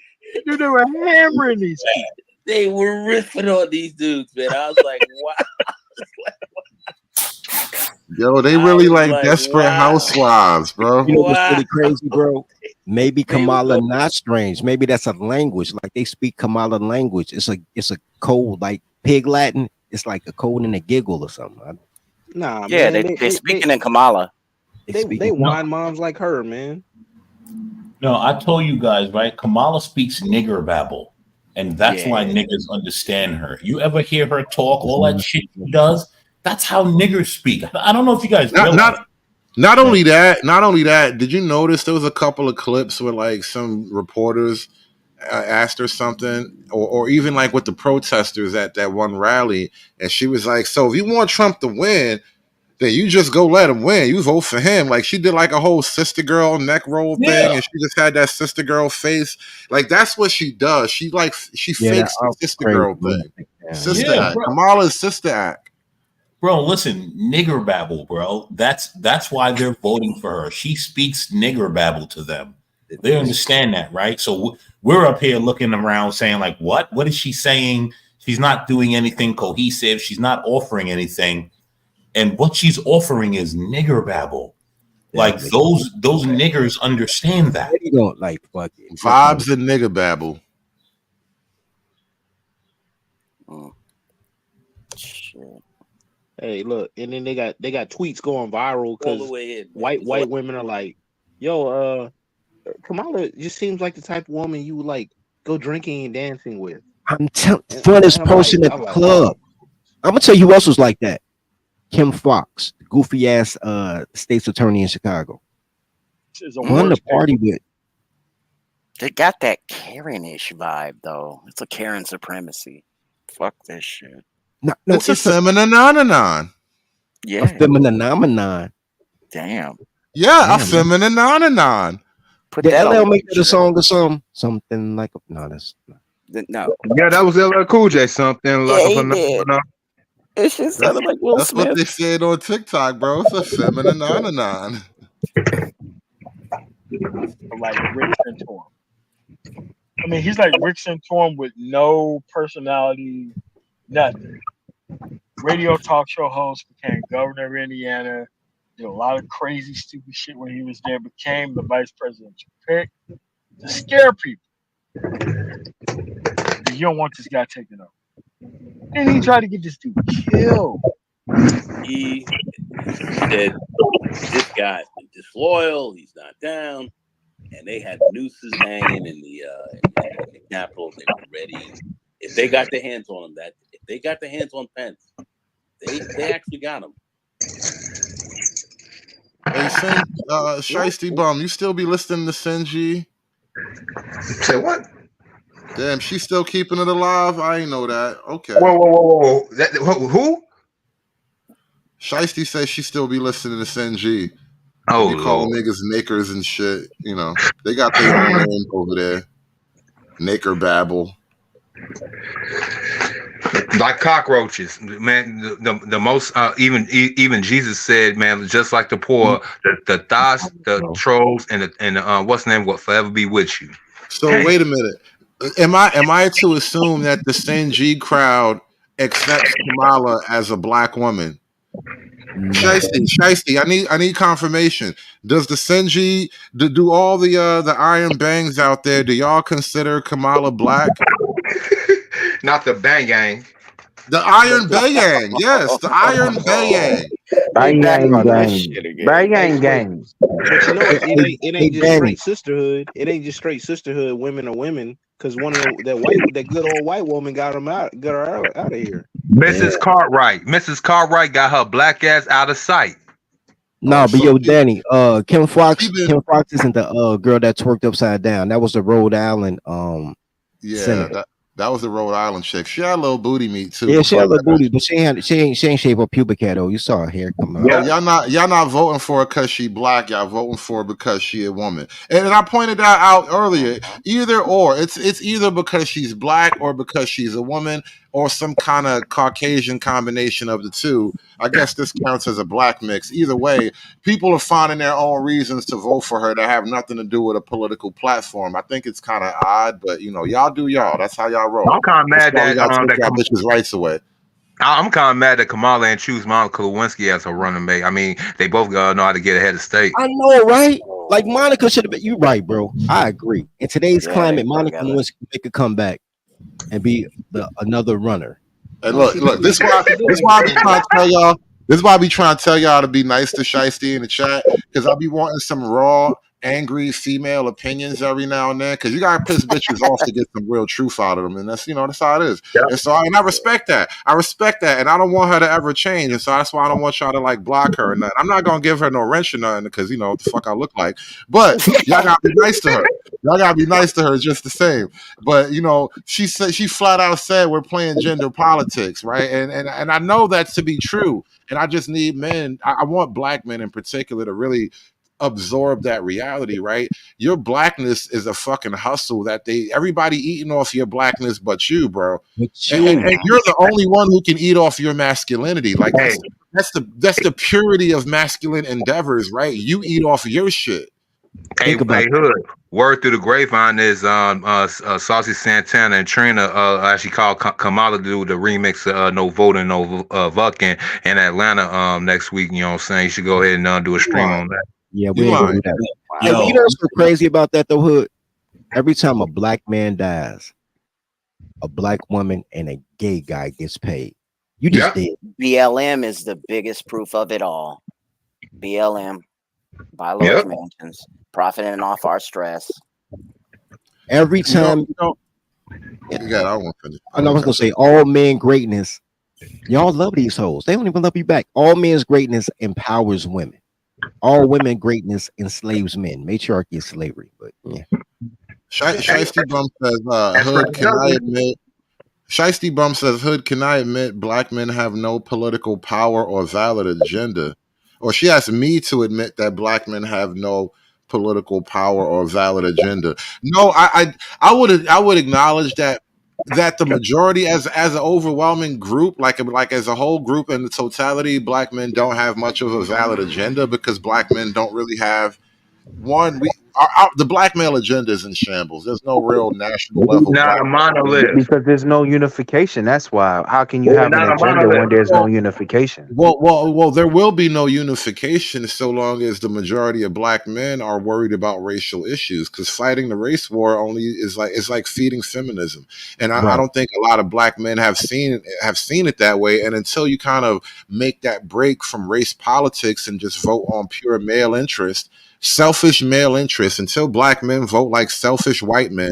hammering these people. They were riffing on these dudes, man. I was like, wow. Yo, they really like desperate housewives, bro. You know what's really crazy, bro? Maybe Kamala not strange. Maybe that's a language. Like they speak Kamala language. It's a code like Pig Latin. It's like a code and a giggle or something. Nah, Yeah, man. they're speaking in Kamala. They wine moms like her, man. No, I told you guys, right? Kamala speaks nigger babble, and that's why niggas understand her. You ever hear her talk? All that shit she does. That's how niggers speak. I don't know if you guys realize. Not only that. Did you notice there was a couple of clips where like some reporters asked her something, or even like with the protesters at that one rally, and she was like, "So if you want Trump to win, then you just go let him win. You vote for him." Like she did like a whole sister girl neck roll thing, and she just had that sister girl face. Like that's what she does. She fakes the sister girl thing. Sister act. Bro. Kamala's sister act. Bro, listen, nigger babble, bro. That's why they're voting for her. She speaks nigger babble to them. They understand that, right? So we're up here looking around saying like, what? What is she saying? She's not doing anything cohesive. She's not offering anything. And what she's offering is nigger babble. Like those niggers understand that. You don't like fucking vibes and nigger babble. Hey, look, and then they got tweets going viral because white women are like, "Yo, Kamala just seems like the type of woman you would like go drinking and dancing with." I'm funnest person at the club. I'm gonna tell you who else was like that. Kim Fox, goofy ass state's attorney in Chicago. Is a Fun to worst party with. They got that Karen-ish vibe though. It's a Karen supremacy. Fuck this shit. No, it's a feminine. Yeah. A phenomenon. Damn. Yeah, a feminine. Put Did that on LL make the that a song or something like no? That's no. Yeah, that was LL Cool J. Something like Yeah, a he phenomenon. did. It shit sounded like Will That's Smith. what they said on TikTok, bro. It's a feminine. Like Rick Santorum. I mean, he's like Rick Santorum with no personality, nothing. Radio talk show host, became governor of Indiana, did a lot of crazy, stupid shit when he was there, became the vice presidential pick to scare people. You don't want this guy taking over. Then he tried to get this dude killed. He said this guy's been disloyal. He's not down, and they had nooses hanging in the Capitol. They were ready. If they got their hands on him, if they got their hands on Pence, they actually got him. Hey, Shiesty Bum, you still be listening to Senji? Say what? Damn, she's still keeping it alive? I ain't know that. Okay. Whoa. Who? Shiesty says she still be listening to Senji. Oh, be calling Lord. niggas nakers and shit. You know, they got their own name over there. Naker Babble. Like cockroaches, man. The most even Jesus said, man, just like the poor, the thoughts, the trolls, and what's the name will forever be with you. So wait a minute. Am I to assume that the Senji crowd accepts Kamala as a black woman? Shiesty, I need confirmation. Does the Senji do all the Iron Bangs out there? Do y'all consider Kamala black? Not the Bang Gang. The Iron Bayang, yes, the Iron Bayang. Bang gang. But you know, it ain't just Danny. straight sisterhood. It ain't just straight sisterhood. Women are women. Because one of that good old white woman got her out of here. Mrs. Cartwright got her black ass out of sight. No, but Danny, Kim Fox isn't the girl that twerked upside down. That was the Rhode Island senator. That was the Rhode Island chick. She had a little booty meat too. Yeah, she had a little booty, but she ain't shaved her pubic hair though. You saw her hair come out. Oh, y'all not voting for her because she black. Y'all voting for her because she a woman. And I pointed that out earlier. Either or, it's either because she's black or because she's a woman or some kind of Caucasian combination of the two. I guess this counts as a black mix. Either way, people are finding their own reasons to vote for her that have nothing to do with a political platform. I think it's kind of odd, but y'all do y'all. That's how y'all roll. I'm kind of mad that y'all bitches' rights away. I'm kind of mad that Kamala ain't choose Monica Lewinsky as her running mate. I mean, they both know how to get ahead of state. I know, right? Like Monica should have been. You right, bro. I agree. In today's climate, Monica Lewinsky make a comeback and be another runner. And look, this is why I be trying to tell y'all. This is why I be trying to tell y'all to be nice to Shiesty in the chat, because I be wanting some raw, angry female opinions every now and then, because you gotta piss bitches off to get some real truth out of them, and that's that's how it is. Yep. And so I respect that. I respect that, and I don't want her to ever change, and so that's why I don't want y'all to like block her or nothing. I'm not gonna give her no wrench or nothing, because what the fuck I look like. But y'all gotta be nice to her. Y'all gotta be nice to her just the same. But she said, she flat out said we're playing gender politics, right? And I know that to be true. And I just need men. I want black men in particular to really absorb that reality, right? Your blackness is a fucking hustle that everybody eating off your blackness but you, bro. And you're the only one who can eat off your masculinity. Like that's the purity of masculine endeavors, right? You eat off your shit. Hey, Hood. Word through the grapevine is Saucy Santana and Trina actually called Kamala to do the remix of No Voting, No Vucking in Atlanta next week. You know what I'm saying? You should go ahead and do a stream on that. Yeah, we ain't gonna do that. Hey, but you know what's so crazy about that though, Hood? Every time a black man dies, a black woman and a gay guy gets paid. You just did. BLM is the biggest proof of it all. BLM, buy large mansions, profiting off our stress. Every time You got. I won't finish. And I was gonna say all men greatness. Y'all love these hoes. They don't even love you back. All men's greatness empowers women. All women greatness enslaves men. Matriarchy is slavery, but yeah. Shiesty Bum says, Hood, can I admit? Shiesty Bum says, Hood, can I admit black men have no political power or valid agenda? Or she asked me to admit that black men have no political power or valid agenda. No, I would acknowledge that the majority as an overwhelming group, like as a whole group in the totality, black men don't have much of a valid agenda because black men don't really have one. The black male agenda is in shambles. There's no real national We're level not black a male agenda. monolith. Because there's no unification. That's why. How can you We're have an not a agenda when monolith. there's no unification? Well, there will be no unification so long as the majority of black men are worried about racial issues. Because fighting the race war only is like feeding feminism, and I Right. don't think a lot of black men have seen it that way. And until you kind of make that break from race politics and just vote on pure male interest, selfish male interest, until black men vote like selfish white men,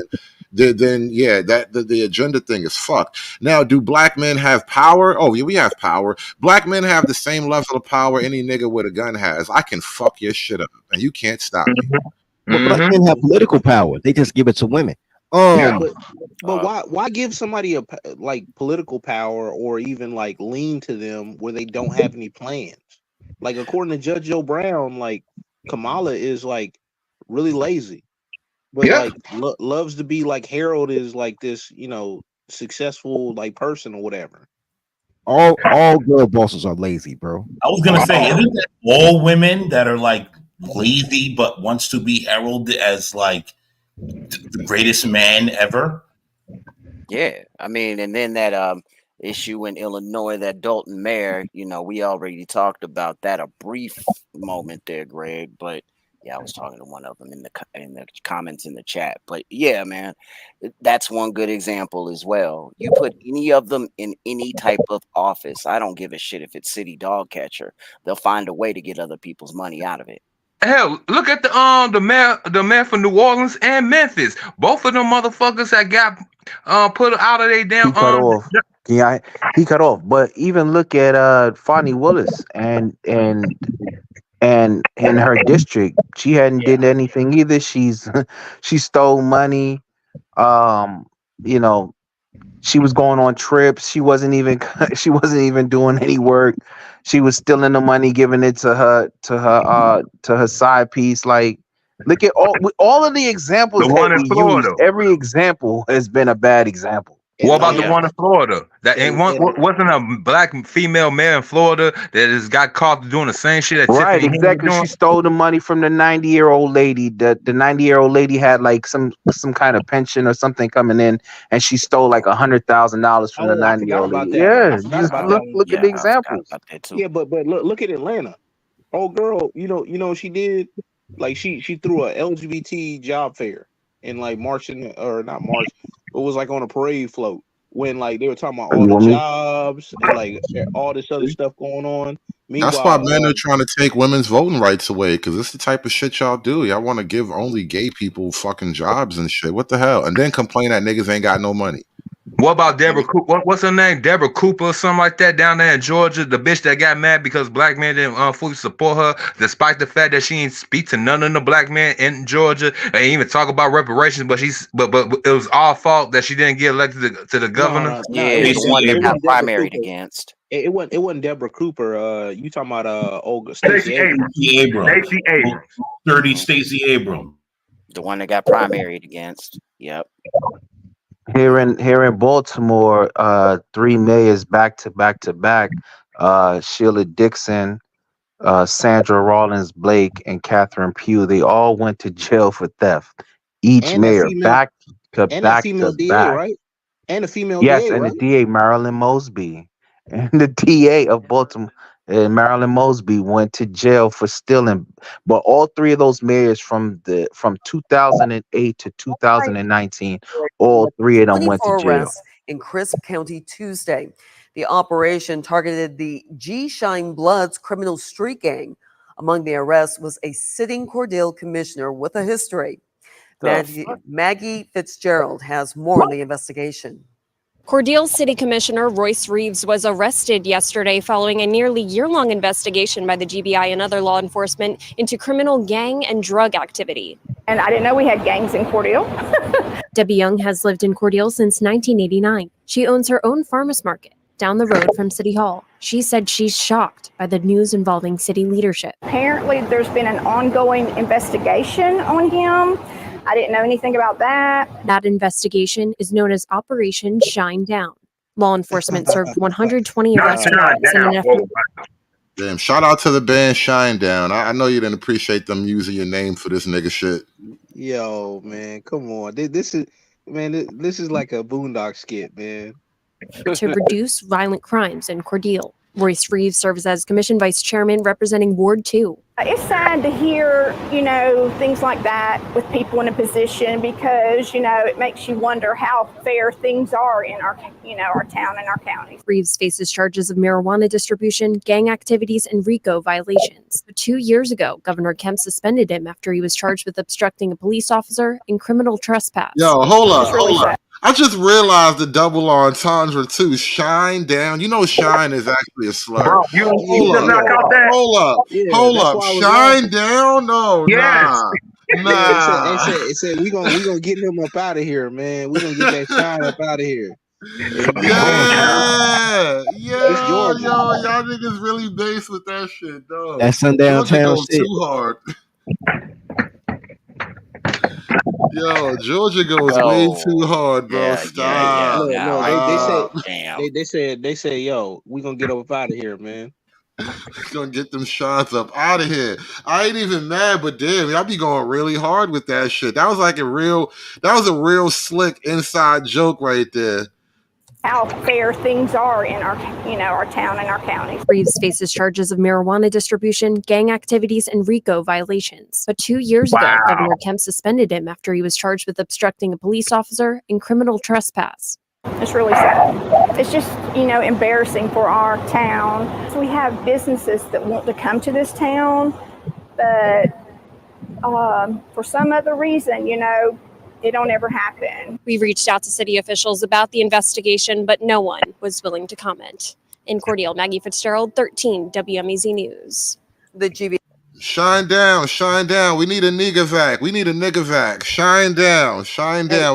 then yeah, that the agenda thing is fucked. Now, do black men have power? Oh, yeah, we have power. Black men have the same level of power any nigga with a gun has. I can fuck your shit up, and you can't stop me. But black men have political power. They just give it to women. But why give somebody like political power or even like lean to them where they don't have any plans? Like according to Judge Joe Brown, like Kamala is like really lazy, but like loves to be like heralded as like this, successful like person or whatever. All girl bosses are lazy, bro. I was gonna say, isn't that all women that are like lazy but wants to be heralded as like the greatest man ever? Yeah, I mean, and then that issue in Illinois, that Dalton mayor, we already talked about that a brief moment there, Greg. But yeah, I was talking to one of them in the comments in the chat. But yeah, man, that's one good example as well. You put any of them in any type of office, I don't give a shit if it's city dog catcher. They'll find a way to get other people's money out of it. Hell, look at the mayor for New Orleans and Memphis. Both of them motherfuckers that got put out of their damn He cut off. He cut off. But even look at Fonnie Willis and in her district, she hadn't did anything either. She stole money. Um, you know, she was going on trips. She wasn't even doing any work. She was stealing the money, giving it to her side piece. Like, look at all of the examples The one that in we used. Florida. Every example has been a bad example. What about the one in Florida? That ain't wasn't a black female mayor in Florida that has got caught doing the same shit that Right, Tiffany Henry exactly. doing? She stole the money from the 90-year-old lady. The 90-year-old lady had like some kind of pension or something coming in, and she stole like $100,000 from the I forgot 90-year-old about lady. that. Yeah, I forgot just about that. look at the examples. Yeah, but look at Atlanta. Oh, girl, what she did, like she threw a LGBT job fair and like marching or not march, it was like on a parade float when like they were talking about all the jobs and like all this other stuff going on. That's why Meanwhile, men are trying to take women's voting rights away, because it's the type of shit y'all do. Y'all want to give only gay people fucking jobs and shit. What the hell? And then complain that niggas ain't got no money. What about Deborah Cooper? What's her name? Deborah Cooper or something like that down there in Georgia. The bitch that got mad because black men didn't fully support her, despite the fact that she ain't speak to none of the black men in Georgia and even talk about reparations. But it was our fault that she didn't get elected to the governor. Yeah, it was the one that got primaried against. It wasn't Deborah Cooper. You talking about Stacey Stacey Abrams? Abrams. Stacey Abrams. 30 Stacey Abrams. The one that got primaried against. Yep. Here in Baltimore, 3 mayors back to back. Sheila Dixon, Sandra Rawlins Blake, and Catherine Pugh. They all went to jail for theft. Each And mayor back to that female DA, back. right? And a female Yes, DA, and right? the DA Marilyn Mosby, and the DA of Baltimore, Marilyn Mosby, went to jail for stealing. But all 3 of those mayors from 2008 to 2019, all 3 of them went to 24 jail. arrests in Crisp County Tuesday. The operation targeted the G Shine Bloods criminal street gang. Among the arrests was a sitting Cordell commissioner with a history. Maggie Fitzgerald has more on the investigation. Cordele City Commissioner Royce Reeves was arrested yesterday following a nearly year-long investigation by the GBI and other law enforcement into criminal gang and drug activity. And I didn't know we had gangs in Cordele. Debbie Young has lived in Cordele since 1989. She owns her own farmers market down the road from City Hall. She said she's shocked by the news involving city leadership. Apparently, there's been an ongoing investigation on him. I didn't know anything about that. That investigation is known as Operation Shine Down. Law enforcement served 120 arrest warrants in an effort. Damn, shout out to the band Shine Down. I know you didn't appreciate them using your name for this nigga shit. Yo, man, come on. This is like a Boondock skit, man. To reduce violent crimes in Cordele. Royce Reeves serves as Commission Vice Chairman representing Ward 2. It's sad to hear, things like that with people in a position because, it makes you wonder how fair things are in our town and our county. Reeves faces charges of marijuana distribution, gang activities, and RICO violations. But 2 years ago, Governor Kemp suspended him after he was charged with obstructing a police officer and criminal trespass. Yo, hold up. I just realized the double entendre too. Shine down. You know, shine is actually a slur. Bro, hold up. Shine down? No, nah. It said we gonna get him up out of here, man. We gonna get that shine up out of here. Yeah, yo, y'all niggas really base with that shit, dog. That sundown Georgia town goes shit. too hard. Yo, Georgia goes way too hard, bro. Stop. They say, yo, we gonna get up out of here, man. Gonna get them shots up out of here. I ain't even mad, but damn, y'all be going really hard with that shit. That was a real slick inside joke right there. How fair things are in our town and our county. Reeves faces charges of marijuana distribution, gang activities, and RICO violations. But 2 years ago, Governor Kemp suspended him after he was charged with obstructing a police officer and criminal trespass. It's really sad. It's just, embarrassing for our town. So we have businesses that want to come to this town, but for some other reason, it don't ever happen. We reached out to city officials about the investigation, but no one was willing to comment. In Cordele, Maggie Fitzgerald, 13 WMEZ News. The GB. Shine down. We need a nigga vac. Shine down.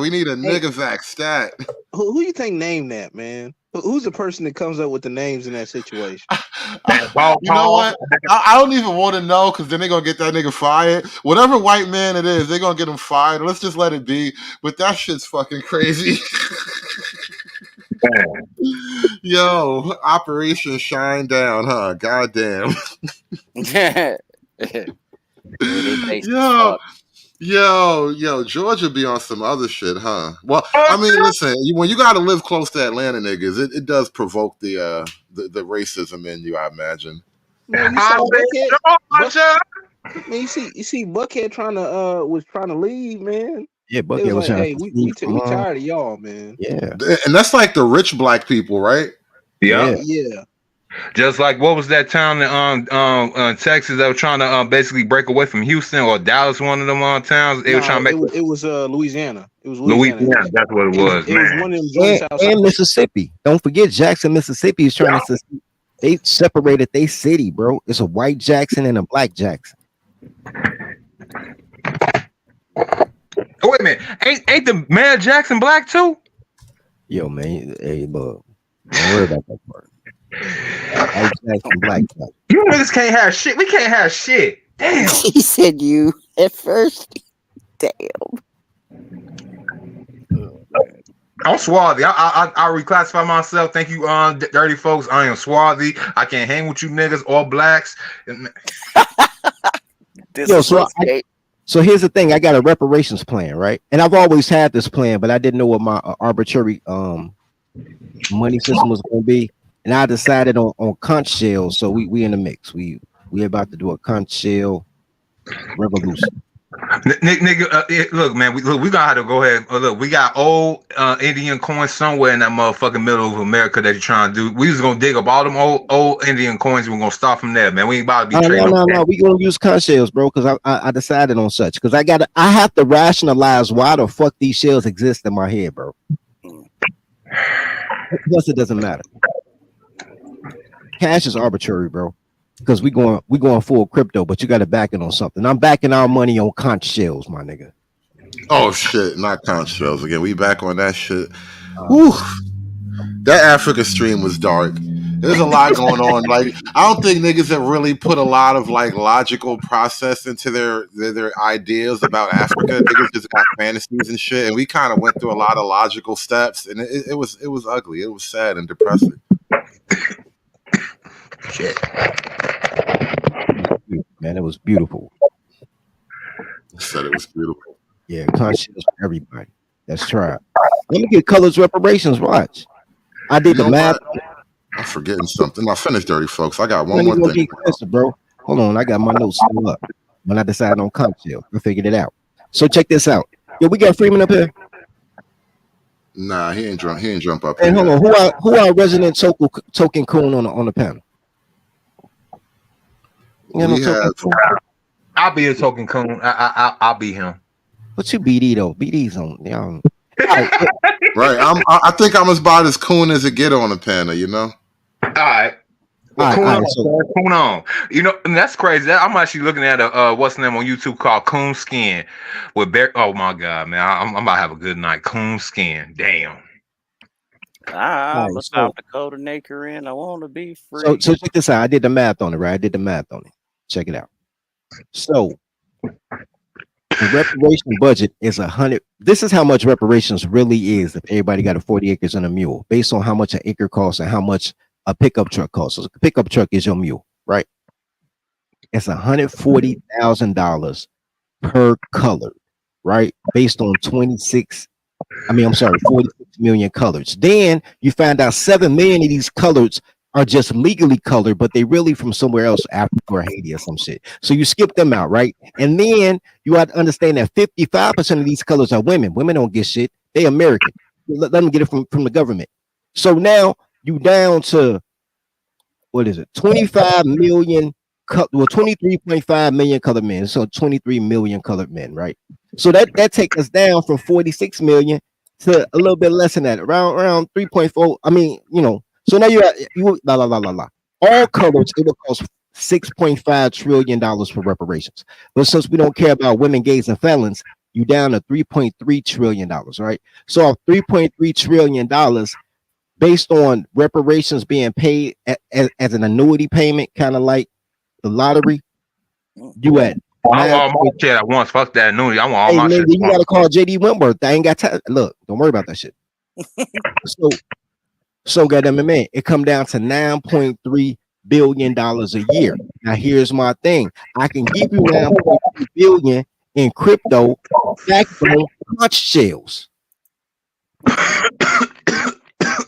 We need a nigga vac stat. Who you think named that, man? Who's the person that comes up with the names in that situation? You know what? I don't even want to know because then they're going to get that nigga fired. Whatever white man it is, they're going to get him fired. Let's just let it be. But that shit's fucking crazy. Yo, Operation Shine Down, huh? Goddamn. Yo, Georgia be on some other shit, huh? Well, I mean, listen, when you got to live close to Atlanta niggas, it does provoke the racism in you, I imagine. Man, you see, Buckhead was trying to leave, man. Yeah, Buckhead was trying to leave. We tired of y'all, man. Yeah, and that's like the rich black people, right? Yeah. Just like what was that town in Texas that were trying to basically break away from Houston or Dallas, one of them towns. They were trying to make it was Louisiana. It was Louisiana. That's what it was, man. It was one of them joints outside. And Mississippi. Don't forget Jackson, Mississippi is trying to. They separated their city, bro. It's a white Jackson and a black Jackson. Oh, wait a minute. Ain't the mayor Jackson black too? Yo, man. Hey, bub. Don't worry about that part. White Jackson, black Jackson. You niggas can't have shit. We can't have shit. Damn. He said you at first. Damn. I'm swarthy. I reclassify myself. Thank you, dirty folks. I am swarthy. I can't hang with you niggas or blacks. So here's the thing. I got a reparations plan, right? And I've always had this plan, but I didn't know what my arbitrary money system was going to be. And I decided on conch shells. So we in the mix. We about to do a conch shell revolution. Nigga, look, man. We gonna have to go ahead. Look, we got old Indian coins somewhere in that motherfucking middle of America that you're trying to do. We just gonna dig up all them old Indian coins. We're gonna start from there, man. We ain't about to be trading. No. We gonna use conch shells, bro, because I decided on such. Because I have to rationalize why the fuck these shells exist in my head, bro. Plus, it doesn't matter. Cash is arbitrary, bro. Because we going full crypto, but you got to back it on something. I'm backing our money on conch shells, my nigga. Oh shit, not conch shells again. We back on that shit. Whew. That Africa stream was dark. There's a lot going on. Like, I don't think niggas have really put a lot of like logical process into their ideas about Africa. Niggas just got fantasies and shit, and we kind of went through a lot of logical steps, and it was ugly. It was sad and depressing. Shit. Man, it was beautiful. Said it was beautiful. Yeah, conch shells for everybody. Let's try it. Let me get colors reparations. Watch. I did the math. I'm forgetting something. I finished Dirty Folks. I got one more thing. Bro. Hold on. I got my notes still up. When I decided on conch shell, I figured it out. So check this out. Yo, we got Freeman up here. Nah, he ain't jump up Hey, here. hold on. Who are resident token coon on the panel? I'll be a token coon. I'll be him. What's your BD though? BD's on. Right. I think I'm about as coon as it get on the panel, you know? All right. Well, coon on. You know, and that's crazy. I'm actually looking at a what's the name on YouTube called Coon Skin with Bear. Oh my god, man. I'm about to have a good night. Coon Skin. Damn. Let's South Dakota Naker in. I want to be free. So check this out. I did the math on it, right? Check it out. So the reparation budget is 100. This is how much reparations really is if everybody got a 40 acres and a mule, based on how much an acre costs and how much a pickup truck costs. So a pickup truck is your mule, right? It's $140,000 per color, right? Based on 46 million colors. Then you find out 7 million of these colors are just legally colored, but they really from somewhere else, Africa or Haiti or some shit. So you skip them out, right? And then you have to understand that 55% of these colors are women. Women don't get shit. They American. Let them get it from the government. So now you down to, what is it? 25 million, 23.5 million colored men. So 23 million colored men, right? So that takes us down from 46 million to a little bit less than that, around 3.4. I mean, you know, so now you all colors, it will cost $6.5 trillion for reparations. But since we don't care about women, gays, and felons, you down to $3.3 trillion, right? So $3.3 trillion based on reparations being paid as an annuity payment, kind of like the lottery, you at. I want all my shit at once. Fuck that annuity. I want all my shit. You gotta call JD Wentworth. I ain't got time. Look, don't worry about that shit. So goddamn it, man, it come down to $9.3 billion a year. Now here's my thing. I can give you $9.3 billion in crypto backed on conch shells.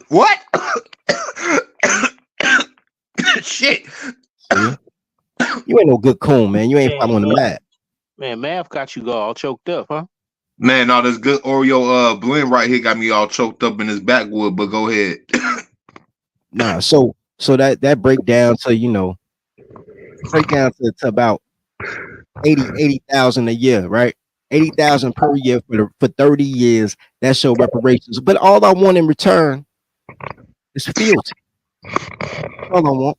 What? Shit. See? You ain't no good coon, man. You ain't following the math. Man, math got you all choked up, huh? Man, all this good Oreo blend right here got me all choked up in this backwood, but go ahead. Nah, so that break down to, you know, to about 80,000 a year, right? 80,000 per year for 30 years. That's your reparations. But all I want in return is fealty. All I want.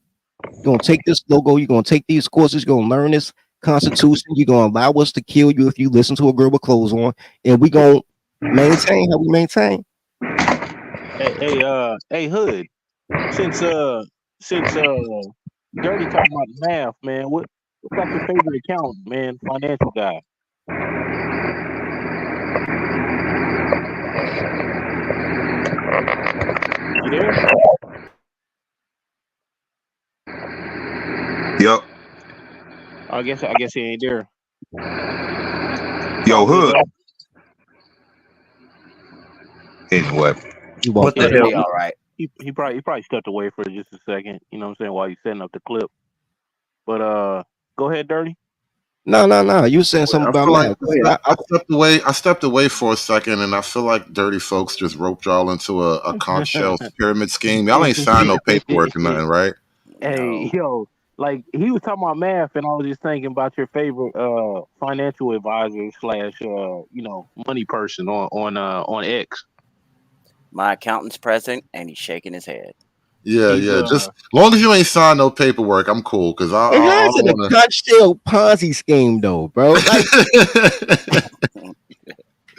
You're gonna take this logo, you're gonna take these courses, you're gonna learn this Constitution, you're gonna allow us to kill you if you listen to a girl with clothes on, and we gonna maintain how we maintain. Hey, Hood. Since Dirty talking about math, man, what's like your favorite account, man? Financial guy. You there? Yep. I guess he ain't there. Yo, Hood. Anyway, What the hell? All right. He probably stepped away for just a second. You know what I'm saying? While he's setting up the clip. But go ahead, Dirty. No. You saying something I about feel like math? Go ahead. I stepped away for a second, and I feel like dirty folks just roped y'all into a conch shell pyramid scheme. Y'all ain't signed no paperwork or nothing, right? Hey, yo, like he was talking about math, and I was just thinking about your favorite financial advisor slash money person on X. My accountant's present, and he's shaking his head. Yeah, He's yeah. Just as long as you ain't signed no paperwork, I'm cool. Cause I How's don't it a want conch shell Ponzi scheme though, bro? Like,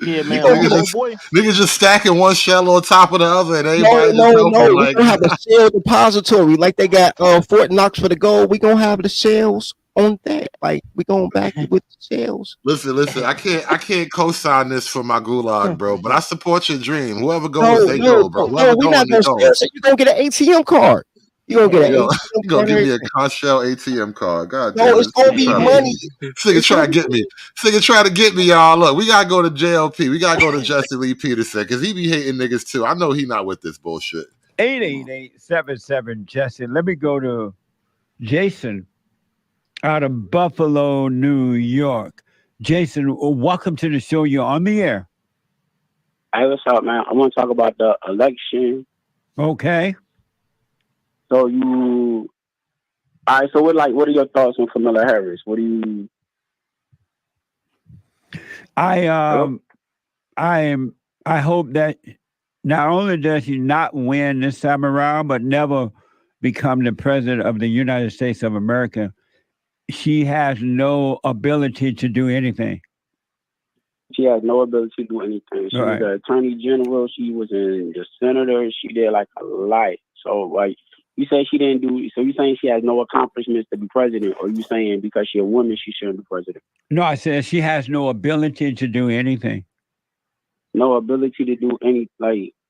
yeah, man. Niggas just stacking one shell on top of the other, and no. everybody just helping. We Like, gonna have a shell depository like they got Fort Knox for the gold. We gonna have the shells on that. Like, we going back with the shells. listen. I can't co-sign this for my gulag, bro. But I support your dream. Whoever No, goes, they go, bro. Whoever we going, not they gonna going. share. You gonna get an ATM card. You gonna get an Yo, ATM you gonna card. give me a conch shell ATM card? God No, damn it! it's gonna be money. Nigga try to get me. Nigga try to get me, y'all. Look, we gotta go to JLP. We gotta go to Jesse Lee Peterson because he be hating niggas too. I know he not with this bullshit. 888-77 Jesse. Let me go to Jason out of Buffalo, New York. Jason, welcome to the show. You're on the air. Hey, what's up, man? I want to talk about the election. Okay. So all right. So what are your thoughts on Kamala Harris? What do you? I hope that not only does she not win this time around, but never become the president of the United States of America. She has no ability to do anything. She has no ability to do anything. She Right. was the attorney general. She was in the senator. She did like a lot. So like you say she didn't do. So you saying she has no accomplishments to be president, or you saying because she's a woman she shouldn't be president? No, I said she has no ability to do anything. No ability to do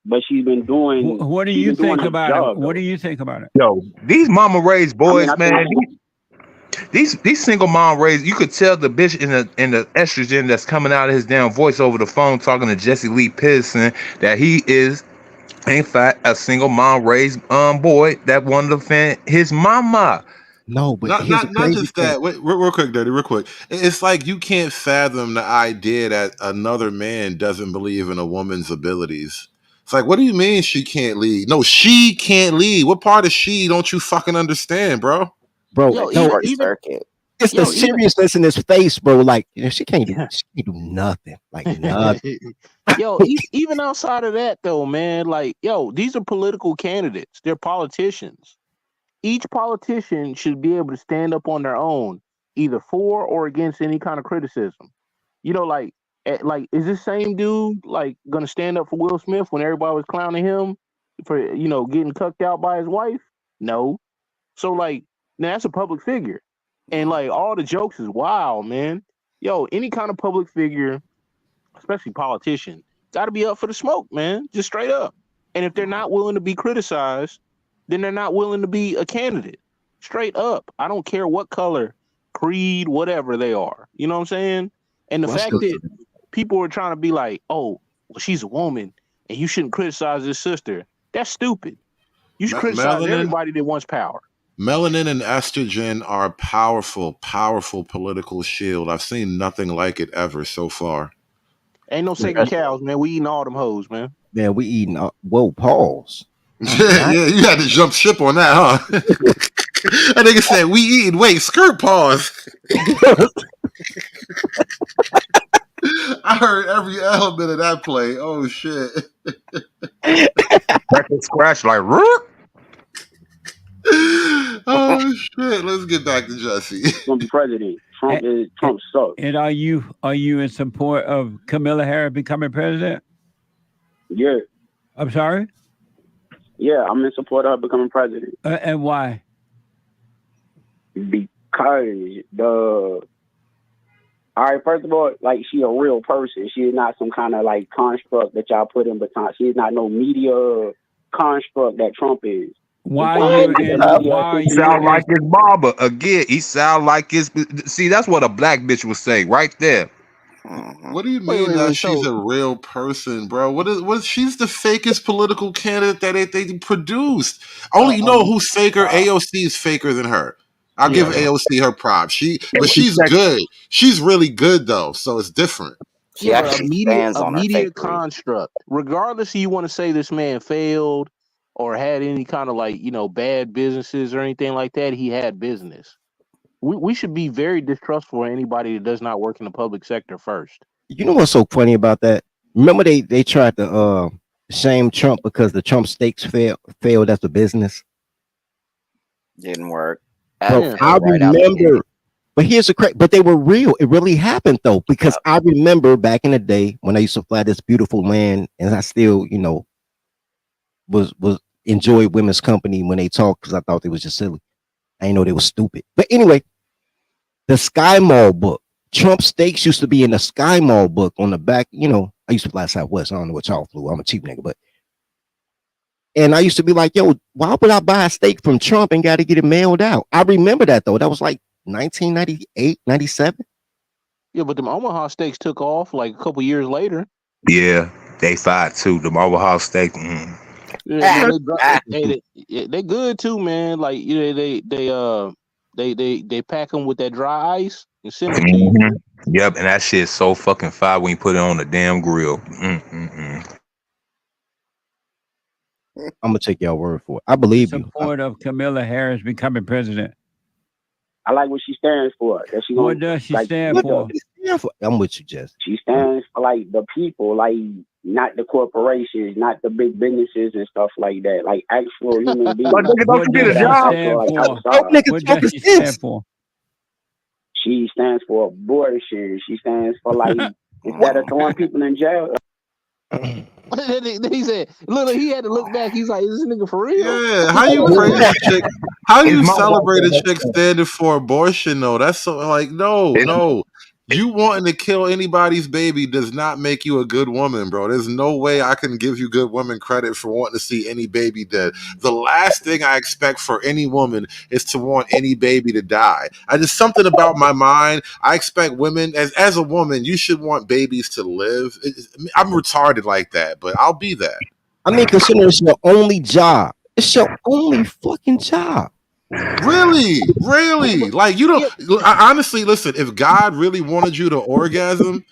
but she's been doing. What do you think about it? What do you think about it? Yo, these mama raised boys, I man. These single mom raised. You could tell the bitch in the estrogen that's coming out of his damn voice over the phone talking to Jesse Lee Peterson that he is, in fact, a single mom raised boy that wanted to defend his mama. No, but Not just that. Wait, real quick, Dirty, real quick. It's like you can't fathom the idea that another man doesn't believe in a woman's abilities. It's like, what do you mean she can't lead? No, she can't lead. What part of she don't you fucking understand, bro? Bro, Yo, no, even it's the seriousness in his face, bro. Like, she can't do nothing. Like nothing. Yo, even outside of that though, man, like, yo, these are political candidates. They're politicians. Each politician should be able to stand up on their own, either for or against any kind of criticism. You know, like is this same dude like gonna stand up for Will Smith when everybody was clowning him for getting cucked out by his wife? No. So like, now that's a public figure, and like all the jokes is wild, man. Yo, any kind of public figure, especially politician, got to be up for the smoke, man. Just straight up. And if they're not willing to be criticized, then they're not willing to be a candidate. Straight up. I don't care what color, creed, whatever they are. You know what I'm saying? And the fact that people are trying to be like, oh, well, she's a woman and you shouldn't criticize this sister. That's stupid. You should criticize everybody that wants power. Melanin and estrogen are a powerful, powerful political shield. I've seen nothing like it ever so far. Ain't no sacred cows, man. We eating all them hoes, man. Yeah, we eating. Whoa, pause. Yeah, you had to jump ship on that, huh? That nigga said, we eating. Wait, skirt pause. I heard every element of that play. Oh, shit. Record scratch like, root. Oh, shit. Let's get back to Jesse. Gonna be president. Trump sucks. And are you in support of Kamala Harris becoming president? Yeah. I'm sorry? Yeah, I'm in support of her becoming president. And why? Because all right, first of all, like, she a real person. She is not some kind of like construct that y'all put in between. She is not no media construct that Trump is. Why he sound like his barber again? He sound like his. See, that's what a black bitch would say right there. What do you mean that she's a real person, bro? What? She's the fakest political candidate that they produced. Only you know who's faker. AOC is faker than her. I'll give Yeah. AOC her props. But she's good. She's really good though, so it's different. She Yeah, but actually stands on her immediate fakery. construct. Regardless if you want to say this man failed or had any kind of like, bad businesses or anything like that, he had business. We should be very distrustful of anybody that does not work in the public sector first. You know what's so funny about that? Remember they tried to shame Trump because the Trump steaks failed as a business. Didn't work. Bro, That I failed right out the gate. remember. But here's the crazy. But they were real. It really happened though, because I remember back in the day when I used to fly this beautiful land, and I still, was enjoyed women's company when they talked because I thought they was just silly. I didn't know they was stupid. But anyway, the Sky Mall book. Trump steaks used to be in the Sky Mall book on the back. I used to fly Southwest. I don't know what y'all flew. I'm a cheap nigga, and I used to be like, yo, why would I buy a steak from Trump and got to get it mailed out? I remember that though. That was like 1998, 97. Yeah, but the Omaha steaks took off like a couple years later. Yeah, they fired too. The Omaha steak. Yeah, they good too, man. Like they pack them with that dry ice and send them to you. Yep, and that shit's so fucking fire when you put it on the damn grill. I'm gonna take your word for it. I believe you. Support of Kamala Harris becoming president. I like what she stands for. That she What does she stand for? I'm with you, Jess. She stands for like the people, like not the corporations, not the big businesses and stuff like that. Like actual human beings. What does she stand for? What does she stand for? She stands for abortion. She stands for like instead of throwing people in jail. He said, "Look, he had to look back. He's like, is this nigga for real?" Yeah, how you praise a chick? How you celebrate a chick standing for abortion though? That's so like no. You wanting to kill anybody's baby does not make you a good woman, bro. There's no way I can give you good woman credit for wanting to see any baby dead. The last thing I expect for any woman is to want any baby to die. I just something about my mind. I expect women as a woman, you should want babies to live. I'm retarded like that, but I'll be that. I mean, consider it's your only job. It's your only fucking job. Really? Like you don't honestly listen, if God really wanted you to orgasm,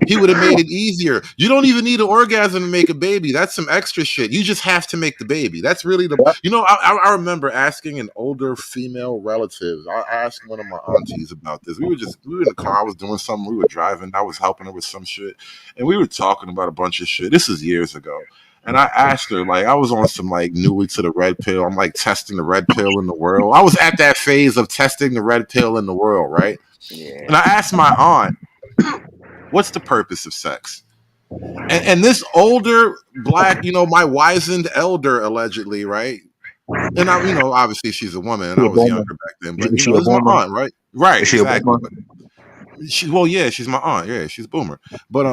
he would have made it easier. You don't even need an orgasm to make a baby. That's some extra shit. You just have to make the baby. That's really I remember asking an older female relative. I asked one of my aunties about this. We were in the car. I was doing something. We were driving. I was helping her with some shit. And we were talking about a bunch of shit. This is years ago. And I asked her, like, I was on some like newly to the red pill. I'm like testing the red pill in the world. I was at that phase of testing the red pill in the world, right? Yeah. And I asked my aunt, what's the purpose of sex? And this older black, my wizened elder, allegedly, right? And I, obviously she's a woman, and I was younger back then, but this is my aunt, right? Right, exactly. She's my aunt. Yeah, she's a boomer. But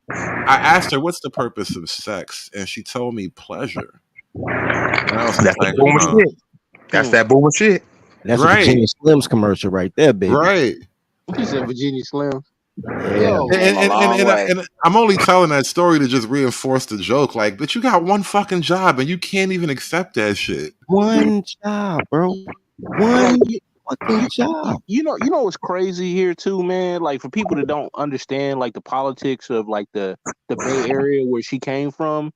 I asked her, what's the purpose of sex? And she told me pleasure. And I was That's that boomer shit. That's that boomer shit. That's a Virginia Slims commercial right there, baby. Right. He said Virginia Slims. Yeah. And I'm only telling that story to just reinforce the joke. Like, but you got one fucking job and you can't even accept that shit. One job, bro. One fucking job. You know what's crazy here too, man? Like for people that don't understand like the politics of like the Bay Area where she came from,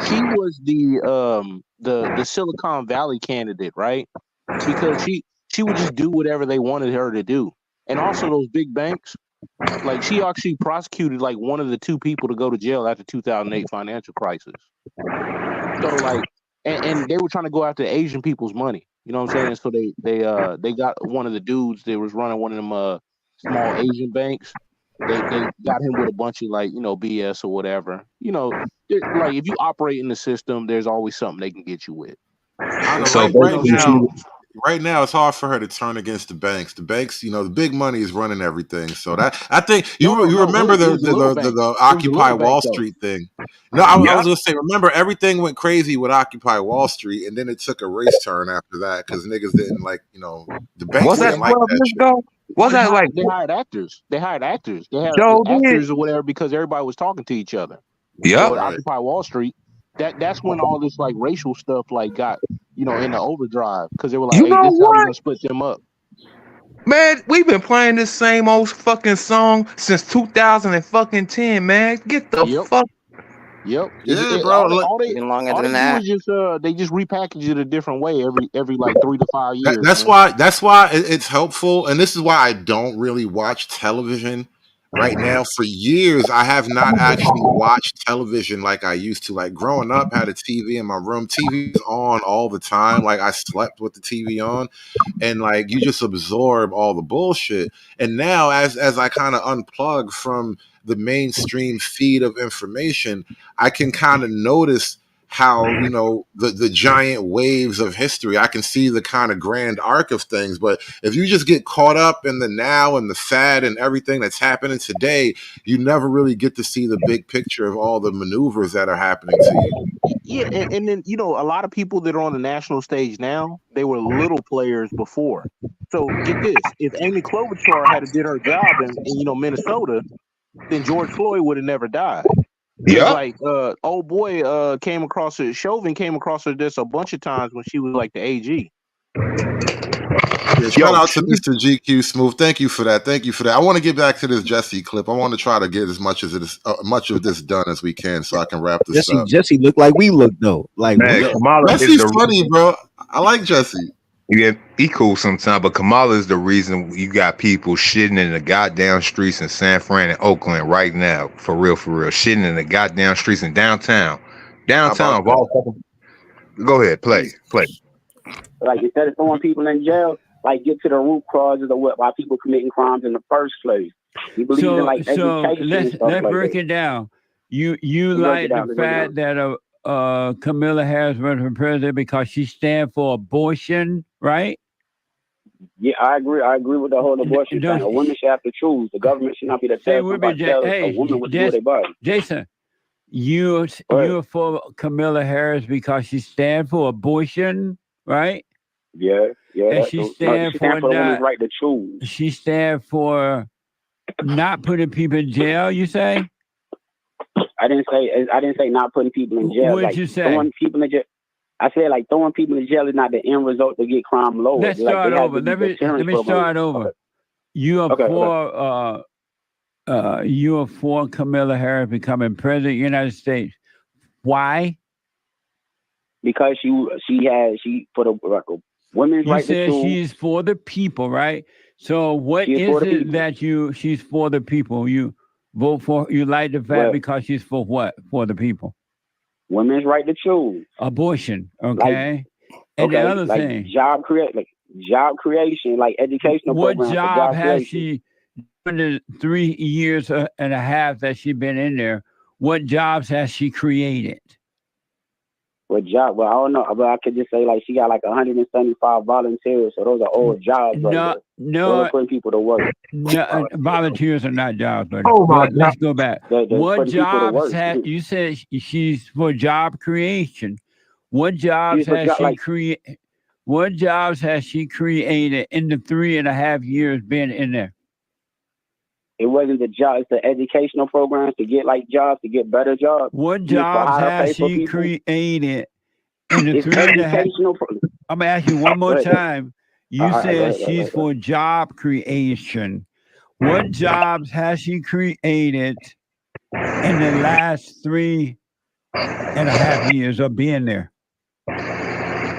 she was the Silicon Valley candidate, right? Because she would just do whatever they wanted her to do. And also those big banks, like she actually prosecuted like one of the two people to go to jail after 2008 financial crisis. So like, and they were trying to go after Asian people's money. You know what I'm saying? So they got one of the dudes that was running one of them small Asian banks. They got him with a bunch of like BS or whatever. Like if you operate in the system, there's always something they can get you with. So right now, it's hard for her to turn against the banks. The banks, the big money is running everything. So that I think you remember the Occupy Wall Street thing. No, I was gonna say, remember everything went crazy with Occupy Wall Street, and then it took a race turn after that because niggas didn't like, the banks didn't like that shit. What's that like? They hired actors. They hired actors or whatever because everybody was talking to each other. Yeah. So Occupy Wall Street. That's when all this racial stuff got in the overdrive because they were like, hey, this is how we're gonna split them up. Man, we've been playing this same old fucking song since 2010, man. Get the Yep. fuck. Yep. Yeah, bro. Look, Even longer all than they do that. is just they just repackage it a different way every like 3 to 5 years. that's Man. why it's helpful, and this is why I don't really watch television right now. For years, I have not actually watched television like I used to. Like growing up, had a TV in my room. TV is on all the time. Like I slept with the TV on, and like you just absorb all the bullshit. And now, as I kind of unplug from the mainstream feed of information, I can kind of notice how, you know, the giant waves of history. I can see the kind of grand arc of things. But if you just get caught up in the now and the fad and everything that's happening today, you never really get to see the big picture of all the maneuvers that are happening to you. Yeah, and then a lot of people that are on the national stage now, they were little players before. So get this: if Amy Klobuchar had did her job in Minnesota, then George Floyd would have never died. Because like old boy came across her, Chauvin came across her this a bunch of times when she was like the AG. Yeah, shout out to Mr. GQ Smooth. Thank you for that. Thank you for that. I want to get back to this Jesse clip. I want to try to get as much of this done as we can, so I can wrap this up. Jesse look like we look though. Like Man, Kamala Jesse's funny, bro. I like Jesse. Yeah, he cool sometimes, but Kamala is the reason you got people shitting in the goddamn streets in San Fran and Oakland right now. For real, shitting in the goddamn streets in downtown. Downtown of all fucking. Go ahead, play. Like instead of throwing people in jail, like get to the root causes of why people committing crimes in the first place. You believe in like education and stuff let's like break that. it down. You like the fact that Kamala Harris running for president because she stands for abortion, right? Yeah, I agree. I agree with the whole abortion thing. A woman should have to choose. The government should not be the tell a woman what to do with their body. Jason, you're for Kamala Harris because she stands for abortion, right? Yeah. And she stands for the woman's right to choose. She stands for not putting people in jail. You say? I didn't say not putting people in jail. What did you say? Throwing people in jail. I said like throwing people in jail is not the end result to get crime lower. Let's start over. Let me start over. Okay. You are for Kamala Harris becoming president of the United States. Why? Because she for the women's right to choose. She's for the people, right? So what is it that she's for the people? You vote for, you like the fact because she's for what? For the people. Women's right to choose. Abortion, okay? And the other thing. Job creation, like educational programs. What job has she, in the 3 years and a half that she's been in there, what jobs has she created? What job? Well, I don't know, but I could just say like she got like 175 volunteers, so those are all jobs. No, putting people to work. No, volunteers are not jobs. Buddy. Oh my God. Let's go back. What jobs have you said she's for job creation? What jobs has she created? What jobs has she created in the 3.5 years being in there? It wasn't the job; it's the educational programs to get like jobs, to get better jobs. What jobs has she created in the 3.5? I'm gonna ask you one more time. You said she's for job creation. What jobs has she created in the last 3.5 years of being there?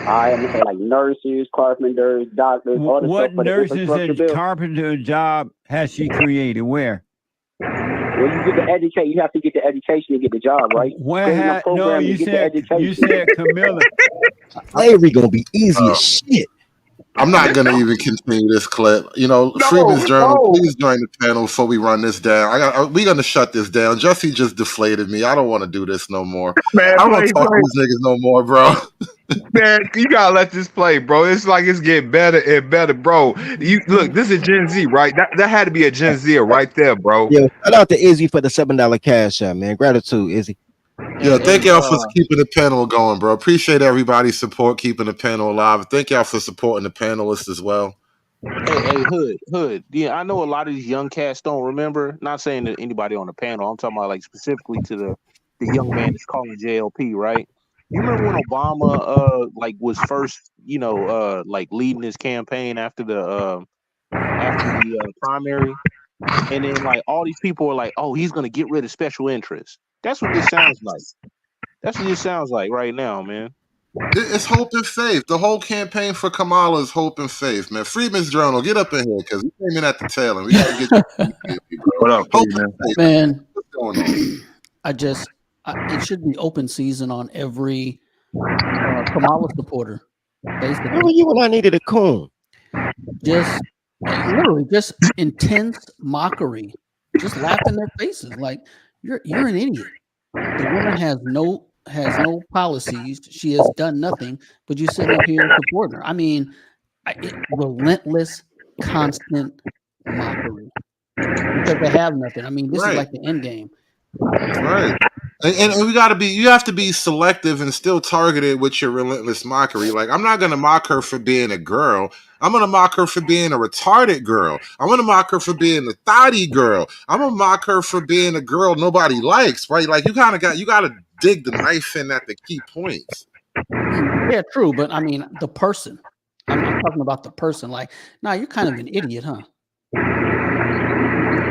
I am say like nurses, carpenters, doctors. All the what stuff nurses and carpenter job has she created? Where? Well, you get the education. You have to get the education to get the job, right? No, you said Camilla. Slavery gonna be easy as shit. I'm not going to even continue this clip. You know, Freeman's Journal, please join the panel before we run this down. We're going to shut this down. Jesse just deflated me. I don't want to do this no more. Man, I don't want to talk to these niggas no more, bro. Man, you gotta let this play, bro. It's like it's getting better and better, bro. You look, this is Gen Z, right? That had to be a Gen Z right there, bro. Yeah, shout out to Izzy for the $7 cash out, man. Gratitude, Izzy. Yeah, thank y'all for keeping the panel going, bro. Appreciate everybody's support, keeping the panel alive. Thank y'all for supporting the panelists as well. Hey, Hood. Yeah, I know a lot of these young cats don't remember. Not saying to anybody on the panel. I'm talking about like specifically to the young man that's calling JLP, right? You remember when Obama like was first, like leading his campaign after the after the primary, and then like all these people are like, "Oh, he's gonna get rid of special interests." That's what this sounds like. That's what this sounds like right now, man. It's hope and faith. The whole campaign for Kamala is hope and faith, man. Freeman's Journal, get up in here because we came in at the tail and we got to get you, bro. What up, Hope Freeman? and faith. Man, What's going on? it should be open season on every Kamala supporter. Basically, Where were you when I needed a coon? just literally just intense mockery, just laugh in their faces like you're an idiot. The woman has no policies. She has done nothing, but you sit up here and support her. I mean, relentless, constant mockery because they have nothing. I mean, this is Right. like the end game. Right. And you have to be selective and still targeted with your relentless mockery. Like, I'm not gonna mock her for being a girl. I'm gonna mock her for being a retarded girl. I'm gonna mock her for being a thotty girl. I'm gonna mock her for being a girl nobody likes, right? Like, you gotta dig the knife in at the key points. Yeah, true, but I mean the person. I'm talking about the person. Like, nah, you're kind of an idiot, huh?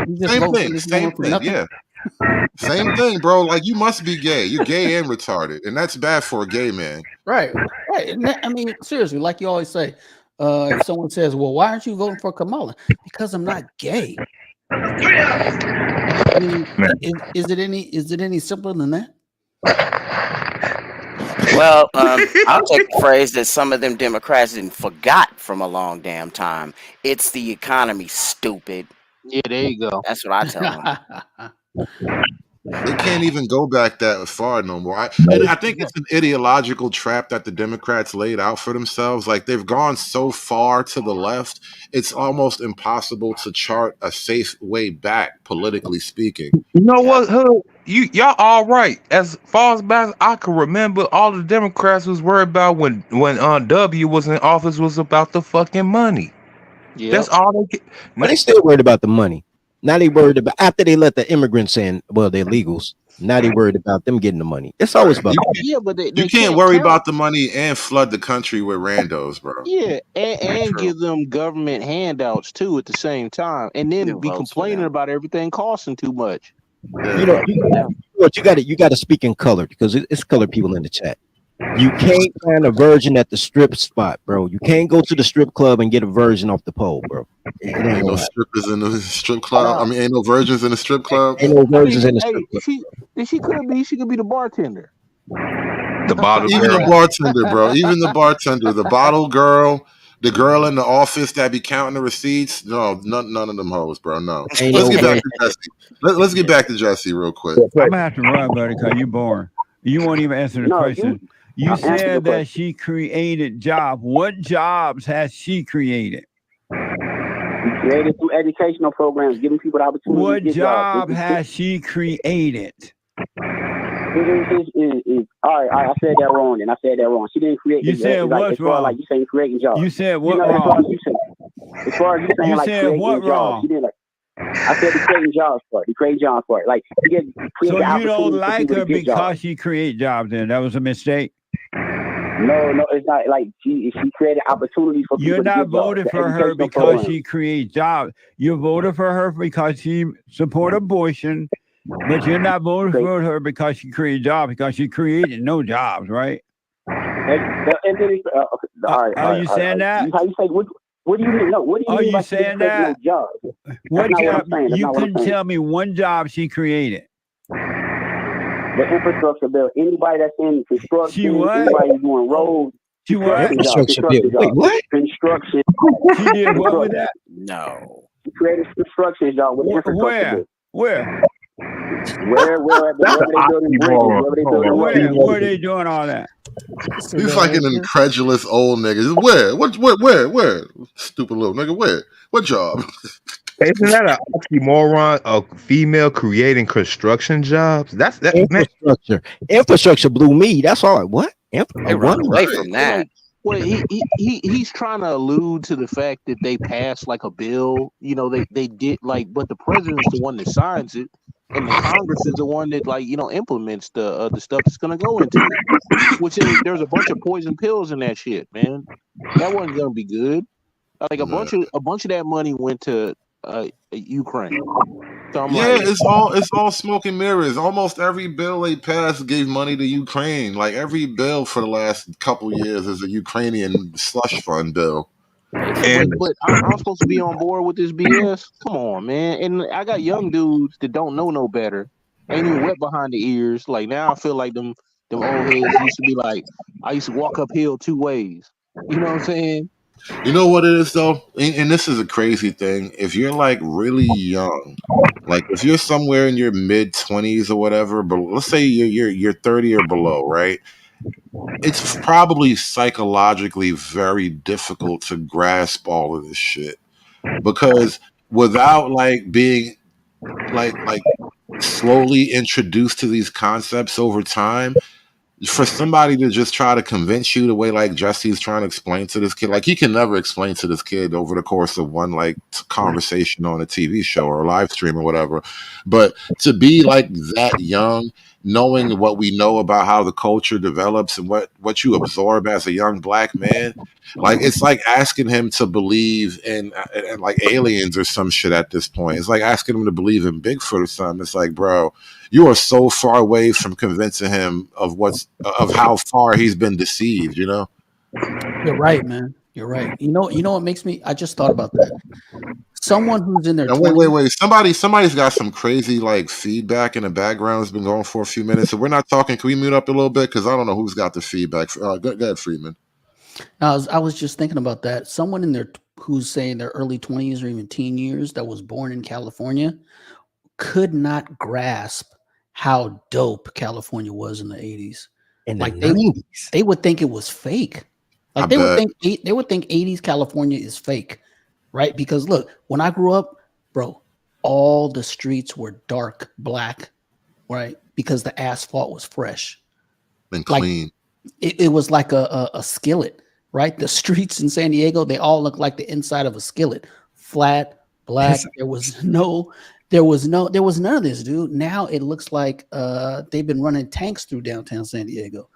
You just Same vote for thing, this same woman for thing, nothing? yeah. Same thing, bro. Like, you must be gay. You're gay and retarded, and that's bad for a gay man. Right. And I mean, seriously, like you always say, if someone says, "Well, why aren't you voting for Kamala?" Because I'm not gay. I mean, is it any simpler than that? Well, I'll take the phrase that some of them Democrats didn't forgot from a long damn time. It's the economy, stupid. Yeah, there you go. That's what I tell them. They can't even go back that far no more. I think it's an ideological trap that the Democrats laid out for themselves. Like, they've gone so far to the left, it's almost impossible to chart a safe way back, politically speaking. You know what, Hood? Y'all all right. As far as back as I can remember, all the Democrats was worried about when W was in office was about the fucking money. Yep. That's all they get. But they still worried about the money. Now they worried about after they let the immigrants in. Well, they're illegals. Now they worried about them getting the money. It's always about Yeah, but they You can't worry about the money and flood the country with randos, bro. Yeah, and give them government handouts too at the same time, and then be complaining about everything costing too much. You know what you got to speak in color because it's colored people in the chat. You can't find a virgin at the strip spot, bro. You can't go to the strip club and get a virgin off the pole, bro. Ain't no strippers in the strip club. I mean, ain't no virgins in the strip club. Ain't no virgins in the strip club. She could be the bartender. The bottle Even girl. the bartender, bro. Even the bartender, the bottle girl, the girl in the office that be counting the receipts. No, none of them hoes, bro. No. Let's get back to Jesse. Let's get back to Jesse real quick. I'm gonna have to run, buddy, because you're boring. You won't even answer the question. You said that she created jobs. What jobs has she created? Created through educational programs, giving people the opportunity. What to get job jobs. has she created? All right, I said that wrong. And I said that wrong. She didn't create. You said what's wrong? Like you saying creating jobs. You said what As wrong? far as you saying You like said creating what jobs, wrong? she didn't like. I said the creating jobs part. The creating jobs part. Like you get. So you don't like her because she created jobs? Then that was a mistake. No, it's not like she created opportunities for people. You're not to get voting jobs. for her because she creates jobs. You voted for her because she support abortion, but you're not voting for her because she created jobs because she created no jobs, right? Are you saying that? How you say what do you mean? No, what do you Are mean you by saying that? No jobs? What That's not job? what I'm saying. That's You not what I'm couldn't saying. tell me one job she created. The infrastructure bill. Anybody that's in construction, She what? anybody who's doing roads. She what? Infrastructure bill. Wait, what? Construction. She did what with that? No. She created construction job with infrastructure Where? bill. Where? Wherever they building bridges, wherever they building roads. Where are they doing all that? You fucking incredulous old niggas. Where? Where? Stupid little nigga. Where? What job? Isn't that an oxymoron? A female creating construction jobs? That's that infrastructure. Infrastructure blew me. That's all. What? They run away from that. Well, he's trying to allude to the fact that they passed like a bill. You know, they did like, but the president's the one that signs it, and the Congress is the one that implements the stuff that's gonna go into it. Which is there's a bunch of poison pills in that shit, man. That wasn't gonna be good. Like a bunch of that money went to Ukraine. So I'm Yeah, like, it's all smoke and mirrors. Almost every bill they passed gave money to Ukraine. Like every bill for the last couple years is a Ukrainian slush fund bill. but I'm supposed to be on board with this BS. Come on, man. And I got young dudes that don't know no better, ain't even wet behind the ears. Like now, I feel like them old heads used to be like, I used to walk uphill 2 ways. You know what I'm saying? You know what it is though, and this is a crazy thing. If you're like really young, like if you're somewhere in your mid 20s or whatever, but let's say you're 30 or below, right? It's probably psychologically very difficult to grasp all of this shit because without like being like slowly introduced to these concepts over time, for somebody to just try to convince you the way like Jesse's trying to explain to this kid, like he can never explain to this kid over the course of one like conversation on a TV show or a live stream or whatever. But to be like that young, knowing what we know about how the culture develops and what you absorb as a young black man, like it's like asking him to believe in like aliens or some shit at this point. It's like asking him to believe in Bigfoot or something. It's like, bro, you are so far away from convincing him of how far he's been deceived, you know? You're right, man. You're right. You know what makes me? I just thought about that. Someone who's in their And 20s. wait. Somebody's got some crazy like feedback in the background. It's been going for a few minutes. So we're not talking. Can we mute up a little bit? Because I don't know who's got the feedback. Go ahead, Freeman. I was just thinking about that. Someone in their who's saying their early 20s or even teen years that was born in California could not grasp how dope California was in the 80s. In the Like 90s. they would think it was fake. Like I they would bet. think 80s California is fake, right? Because look, when I grew up, bro, all the streets were dark black, right? Because the asphalt was fresh. And Like clean. it was like a skillet, right? The streets in San Diego, they all look like the inside of a skillet, flat, black. There was none of this, dude. Now it looks like they've been running tanks through downtown San Diego.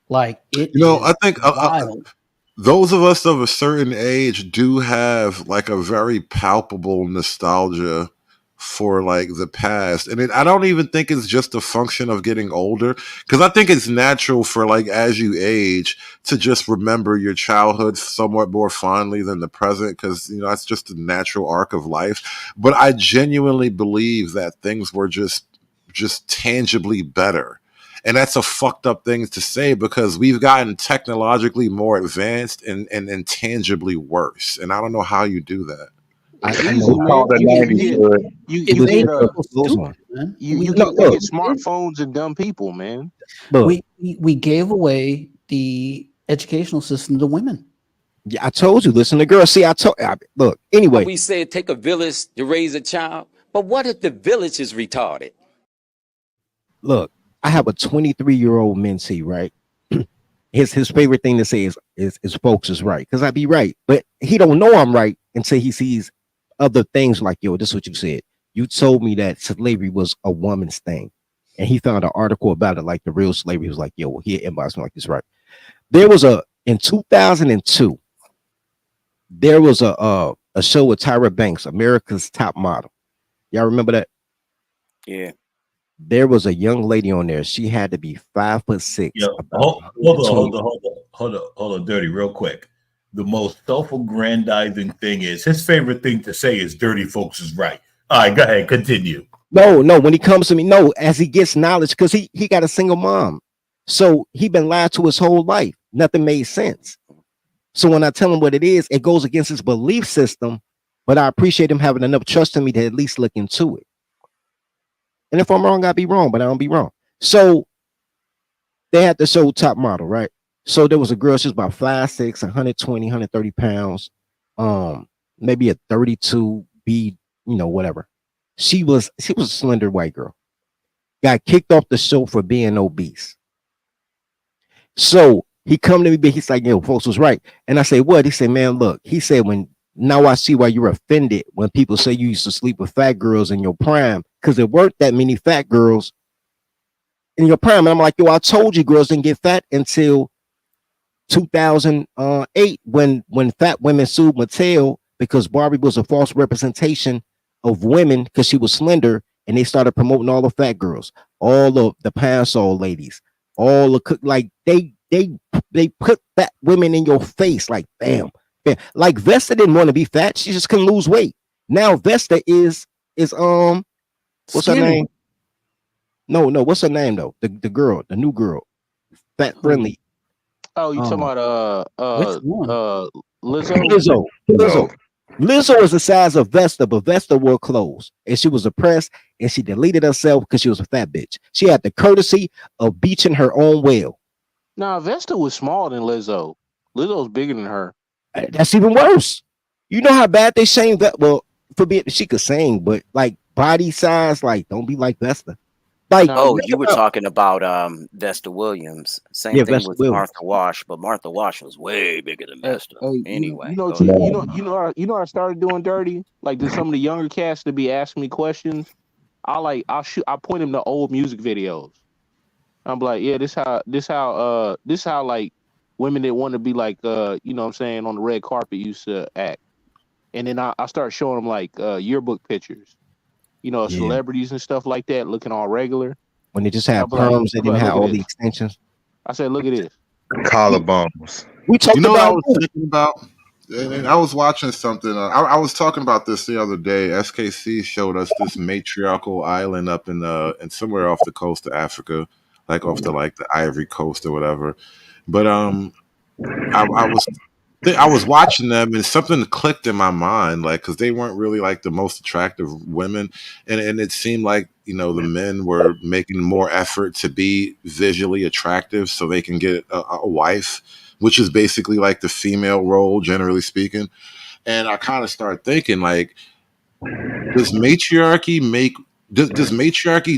Like it You know, is I think wild. those of us of a certain age do have like a very palpable nostalgia for like the past, and I don't even think it's just a function of getting older, because I think it's natural for like as you age to just remember your childhood somewhat more fondly than the present, because you know that's just the natural arc of life. But I genuinely believe that things were just tangibly better. And that's a fucked up thing to say because we've gotten technologically more advanced and tangibly worse. And I don't know how you do that. I know, man. You get smartphones and dumb people, man. We gave away the educational system to women. Yeah, I told you. Listen to girls. See, look. Anyway, we said take a village to raise a child, but what if the village is retarded? Look, I have a 23-year-old mentee, right? His favorite thing to say is folks is right, because I be right, but he don't know I'm right until he sees other things like, yo, this is what you said. You told me that slavery was a woman's thing, and he found an article about it, like the real slavery. He was like, yo, here inbox me like this, right? There was in 2002, there was a show with Tyra Banks, America's Top Model. Y'all remember that? Yeah. There was a young lady on there. She had to be 5'6". Yo, hold on, Dirty, real quick. The most self-aggrandizing thing is his favorite thing to say is "dirty folks is right." All right, go ahead, continue. No, when he comes to me, no, as he gets knowledge, because he got a single mom, so he been lied to his whole life. Nothing made sense. So when I tell him what it is, it goes against his belief system. But I appreciate him having enough trust in me to at least look into it. And if I'm wrong, I'll be wrong, but I don't be wrong. So they had the show Top Model, right? So there was a girl, she was about 5'6", 120, 130 pounds, maybe a 32 B, whatever. She was a slender white girl. Got kicked off the show for being obese. So he come to me, but he's like, yo, folks was right. And I say, what? He said, man, look, he said, now I see why you're offended when people say you used to sleep with fat girls in your prime, because there weren't that many fat girls in your prime. And I'm like, yo, I told you girls didn't get fat until 2008 when fat women sued Mattel because Barbie was a false representation of women because she was slender, and they started promoting all the fat girls, all of the parasol ladies, all the like they put fat women in your face like bam, bam. Like Vesta didn't want to be fat, she just couldn't lose weight. Now Vesta is what's her Skinny. name? No, what's her name though? The girl, the new girl, fat friendly. Oh, you talking about Which one? Lizzo? Lizzo is the size of Vesta, but Vesta wore clothes and she was oppressed and she deleted herself because she was a fat bitch. She had the courtesy of beaching her own well. Nah, Vesta was smaller than Lizzo. Lizzo's bigger than her. That's even worse. You know how bad they shame that? Well, forbid she could sing, but like body size, like don't be like Vesta. Like, Oh, you were talking about Vesta Williams. Same Yeah, thing Vesta with Williams. Martha Wash, but Martha Wash was way bigger than Vesta. Anyway, go ahead. You know, I started doing dirty. Like, there's some of the younger cats to be asking me questions. I point them to old music videos. I'm like, yeah, this how like women that want to be like, you know what I'm saying, on the red carpet used to act. And then I start showing them like yearbook pictures, you know, Yeah. celebrities and stuff like that, looking all regular. When they just have I'm like, perms, they didn't look have at all this. the extensions. I said, look at this. Collarbones. We talked You know what I about was thinking about? And I was watching something. I was talking about this the other day. SKC showed us this matriarchal island up in somewhere off the coast of Africa, like off the Ivory Coast or whatever. But I was watching them and something clicked in my mind, like because they weren't really like the most attractive women, and it seemed like the men were making more effort to be visually attractive so they can get a wife, which is basically like the female role, generally speaking. And I kind of started thinking, like, does matriarchy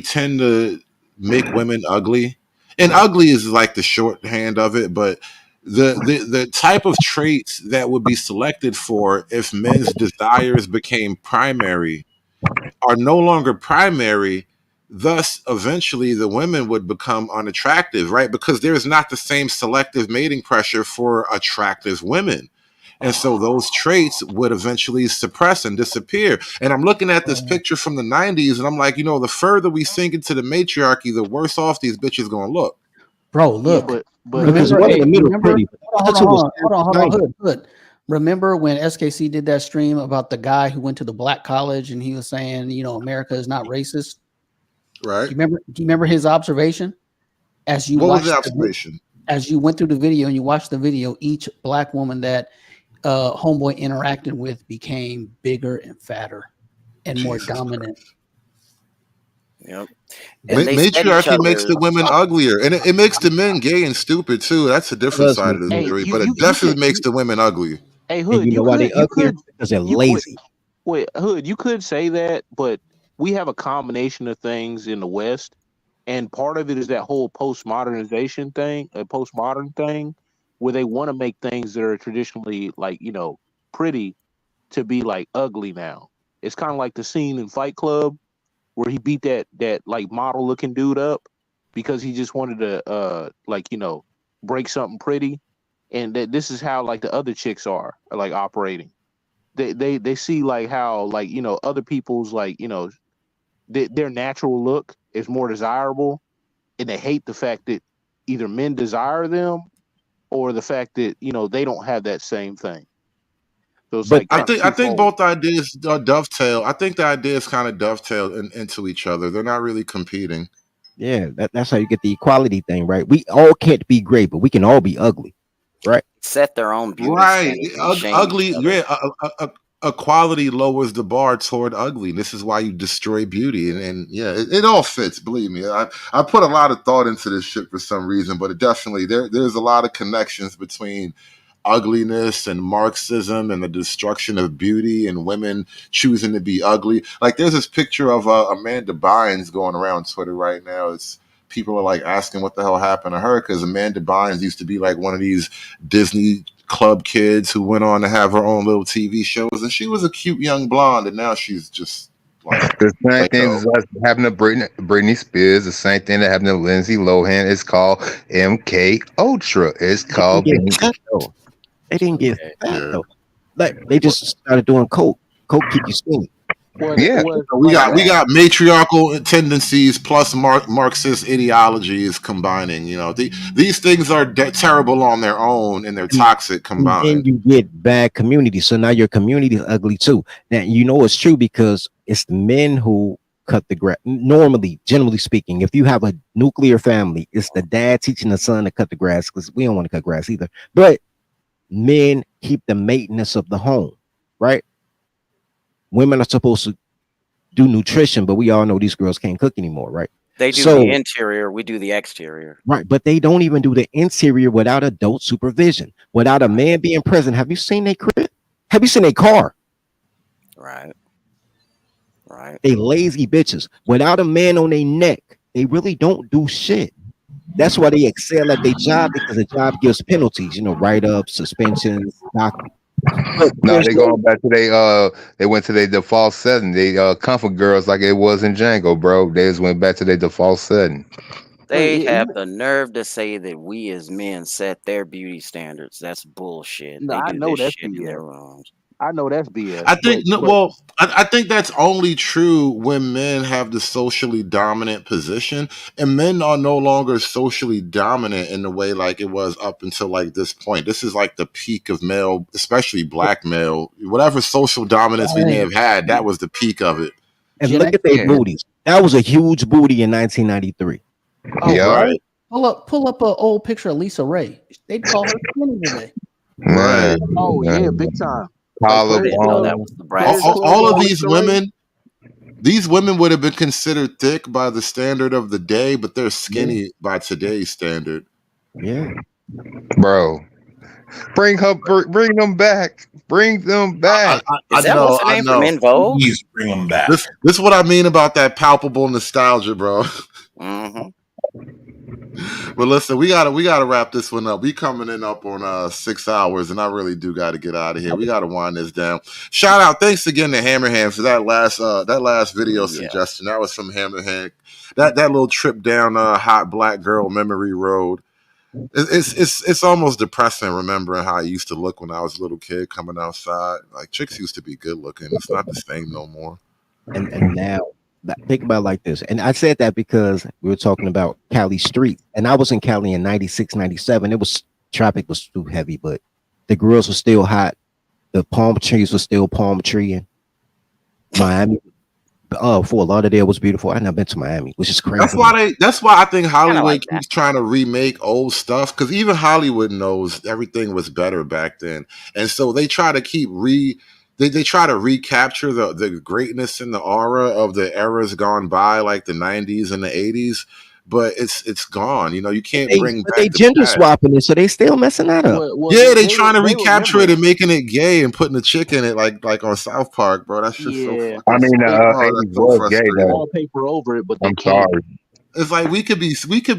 tend to make women ugly? And ugly is like the shorthand of it, but the type of traits that would be selected for if men's desires became primary are no longer primary. Thus, eventually, the women would become unattractive, right? Because there's not the same selective mating pressure for attractive women. And so those traits would eventually suppress and disappear. And I'm looking at this picture from the 90s, and I'm like, the further we sink into the matriarchy, the worse off these bitches going to look. Bro, look. but because remember, one in the middle remember, pretty. hold on, Hood. Remember when SKC did that stream about the guy who went to the black college and he was saying, America is not racist? Right. Do you remember his observation? As you What was watched the observation? As you went through the video and you watched the video, each black woman that homeboy interacted with became bigger and fatter and more dominant. Yep. And they said each Matriarchy makes the other's. women uglier, and it makes the men gay and stupid too. That's a different side of the story, but it definitely makes the women ugly. Hey, Hood, you know why they ugly? Because they're lazy. Wait, Hood, you could say that, but we have a combination of things in the West, and part of it is that whole postmodern thing, where they want to make things that are traditionally like pretty to be like ugly now. It's kind of like the scene in Fight Club where he beat that like model looking dude up because he just wanted to break something pretty, and that this is how like the other chicks are like operating. They see like how like other people's like their natural look is more desirable, and they hate the fact that either men desire them or the fact that they don't have that same thing. So it's But like I think both ideas dovetail. I think the ideas kind of dovetail into each other. They're not really competing. Yeah, that's how you get the equality thing, right? We all can't be great, but we can all be ugly, right? Set their own beauty Right. standards and shame Ugly. each other. Yeah. Equality lowers the bar toward ugly. This is why you destroy beauty, and yeah, it all fits. Believe me, I put a lot of thought into this shit for some reason, but it definitely there's a lot of connections between ugliness and Marxism and the destruction of beauty and women choosing to be ugly. Like there's this picture of Amanda Bynes going around Twitter right now. It's people are like asking what the hell happened to her because Amanda Bynes used to be like one of these Disney club kids who went on to have her own little TV shows, and she was a cute young blonde, and now she's just Like, The same like thing that's happening to Britney Spears. The same thing that happened to Lindsay Lohan. It's called MK Ultra. It's They didn't called get being. fat though. They didn't get fat yeah. though. Like they just started doing coke. Coke keep you skinny. Yeah. So we got matriarchal tendencies plus Marxist ideologies combining. You know, these things are terrible on their own and they're toxic And then combined. you get bad community. So now your community is ugly too. Now you know it's true because it's the men who cut the grass. Normally, generally speaking, if you have a nuclear family, it's the dad teaching the son to cut the grass because we don't want to cut grass either. But men keep the maintenance of the home, right? Women are supposed to do nutrition, but we all know these girls can't cook anymore, right? They do the interior, we do the exterior. Right, but they don't even do the interior without adult supervision, without a man being present. Have you seen their crib? Have you seen their car? Right. Right. They lazy bitches. Without a man on their neck, they really don't do shit. That's why they excel at their job because the job gives penalties, you know, write-ups, suspensions, docking. No, they going back to they went to their default setting. They comfort girls like it was in Django, bro. They just went back to their default setting. They have the nerve to say that we as men set their beauty standards. That's bullshit. No, They I do know this that's shit in their BS. rooms. I know that's BS. I think I think that's only true when men have the socially dominant position, and men are no longer socially dominant in the way like it was up until like this point. This is like the peak of male, especially black male. Whatever social dominance we may have had, that was the peak of it. And look at their booties. That was a huge booty in 1993. Oh, Yeah. Right. Pull up an old picture of Lisa Ray. They'd call her skinny today. Right. Oh yeah, big time. Collarbone. All of these women, these women would have been considered thick by the standard of the day, but they're skinny by today's standard. Yeah, bro. Bring them back. Bring them back. Is that what's the name from In Vogue? Please bring them back. This is what I mean about that palpable nostalgia, bro. Mm-hmm. But listen, we gotta wrap this one up. We coming in up on 6 hours, and I really do got to get out of here. We got to wind this down. Shout out, thanks again to Hammerhand for that last video suggestion. That was from Hammerhand. That little trip down hot black girl memory road. It's almost depressing remembering how I used to look when I was a little kid coming outside. Like chicks used to be good looking. It's not the same no more. and now think about it like this. And I said that because we were talking about Cali street, and I was in Cali in 96, 97. It was traffic was too heavy, but the girls were still hot. The palm trees were still palm treeing. Miami, Fort Lauderdale was beautiful. I never been to Miami, which is crazy. That's why I think Hollywood keeps trying to remake old stuff, because even Hollywood knows everything was better back then, and so they try to keep they try to recapture the greatness and the aura of the eras gone by, like the 90s and the 80s, but it's gone. You know, you can't bring back they gender swapping it, so they still messing that up. Yeah, they trying to recapture it and making it gay and putting a chick in it, like on South Park, bro. That's just so fucking. I mean, that's it was gay though. All paper over it, but they I'm can't. sorry. It's like we could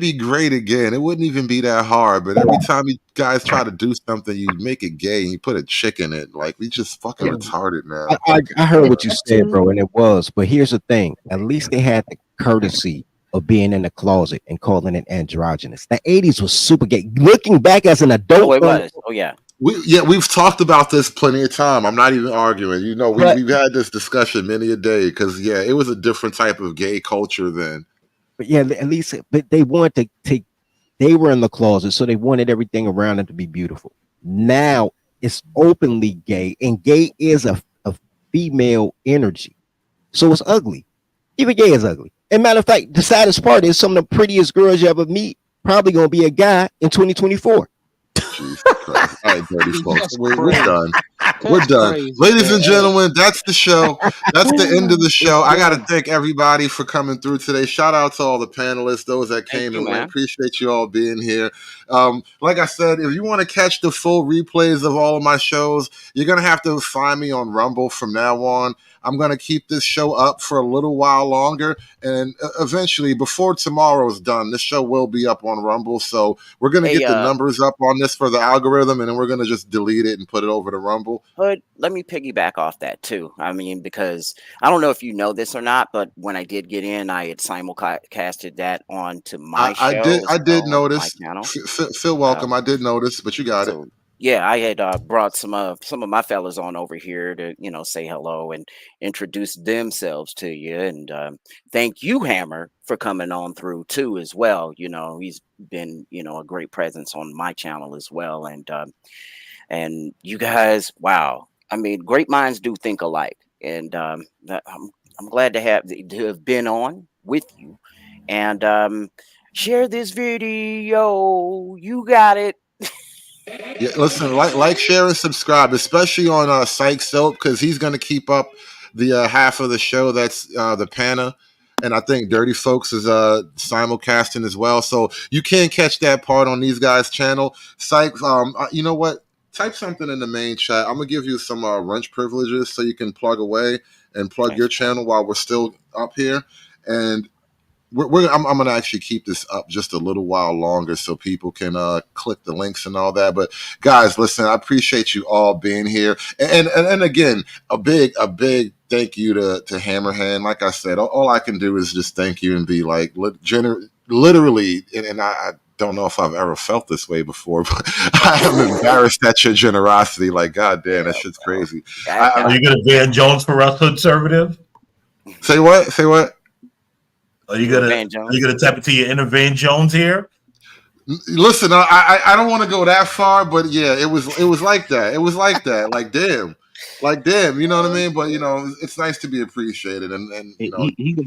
be great again. It wouldn't even be that hard. But every time you guys try to do something, you make it gay and you put a chick in it. Like we just fucking retarded now. I heard what you said, bro, and it was. But here's the thing: at least they had the courtesy of being in the closet and calling it androgynous. The 80s was super gay. Looking back as an adult, Oh, it was. Oh yeah. We've talked about this plenty of time. I'm not even arguing. You know, we've had this discussion many a day because it was a different type of gay culture then. But yeah, at least, but they wanted to take. They were in the closet, so they wanted everything around it to be beautiful. Now it's openly gay, and gay is a female energy, so it's ugly. Even gay is ugly. And matter of fact, the saddest part is some of the prettiest girls you ever meet probably gonna be a guy in 2024. Jesus Christ. All right, dirty folks. We're done. We're done. Ladies and gentlemen, that's the show. That's the end of the show. I got to thank everybody for coming through today. Shout out to all the panelists, those that came and went. Appreciate you all being here. Like I said, if you want to catch the full replays of all of my shows, you're going to have to find me on Rumble from now on. I'm going to keep this show up for a little while longer. And eventually, before tomorrow's done, this show will be up on Rumble. So we're going to get the numbers up on this for the algorithm, and then we're gonna just delete it and put it over to Rumble. But let me piggyback off that too. I mean, because I don't know if you know this or not, but when I did get in, I had simulcasted that onto my show as I well did on my notice. channel. Feel welcome. I did notice, but you got it. So yeah, I had brought some of my fellas on over here to say hello and introduce themselves to you, and thank you, Hammer, for coming on through too as well. He's been a great presence on my channel as well, and you guys, wow! I mean, great minds do think alike, and I'm glad to have been on with you, and share this video. You got it. Yeah, listen, like, share, and subscribe, especially on Psych Soap, because he's gonna keep up the half of the show that's the Pana, and I think Dirty Folks is simulcasting as well. So you can't catch that part on these guys' channel. Psych, you know what? Type something in the main chat. I'm gonna give you some wrench privileges so you can plug away and plug your channel while we're still up here. And I'm going to actually keep this up just a little while longer so people can click the links and all that. But guys, listen, I appreciate you all being here. And again, a big thank you to Hammerhand. Like I said, all I can do is just thank you and be like, literally, and I don't know if I've ever felt this way before, but I am embarrassed at your generosity. Like, God damn, that shit's crazy. Are you going to ban Jones for us conservative? Say what? Say what? Are you gonna tap into your inner Van Jones here? Listen, I don't want to go that far, but yeah, it was like that. It was like that. Like damn, you know what I mean? But it's nice to be appreciated, and he gonna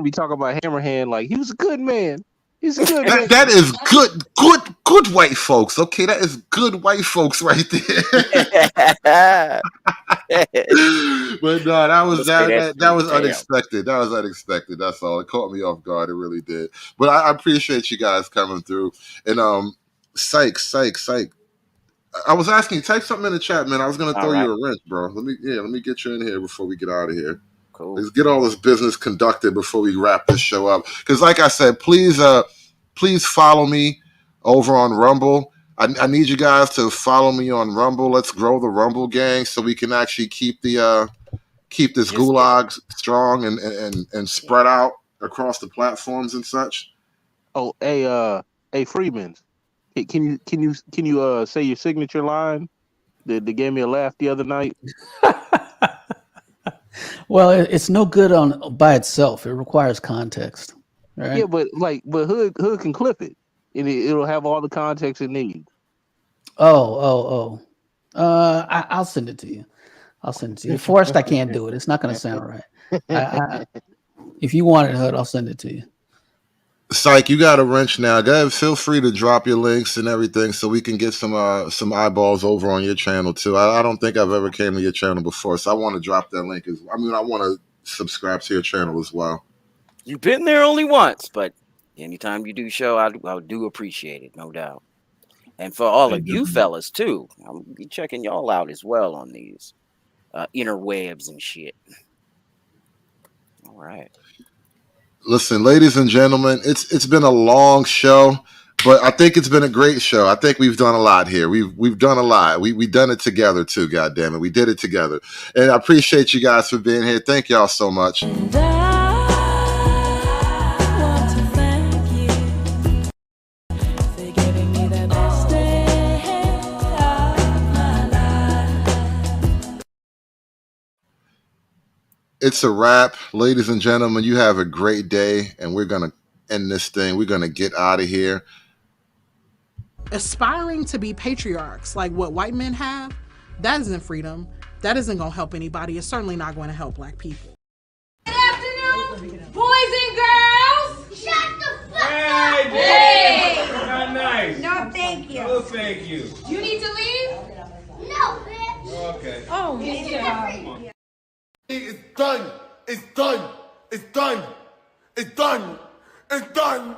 be talking about Hammerhand like he was a good man. He's a good man. That is good white folks. Okay, that is good white folks right there. But no, that was unexpected. That was unexpected. That's all. It caught me off guard. It really did. But I appreciate you guys coming through. And psych. I was asking you, type something in the chat, man. I was gonna throw you a wrench, bro. Let me get you in here before we get out of here. Cool. Let's get all this business conducted before we wrap this show up. Because like I said, please follow me over on Rumble. I need you guys to follow me on Rumble. Let's grow the Rumble gang so we can actually keep this gulag strong and spread out across the platforms and such. Oh, hey, Freeman, can you say your signature line? They gave me a laugh the other night. Well, it's no good by itself. It requires context. Right? Yeah, but Hood can clip it, and it'll have all the context it needs. I'll send it to you. Forrest, I can't do it. It's not going to sound right. If you want it, Hood, I'll send it to you. Psych, you got a wrench now. Go ahead, feel free to drop your links and everything so we can get some eyeballs over on your channel too. I don't think I've ever came to your channel before, so I want to drop that link. I want to subscribe to your channel as well. You've been there only once, but anytime you do show, I do appreciate it, no doubt. And for all of you fellas too, I'll be checking y'all out as well on these interwebs and shit. All right. Listen, ladies and gentlemen, it's been a long show, but I think it's been a great show. I think we've done a lot here. We've done a lot. We done it together too. God damn it, we did it together. And I appreciate you guys for being here. Thank y'all so much. It's a wrap. Ladies and gentlemen, you have a great day, and we're going to end this thing. We're going to get out of here. Aspiring to be patriarchs like what white men have, that isn't freedom. That isn't going to help anybody. It's certainly not going to help black people. Good afternoon, boys and girls. Shut the fuck up. Hey. Not nice. No, thank you. No, thank you. You need to leave? No, bitch. Okay. Oh, yeah. It's done. It's done. It's done. It's done. It's done.